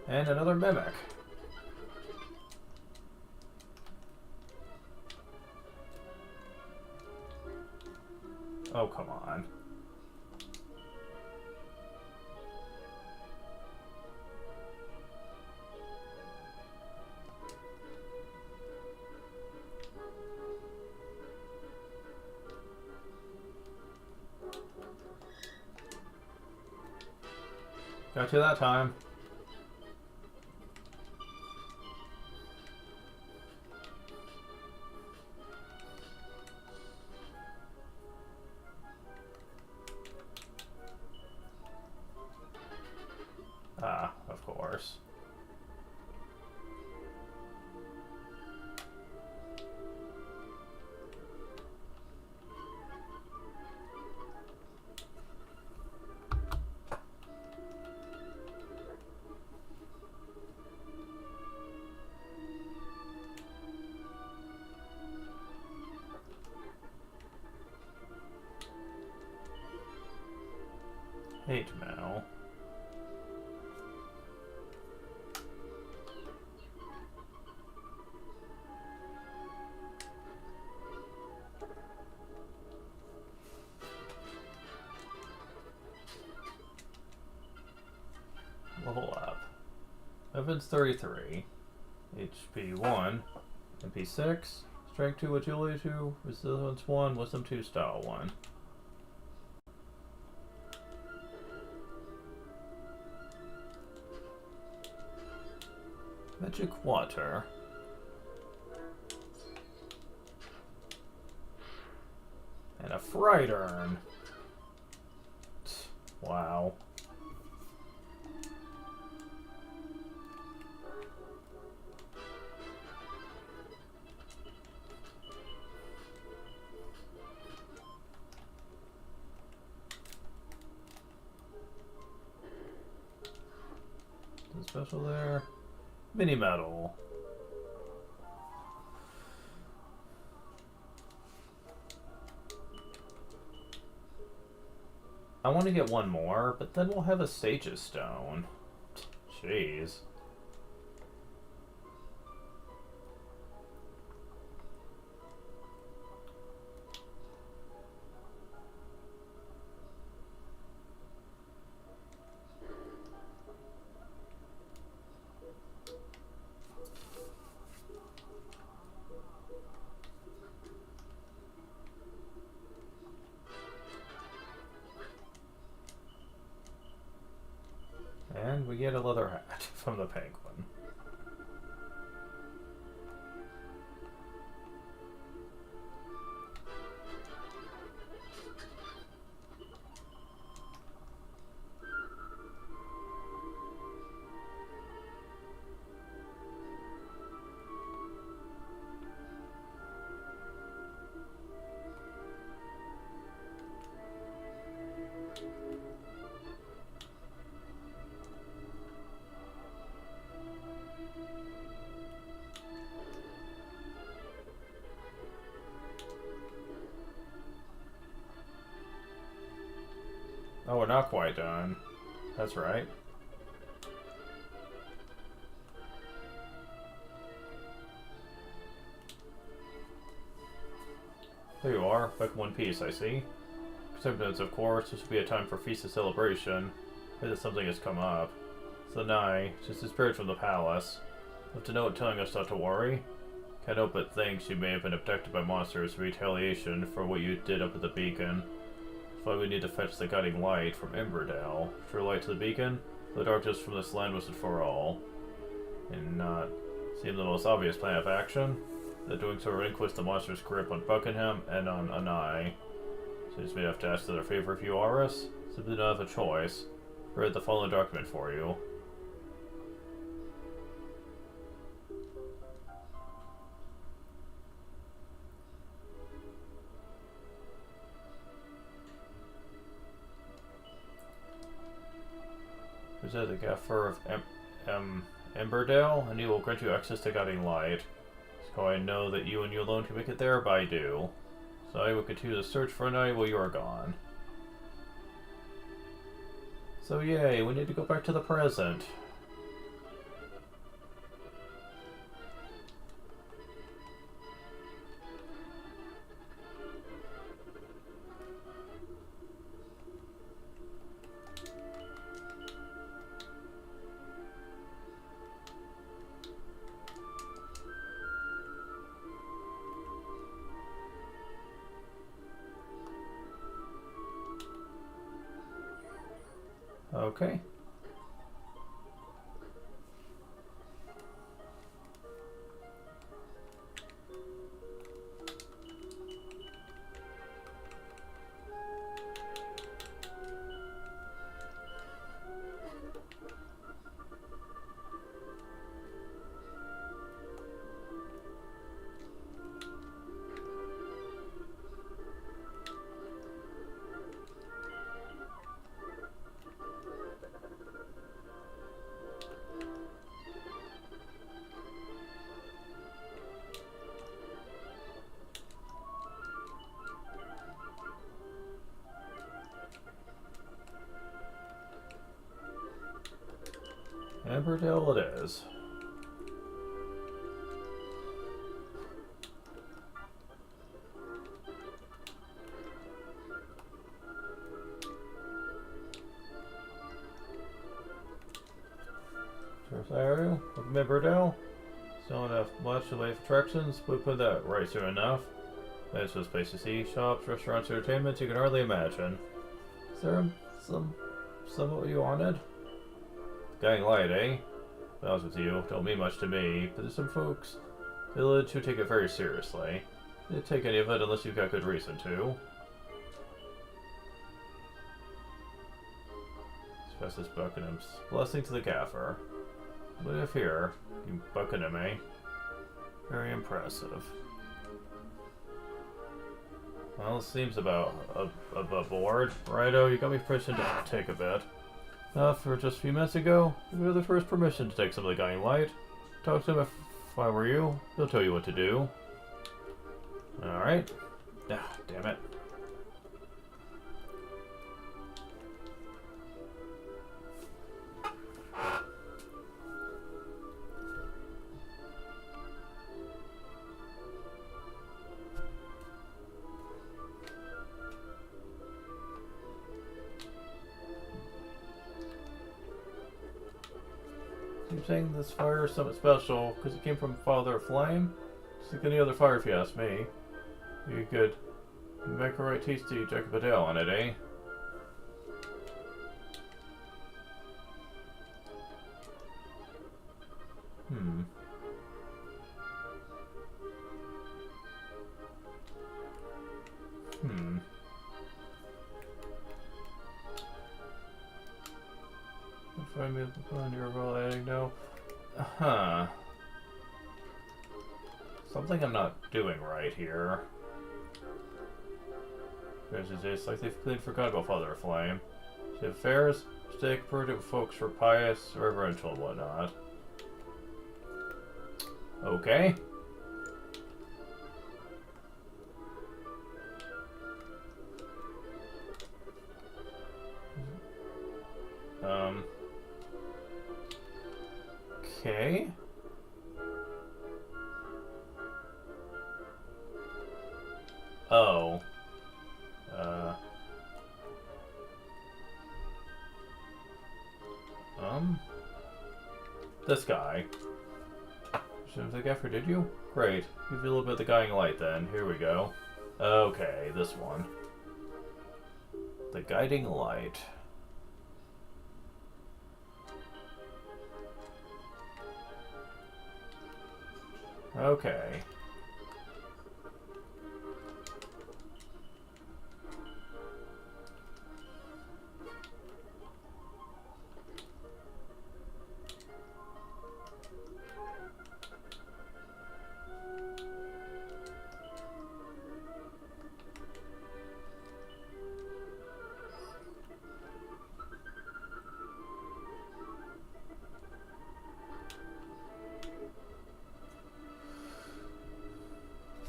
And another mimic. Oh, come on. Got you that time. Ah, of course. Hate mail. Level up. Weapons 33. HP 1. MP 6. Strength 2, Agility 2. Resilience 1. Wisdom 2. Style 1. Magic water. And a fright urn. Wow. special there. Mini medal. I want to get one more, but then we'll have a Sage's Stone. Jeez. And we get a leather hat from the penguin. Oh, we're not quite done. That's right. There you are, back in one piece, I see. Notes, of course, this would be a time for feast and celebration. Maybe something has come up. Sanai, just a spirit from the palace. Left a note telling us not to worry. Can't help but think she may have been abducted by monsters in retaliation for what you did up at the beacon. That's why we need to fetch the guiding light from Emberdale. True light to the beacon, the darkness from this land was for all. And not seem the most obvious plan of action. That doing so relinquish the monster's grip on Buckingham and on Anai. So you just may have to ask for their favor if you are us. Simply don't have a choice. I read the following document for you. Present the Gaffer of Emberdale, and he will grant you access to guiding light. So I know that you and you alone can make it there, but I do. So I will continue to search for Anai while you are gone. So yay, we need to go back to the present. Okay. Emberdale it is. Area of Emberdale. Still enough much to lay attractions, but put that right soon enough. That's just place to see. Shops, restaurants, entertainment you can hardly imagine. Is there some of what you wanted? Guiding light, eh? To be honest with you, don't mean much to me, but there's some folks village who take it very seriously. They didn't take any of it unless you've got good reason to. Specialist Buckingham's blessing to the Gaffer. What do we have here? You Buckingham, eh? Very impressive. Well, it seems about above board. Righto, you got me pushing to take a bit. For just a few minutes ago, you were the first permission to take some of the Guiding Light. Talk to him if I were you. He'll tell you what to do. Alright. Ah, damn it. I'm saying this fire is something special because it came from Father of Flame. Just like any other fire, if you ask me. You could make a right tasty Jacob Adele on it, eh? Hmm. Find me on your role adding no. Huh. Something I'm not doing right here. There's just like they've clearly forgot about Father of Flame. The affairs, stake prudent folks for pious, reverential, and whatnot. Okay. Okay. Oh. This guy. Shouldn't take effort, did you? Great. Give you a little bit of the Guiding Light then. Here we go. Okay, this one. The Guiding Light. Okay.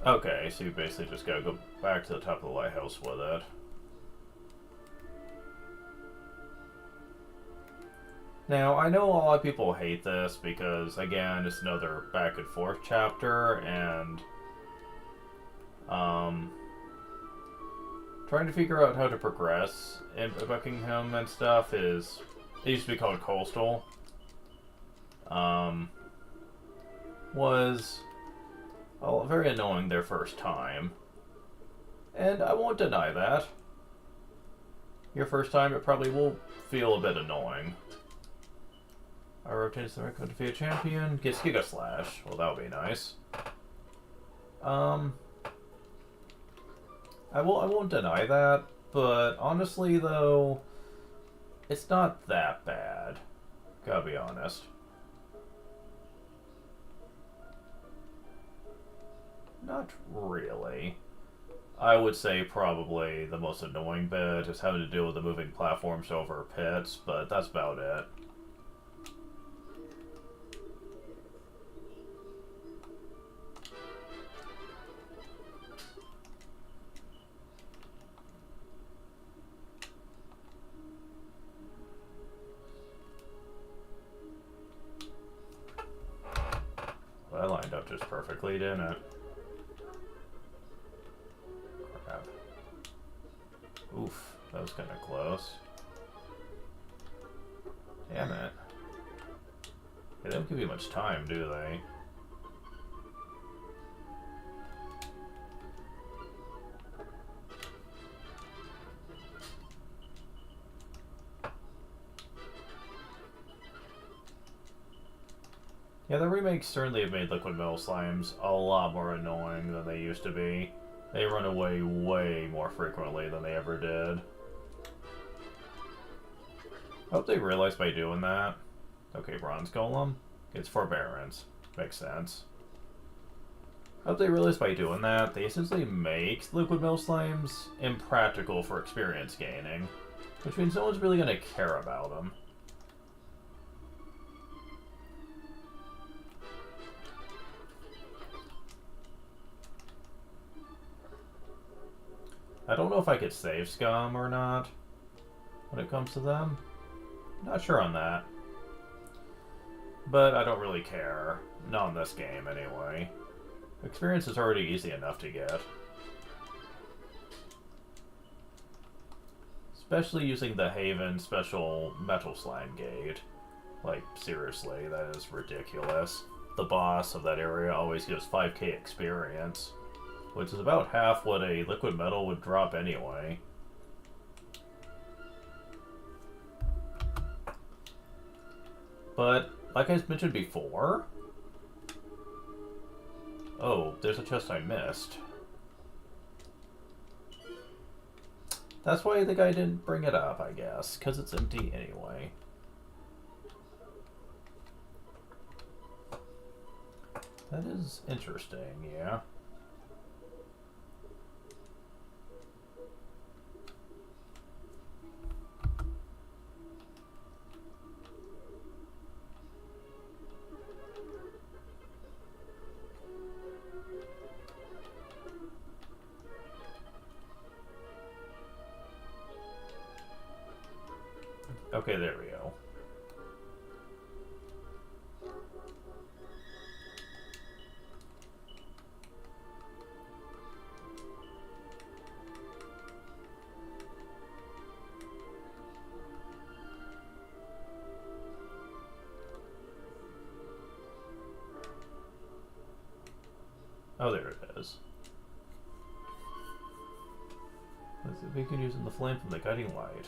Okay, so you basically just gotta go back to the top of the lighthouse with it. Now, I know a lot of people hate this because, again, it's another back and forth chapter, and trying to figure out how to progress in Buckingham and stuff is, it used to be called Coastal, was very annoying their first time. And I won't deny that. Your first time, it probably will feel a bit annoying. I rotate the record to defeat a champion. Gets Giga Slash. Well, that would be nice. I won't deny that, but honestly, though, it's not that bad. Gotta be honest. Not really. I would say probably the most annoying bit is having to deal with the moving platforms over pits, but that's about it. Well, that lined up just perfectly, didn't it? Crap. Oof, that was kind of close. Damn it. They don't give you much time, do they? Yeah, the remakes certainly have made Liquid Metal Slimes a lot more annoying than they used to be. They run away way more frequently than they ever did. I hope they realize by doing that. Okay, Bronze Golem gets Forbearance. Makes sense. I hope they realize by doing that, they essentially make Liquid Metal Slimes impractical for experience gaining. Which means no one's really going to care about them. I don't know if I could save Scum or not when it comes to them. Not sure on that. But I don't really care. Not in this game, anyway. Experience is already easy enough to get. Especially using the Haven special Metal Slime Gate. Like, seriously, that is ridiculous. The boss of that area always gives 5k experience, which is about half what a liquid metal would drop anyway. But, like I mentioned before... Oh, there's a chest I missed. That's why the guy didn't bring it up, I guess, because it's empty anyway. That is interesting, yeah. Okay, there we go. Oh, there it is. Let's see if we can use the flame from the guiding light.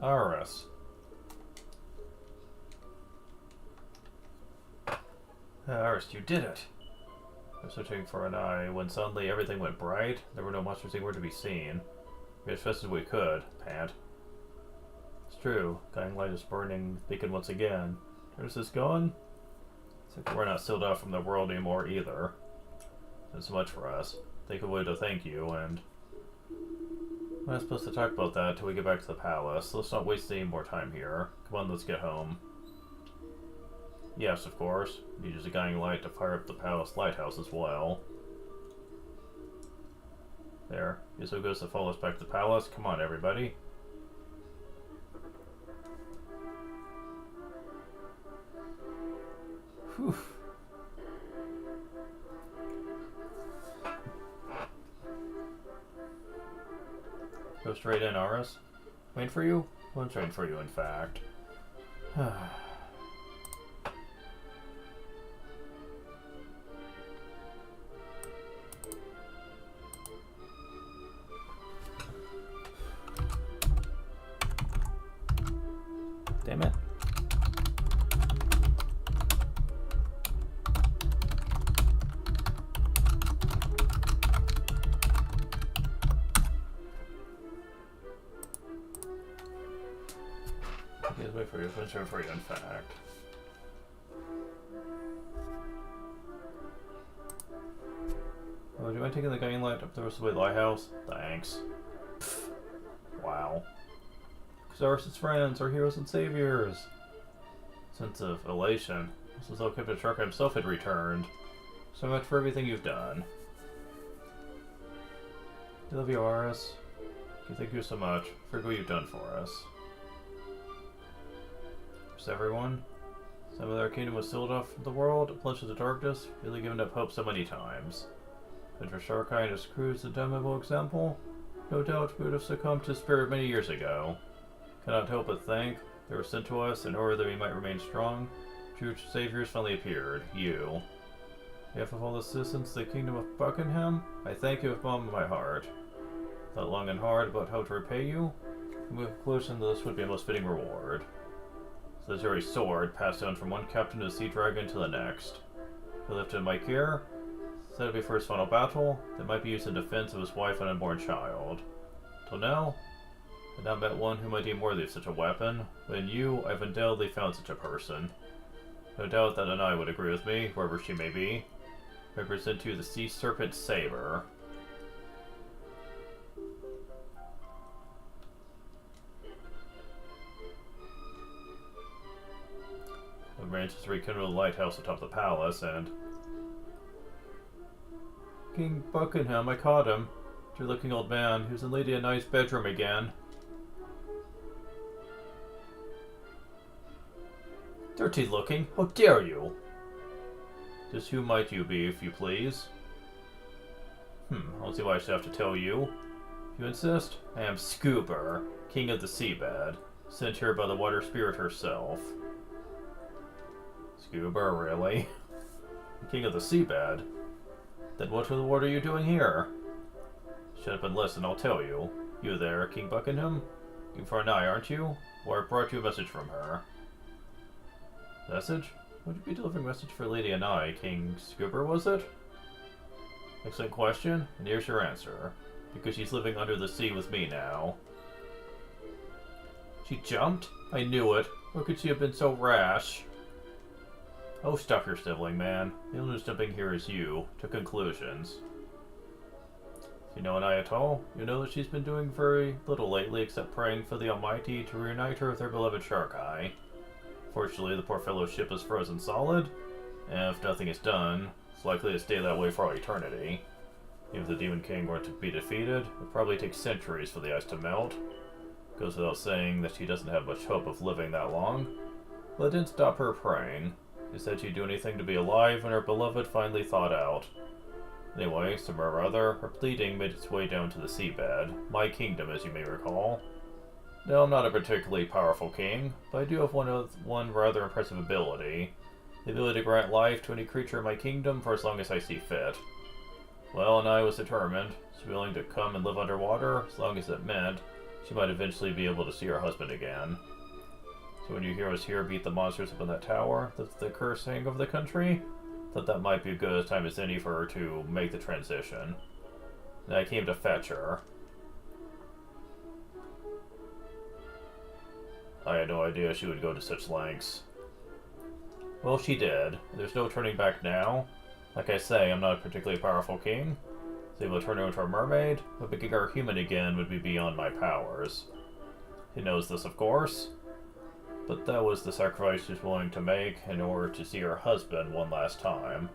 Aris. Aris, you did it! I was searching for an eye when suddenly everything went bright. There were no monsters anywhere to be seen. We as fast as we could, pant. It's true. Guiding light is burning beacon once again. Where's this going? Except we're not sealed off from the world anymore either. That's so much for us. Think of a way to thank you, and... I'm not supposed to talk about that until we get back to the palace. Let's not waste any more time here. Come on, let's get home. Yes, of course. You use a guiding light to fire up the palace lighthouse as well. There. Guess who goes to follow us back to the palace? Come on, everybody. Whew. Go straight in, Aris. Wait for you? Won't wait for you, in fact. Damn it. Yes, wait for you, in fact. Oh, do you mind taking the guiding light up the rest of the way to the lighthouse? Thanks. Pfft. Wow. Xaris' friends, our heroes and saviors. Sense of elation. This was all Captain Shark himself had returned. So much for everything you've done. I love you, Aris. Thank you so much for what you've done for us. There's everyone. Some of their kingdom was sealed off from the world, plunged into darkness, really given up hope so many times. But for Sharkai and his crew is a damnable example. No doubt we would have succumbed to spirit many years ago. Cannot help but think they were sent to us in order that we might remain strong. True saviors finally appeared. You. On behalf of all the citizens of the kingdom of Buckingham, I thank you with the bottom of my heart. Thought long and hard about how to repay you, and with the conclusion that this would be a most fitting reward. So the Legendary sword passed down from one captain of the Sea Dragon to the next. He lifted in my care, set it before his final battle, that might be used in defense of his wife and unborn child. Till now, I've not met one whom I deem worthy of such a weapon, but in you, I've undoubtedly found such a person. No doubt that Anai would agree with me, wherever she may be. I present to you the Sea Serpent Saber. The branch has rekindled the lighthouse atop the palace, and... King Buckingham, I caught him. Good-looking old man, who's in Lady Anai's bedroom again. Dirty looking, how dare you? Just who might you be, if you please? I don't see why I should have to tell you. If you insist, I am Scuba, king of the seabed, sent here by the water spirit herself. Scuba, really? King of the seabed? Then what in the world are you doing here? Shut up and listen, I'll tell you. You there, King Buckingham? King for Anai, aren't you? Well, I brought you a message from her. Message? Would you be delivering a message for Lady Anai, King Scuba, was it? Excellent question, and here's your answer. Because she's living under the sea with me now. She jumped? I knew it. How could she have been so rash? Oh, stop your sniveling, man. The only who's jumping here is you, to conclusions. If you know Anai at all, you know that she's been doing very little lately except praying for the Almighty to reunite her with her beloved Shark-Eye. Fortunately, the poor fellow's ship is frozen solid, and if nothing is done, it's likely to stay that way for all eternity. Even if the Demon King were to be defeated, it would probably take centuries for the ice to melt. Goes without saying that she doesn't have much hope of living that long, but it didn't stop her praying. She said she'd do anything to be alive when her beloved finally thawed out. Anyway, somewhere or other, her pleading made its way down to the seabed, my kingdom as you may recall. No, I'm not a particularly powerful king, but I do have one rather impressive ability. The ability to grant life to any creature in my kingdom for as long as I see fit. Well, and I was determined. She was willing to come and live underwater, as long as it meant she might eventually be able to see her husband again. So when you hear us here beat the monsters up in that tower that's the curse hanging over the country, thought that might be as good a time as any for her to make the transition. And I came to fetch her. I had no idea she would go to such lengths. Well, she did. There's no turning back now. Like I say, I'm not a particularly powerful king. So able to turn her into a mermaid, but making her human again would be beyond my powers. He knows this, of course. But that was the sacrifice she's willing to make in order to see her husband one last time.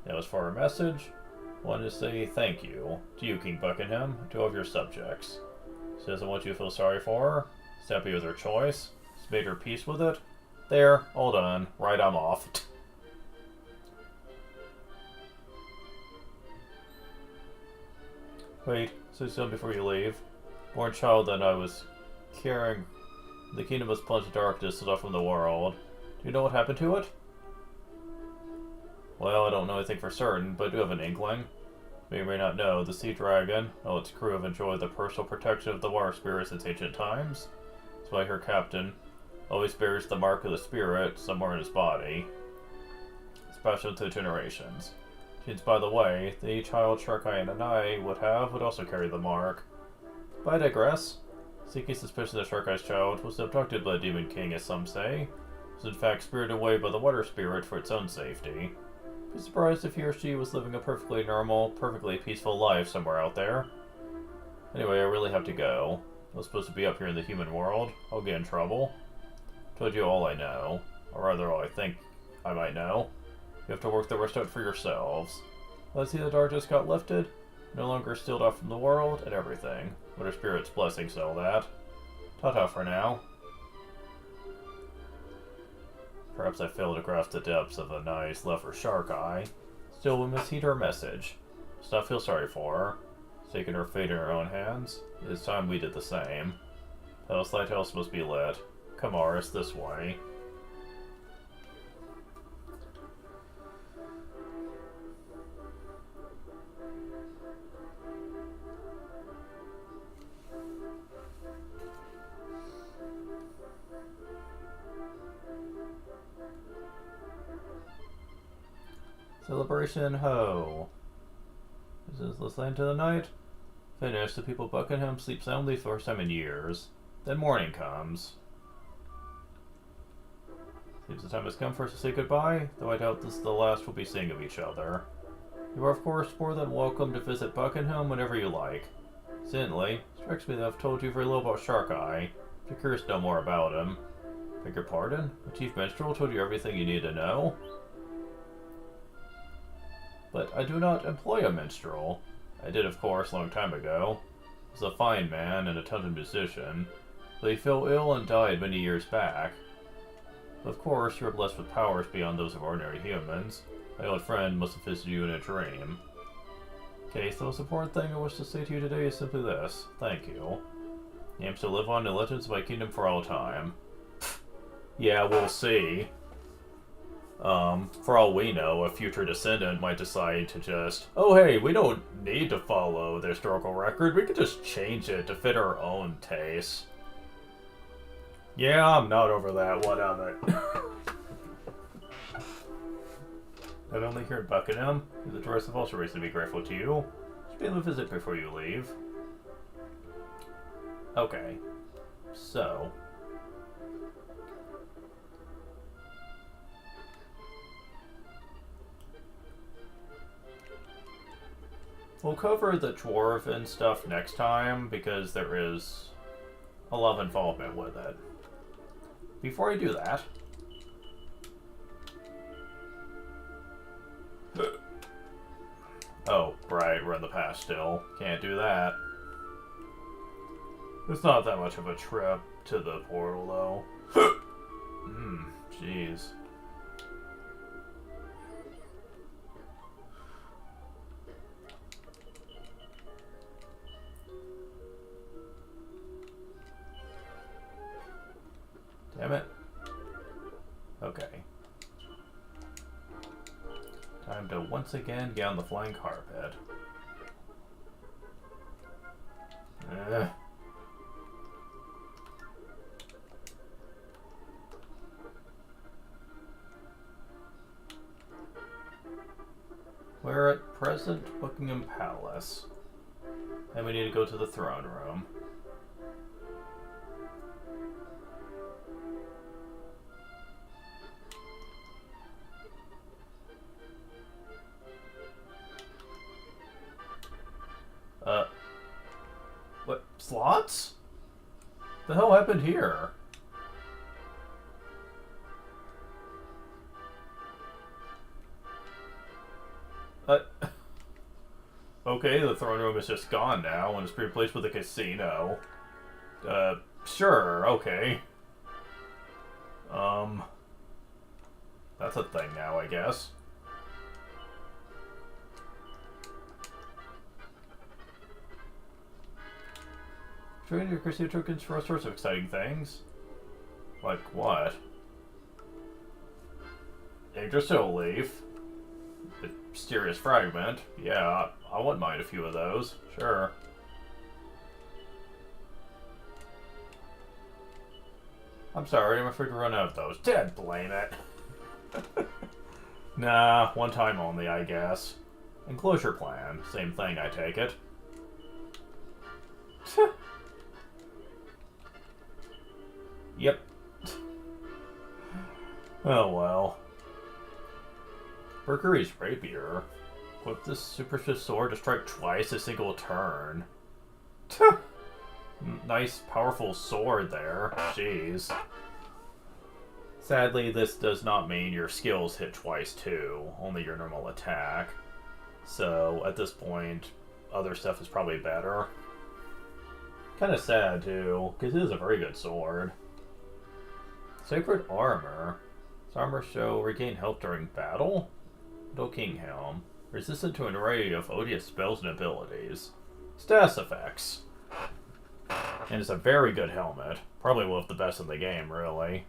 And as for her message, I wanted to say thank you to you, King Buckingham, to all of your subjects. She doesn't want you to feel sorry for her. She's happy with her choice. She's made her peace with it. There, all done. Right, I'm off. Wait, say something before you leave. Born child that I was carrying. The kingdom was plunged in darkness, cut off from the world. Do you know what happened to it? Well, I don't know anything for certain, but I do have an inkling. You may or may not know, the Sea Dragon, and its crew have enjoyed the personal protection of the water spirit since ancient times. That's why her captain always bears the mark of the spirit somewhere in his body. Special to generations. Since, by the way, the child Shark-Eye and Anai would also carry the mark. But I digress. Seeking suspicion that Shark-Eye's child was abducted by the Demon King, as some say, was in fact spirited away by the water spirit for its own safety. Be surprised if he or she was living a perfectly normal, perfectly peaceful life somewhere out there. Anyway, I really have to go. I was supposed to be up here in the human world. I'll get in trouble. Told you all I know. Or rather, all I think I might know. You have to work the rest out for yourselves. Let's see the darkness got lifted. No longer sealed off from the world and everything. Water Spirit's blessings and all that. Ta-ta for now. Perhaps I failed to grasp the depths of Anai's love for Shark-Eye. Still, we must heed her message. Let's not feel sorry for her. Taking her fate in her own hands. It's time we did the same. Palace Lighthouse must be lit. Come, Aris, this way. Celebration ho! Is this the land to the night? Finished, the people of Buckingham sleep soundly for the first time in years. Then morning comes. Seems the time has come for us to say goodbye, though I doubt this is the last we'll be seeing of each other. You are, of course, more than welcome to visit Buckingham whenever you like. Incidentally, strikes me that I've told you very little about Shark Eye. If you're curious to know more about him. Beg your pardon? The Chief Minstrel told you everything you need to know? But I do not employ a minstrel. I did, of course, a long time ago. He was a fine man and a talented musician, but he fell ill and died many years back. Of course, you are blessed with powers beyond those of ordinary humans. My old friend must have visited you in a dream. Okay, so the most important thing I wish to say to you today is simply this. Thank you. The aims to live on in the legends of my kingdom for all time. Yeah, we'll see. For all we know, a future descendant might decide to just, oh hey, we don't need to follow the historical record, we could just change it to fit our own tastes. Yeah, I'm not over that, what of it? Not only here in Buckingham, the tourists have also reason to be grateful to you. Just be able to visit before you leave. Okay. So. We'll cover the dwarven stuff next time, because there is a lot of involvement with it. Before I do that... Oh, right, we're in the past still. Can't do that. It's not that much of a trip to the portal, though. Jeez. Damn it. Okay. Time to once again get on the flying carpet. We're at present Buckingham Palace. And we need to go to the throne room. What? Slots? The hell happened here? Okay, the throne room is just gone now and it's replaced with a casino. Sure, okay. That's a thing now, I guess. Trading your casino tokens for all sorts of exciting things. Like what? Yggdrasil leaf. The mysterious fragment. Yeah, I wouldn't mind a few of those. Sure. I'm sorry, I'm afraid to run out of those. Dad, blame it. Nah, one time only, I guess. Enclosure plan. Same thing, I take it. Yep. Oh well. Mercury's rapier. Equip this superstitious sword to strike twice a single turn. Nice, powerful sword there. Jeez. Sadly, this does not mean your skills hit twice too, only your normal attack. So, at this point, other stuff is probably better. Kind of sad too, because it is a very good sword. Sacred Armor. This armor shall regain health during battle. Dokinghelm. Resistant to an array of odious spells and abilities. Status effects. And it's a very good helmet. Probably one of the best in the game, really.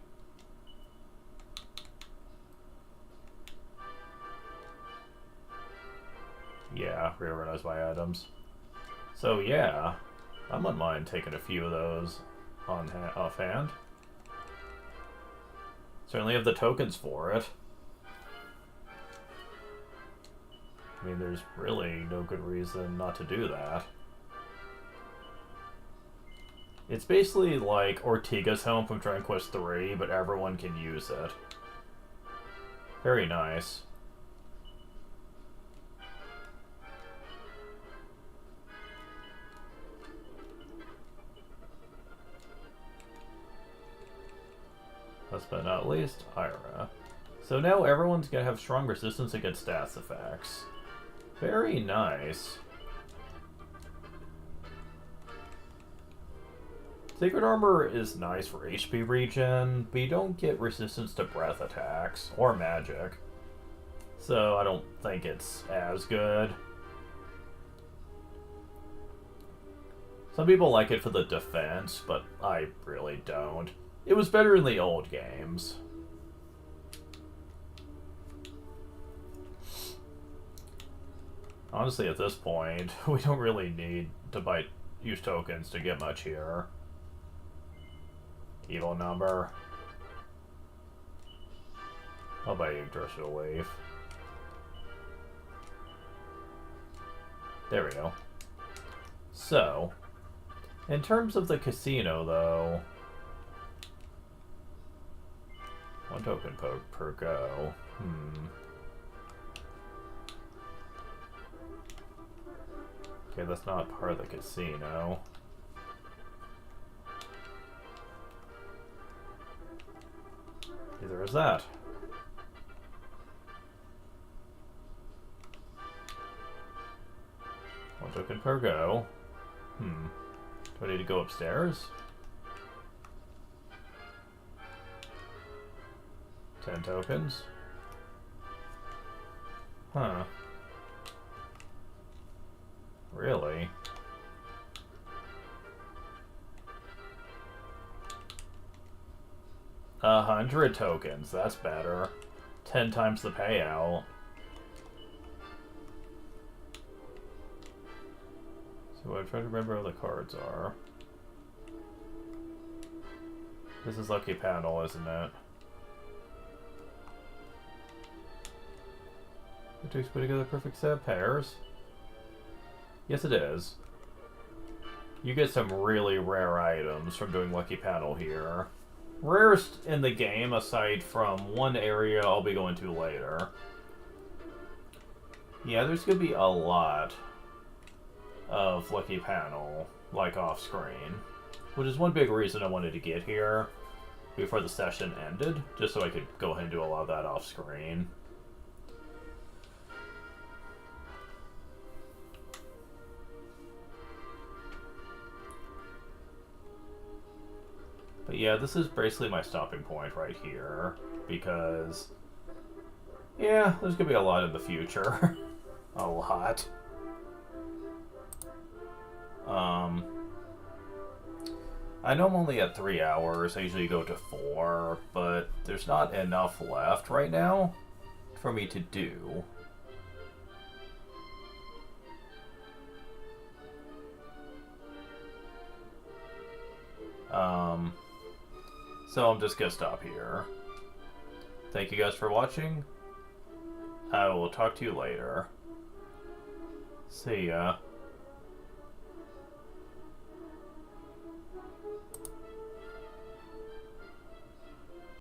Yeah, reorganize my items. So yeah, I wouldn't mind taking a few of those offhand. Certainly have the tokens for it. I mean, there's really no good reason not to do that. It's basically like Ortiga's Home from Dragon Quest III, but everyone can use it. Very nice. Last but not least, Ira. So now everyone's gonna have strong resistance against stats effects. Very nice. Sacred Armor is nice for HP regen, but you don't get resistance to breath attacks or magic. So I don't think it's as good. Some people like it for the defense, but I really don't. It was better in the old games. Honestly, at this point, we don't really need to use tokens to get much here. Evil number. I'll buy you Yggdrasil Leaf. There we go. So, in terms of the casino, though, 1 token per go. Okay, that's not part of the casino. Neither is that. One token per go. Do I need to go upstairs? 10 tokens. Huh. Really? A 100 tokens, that's better. 10 times the payout. So I try to remember how the cards are. This is Lucky Panel, isn't it? It takes put together a perfect set of pairs. Yes, it is. You get some really rare items from doing Lucky Panel here. Rarest in the game, aside from one area I'll be going to later. Yeah, there's gonna be a lot of Lucky Panel, like off-screen. Which is one big reason I wanted to get here before the session ended, just so I could go ahead and do a lot of that off-screen. But yeah, this is basically my stopping point right here, because, yeah, there's gonna be a lot in the future. A lot. I know I'm only at 3 hours, I usually go to 4, but there's not enough left right now for me to do. So I'm just gonna stop here. Thank you guys for watching. I will talk to you later. See ya.